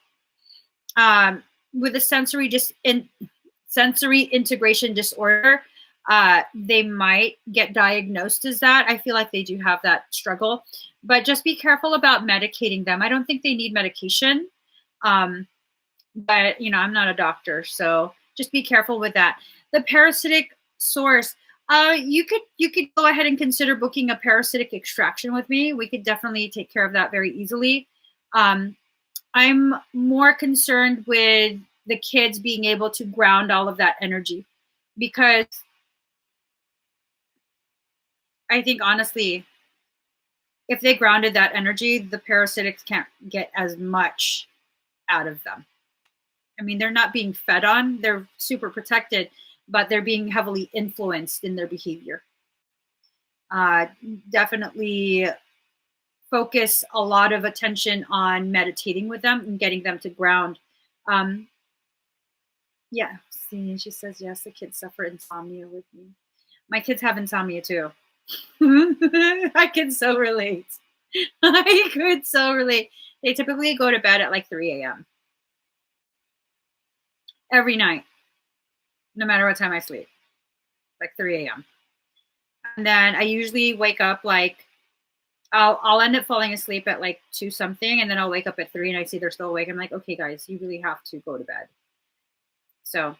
Speaker 1: With a sensory integration disorder, they might get diagnosed as that. I feel like they do have that struggle, but just be careful about medicating them. I don't think they need medication, but you know, I'm not a doctor, so just be careful with that. The parasitic source. You could go ahead and consider booking a parasitic extraction with me. We could definitely take care of that very easily. I'm more concerned with the kids being able to ground all of that energy, because I think honestly, if they grounded that energy, the parasitics can't get as much out of them. I mean, they're not being fed on, they're super protected, but they're being heavily influenced in their behavior. Definitely focus a lot of attention on meditating with them and getting them to ground. Yeah, see, she says, yes, the kids suffer insomnia with me. My kids have insomnia too. I can so relate. I could so relate. They typically go to bed at like 3 a.m. every night, no matter what time I sleep, like 3 a.m. And then I usually wake up like, I'll end up falling asleep at like 2 something, and then I'll wake up at 3 and I see they're still awake. I'm like, okay, guys, you really have to go to bed. So,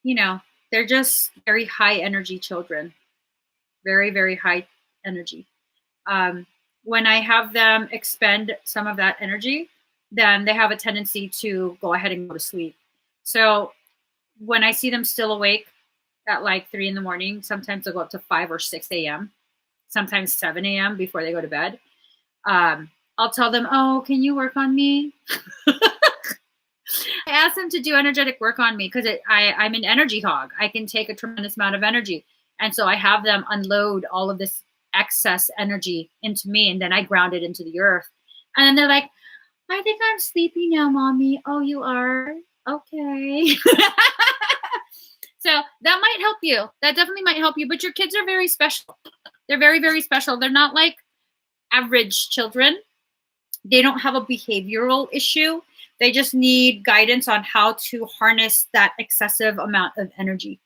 Speaker 1: you know, they're just very high energy children, very, very high energy. When I have them expend some of that energy, then they have a tendency to go ahead and go to sleep. So when I see them still awake at like 3 in the morning, sometimes they'll go up to 5 or 6 a.m., sometimes 7 a.m. before they go to bed. I'll tell them, oh, can you work on me? I ask them to do energetic work on me because I'm an energy hog. I can take a tremendous amount of energy. And so I have them unload all of this excess energy into me, and then I ground it into the earth. And then they're like, I think I'm sleepy now, mommy. Oh, you are? Okay. So that might help you. That definitely might help you. But your kids are very special. They're very, very special. They're not like average children. They don't have a behavioral issue. They just need guidance on how to harness that excessive amount of energy.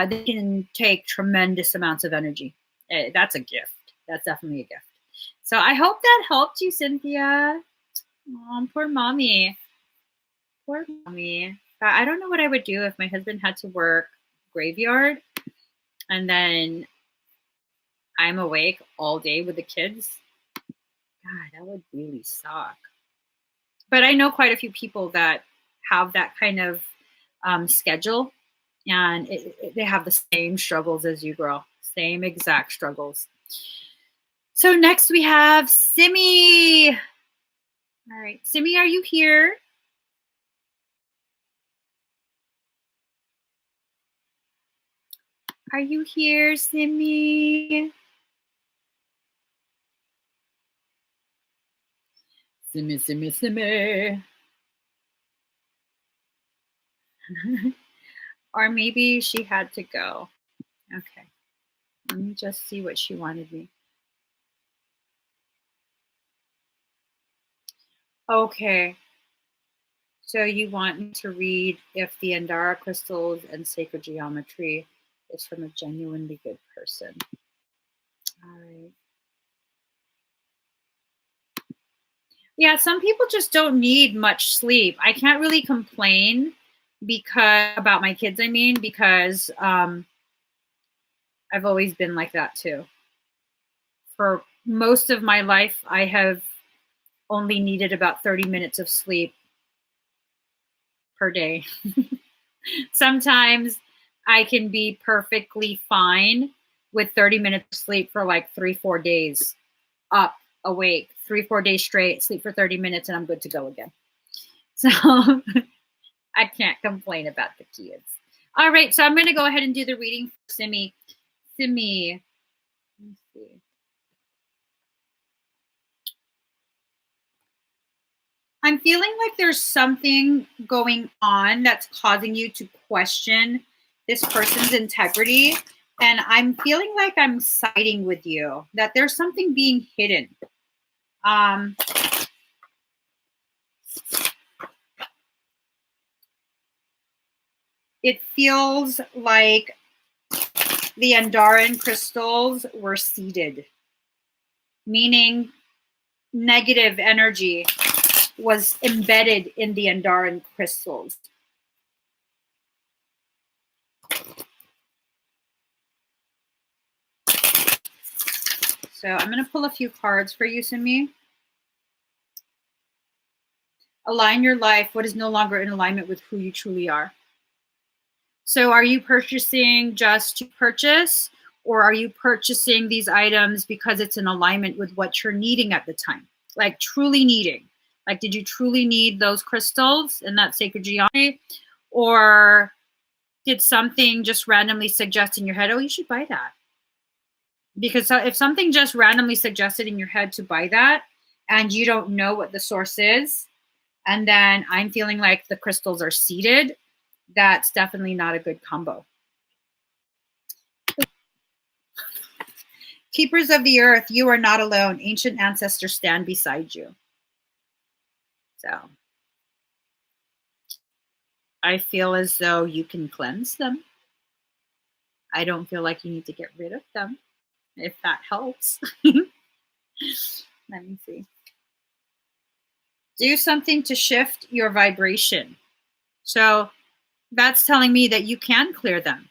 Speaker 1: They can take tremendous amounts of energy. That's a gift. That's definitely a gift. So I hope that helped you, Cynthia. Oh, poor mommy. Poor mommy. I don't know what I would do if my husband had to work graveyard and then I'm awake all day with the kids. God, that would really suck. But I know quite a few people that have that kind of schedule, and they have the same struggles as you, girl. Same exact struggles. So next we have Simi. All right, Simi, are you here? Are you here, Simi? Simi, Simi, Simi. Or maybe she had to go. Okay. Let me just see what she wanted me. Okay. So you want me to read if the Andara crystals and sacred geometry is from a genuinely good person. All right. Yeah, some people just don't need much sleep. I can't really complain about my kids, because I've always been like that too. For most of my life, I have only needed about 30 minutes of sleep per day. Sometimes I can be perfectly fine with 30 minutes of sleep for like 3-4 days, up, awake, 3-4 days straight, sleep for 30 minutes, and I'm good to go again. So I can't complain about the kids. All right, so I'm going to go ahead and do the reading for Simi. Simi, let's see. I'm feeling like there's something going on that's causing you to question this person's integrity. And I'm feeling like I'm siding with you, that there's something being hidden. It feels like the Andaran crystals were seeded, meaning negative energy was embedded in the Andaran crystals. So I'm going to pull a few cards for you, Simi. Align your life, what is no longer in alignment with who you truly are. So are you purchasing just to purchase, or are you purchasing these items because it's in alignment with what you're needing at the time? Like truly needing. Like, did you truly need those crystals and that sacred geometry? Or did something just randomly suggest in your head, oh, you should buy that? Because if something just randomly suggested in your head to buy that and you don't know what the source is, and then I'm feeling like the crystals are seeded, that's definitely not a good combo. Keepers of the earth, you are not alone. Ancient ancestors stand beside you. So I feel as though you can cleanse them. I don't feel like you need to get rid of them, if that helps. Let me see. Do something to shift your vibration. So that's telling me that you can clear them.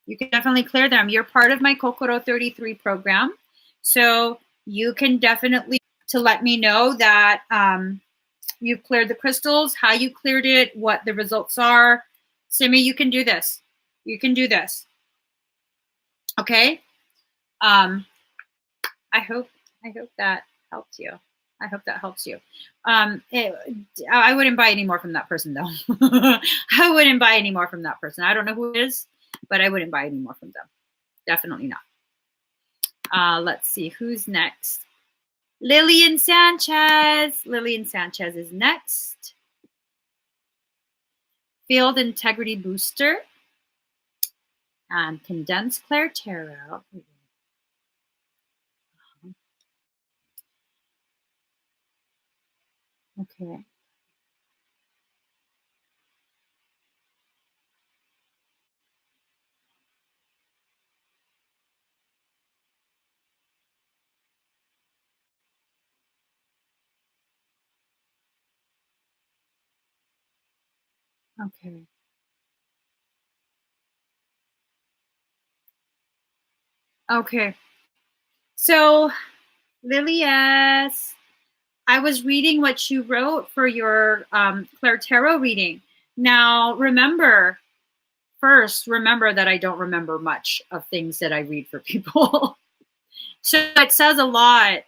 Speaker 1: You can definitely clear them. You're part of my Kokoro 33 program. So you can definitely to let me know that you've cleared the crystals, how you cleared it, what the results are. Simi, you can do this. You can do this. Okay? I hope that helps you. I hope that helps you. I wouldn't buy any more from that person, though. I wouldn't buy any more from that person. I don't know who it is, but I wouldn't buy any more from them. Definitely not. Let's see. Who's next? Lillian Sanchez. Lillian Sanchez is next. Field Integrity Booster. And Condensed Clair Tarot. Okay. Okay. Okay. So, Lily S., I was reading what you wrote for your Clair Tarot reading. Now, remember that I don't remember much of things that I read for people. So it says a lot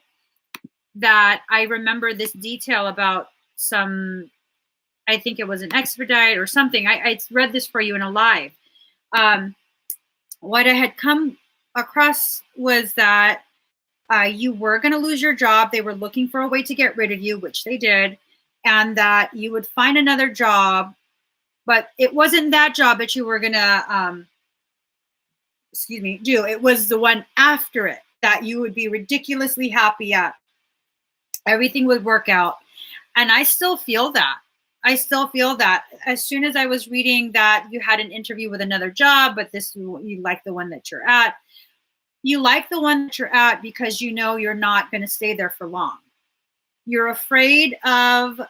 Speaker 1: that I remember this detail about some, I think it was an expedite or something. I read this for you in a live. What I had come across was that you were going to lose your job. They were looking for a way to get rid of you, which they did, and that you would find another job, but it wasn't that job that you were going to, do. It was the one after it that you would be ridiculously happy at. Everything would work out. And I still feel that. I still feel that. As soon as I was reading that you had an interview with another job, but you like the one that you're at. You like the one that you're at because you know you're not going to stay there for long. You're afraid of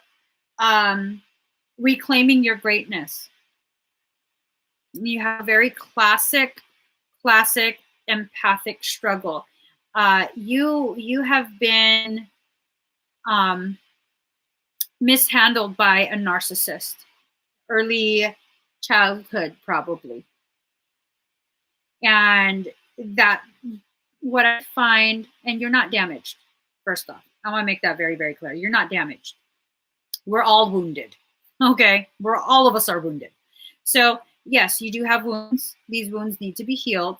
Speaker 1: reclaiming your greatness. You have a very classic empathic struggle. You have been mishandled by a narcissist, early childhood probably. And that what I find, and you're not damaged, first off. I want to make that very, very clear. You're not damaged. We're all wounded. Okay? All of us are wounded. So yes, you do have wounds. These wounds need to be healed.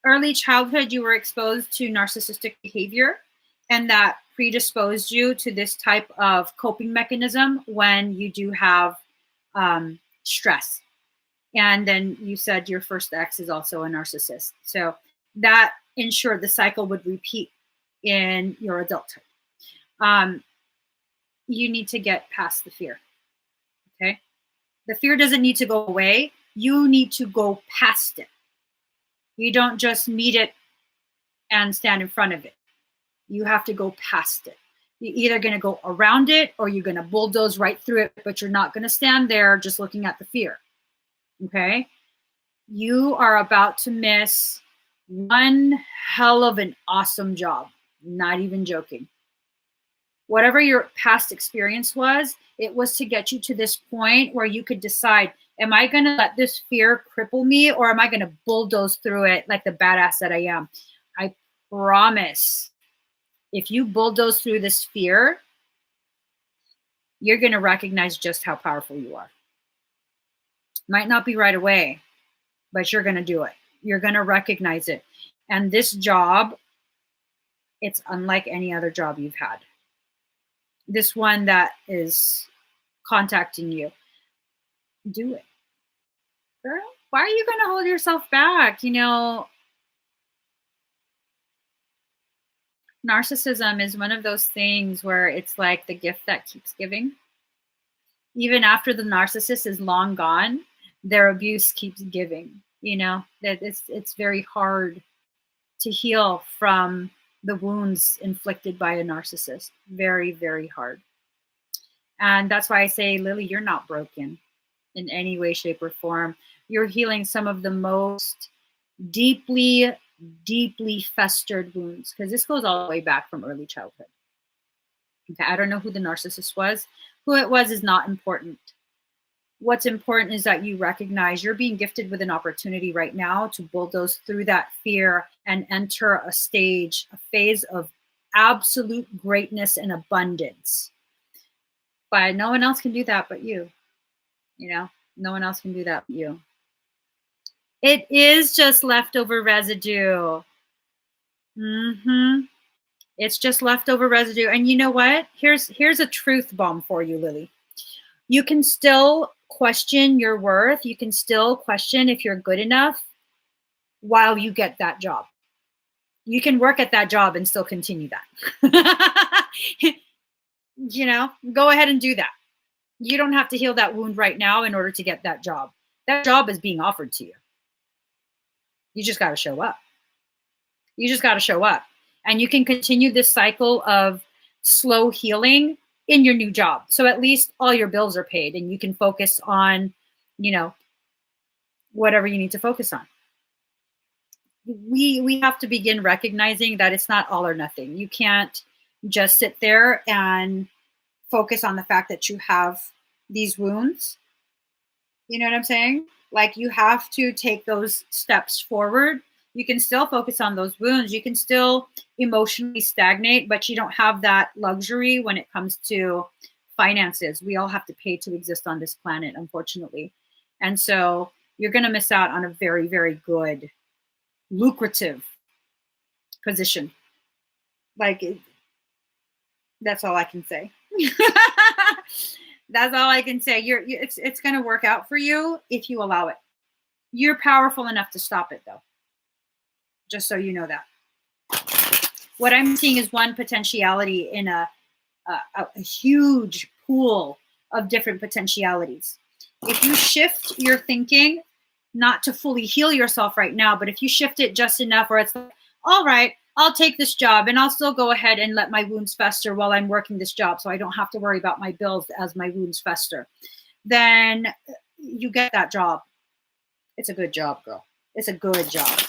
Speaker 1: Early childhood, you were exposed to narcissistic behavior, and that predisposed you to this type of coping mechanism when you do have stress. And then you said your first ex is also a narcissist. So that ensured the cycle would repeat in your adulthood. You need to get past the fear. Okay? The fear doesn't need to go away. You need to go past it. You don't just meet it and stand in front of it. You have to go past it. You're either going to go around it or you're going to bulldoze right through it, but you're not going to stand there just looking at the fear. Okay? You are about to miss one hell of an awesome job. Not even joking. Whatever your past experience was, it was to get you to this point where you could decide, am I going to let this fear cripple me or am I going to bulldoze through it like the badass that I am? I promise, if you bulldoze through this fear, you're going to recognize just how powerful you are. Might not be right away, but you're going to do it. You're going to recognize it. And this job, it's unlike any other job you've had. This one that is contacting you, do it. Girl, why are you going to hold yourself back? You know, narcissism is one of those things where it's like the gift that keeps giving. Even after the narcissist is long gone, their abuse keeps giving. You know, that it's very hard to heal from the wounds inflicted by a narcissist. Very, very hard. And that's why I say, Lily, you're not broken in any way, shape, or form. You're healing some of the most deeply, deeply festered wounds, because this goes all the way back from early childhood. Okay, I don't know who the narcissist was. Who it was is not important. What's important is that you recognize you're being gifted with an opportunity right now to bulldoze through that fear and enter a stage, a phase of absolute greatness and abundance. But no one else can do that but you. You know, no one else can do that but you. It is just leftover residue. It's just leftover residue. And you know what? Here's a truth bomb for you, Lily. You can still question your worth. You can still question if you're good enough while you get that job. You can work at that job and still continue that. You know, go ahead and do that. You don't have to heal that wound right now in order to get that job. That job is being offered to you. You just got to show up. You just got to show up. And you can continue this cycle of slow healing in your new job. So at least all your bills are paid and you can focus on, you know, whatever you need to focus on. We have to begin recognizing that it's not all or nothing. You can't just sit there and focus on the fact that you have these wounds. You know what I'm saying? Like, you have to take those steps forward You can still focus on those wounds. You can still emotionally stagnate, but you don't have that luxury when it comes to finances. We all have to pay to exist on this planet, unfortunately. And so you're going to miss out on a very, very good, lucrative position. Like, that's all I can say. That's all I can say. It's going to work out for you if you allow it. You're powerful enough to stop it, though. Just so you know that. What I'm seeing is one potentiality in a huge pool of different potentialities. If you shift your thinking, not to fully heal yourself right now, but if you shift it just enough where it's like, all right, I'll take this job and I'll still go ahead and let my wounds fester while I'm working this job so I don't have to worry about my bills as my wounds fester, then you get that job. It's a good job, girl. It's a good job.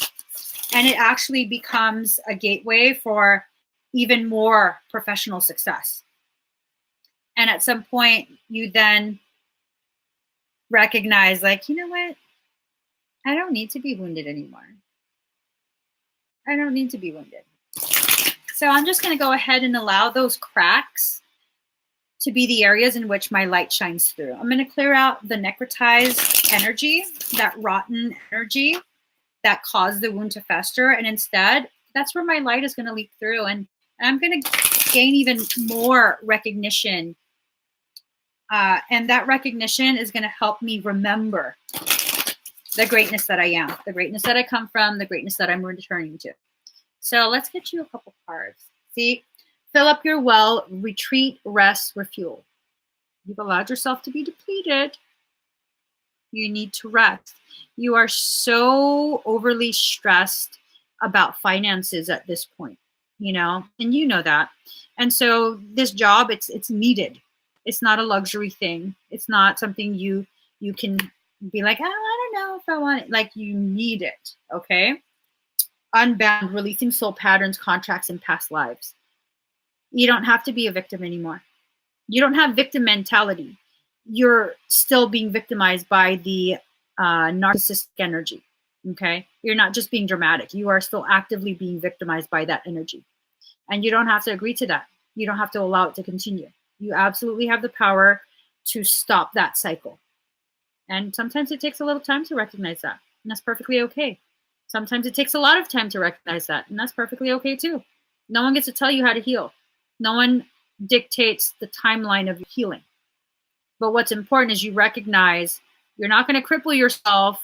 Speaker 1: And it actually becomes a gateway for even more professional success. And at some point, you then recognize, like, you know what? I don't need to be wounded anymore. I don't need to be wounded. So I'm just going to go ahead and allow those cracks to be the areas in which my light shines through. I'm going to clear out the necrotized energy, that rotten energy that caused the wound to fester. And instead, that's where my light is going to leak through. And I'm going to gain even more recognition. And that recognition is going to help me remember the greatness that I am, the greatness that I come from, the greatness that I'm returning to. So let's get you a couple cards. See, fill up your well, retreat, rest, refuel. You've allowed yourself to be depleted. You need to rest. You are so overly stressed about finances at this point, you know, and you know that. And so this job, it's needed. It's not a luxury thing. It's not something you can be like, oh, I don't know if I want it. Like, you need it, okay? Unbound, releasing soul patterns, contracts, and past lives. You don't have to be a victim anymore. You don't have victim mentality. You're still being victimized by the narcissistic energy, okay? You're not just being dramatic. You are still actively being victimized by that energy. And you don't have to agree to that. You don't have to allow it to continue. You absolutely have the power to stop that cycle. And sometimes it takes a little time to recognize that. And that's perfectly okay. Sometimes it takes a lot of time to recognize that. And that's perfectly okay too. No one gets to tell you how to heal. No one dictates the timeline of your healing. But what's important is you recognize you're not going to cripple yourself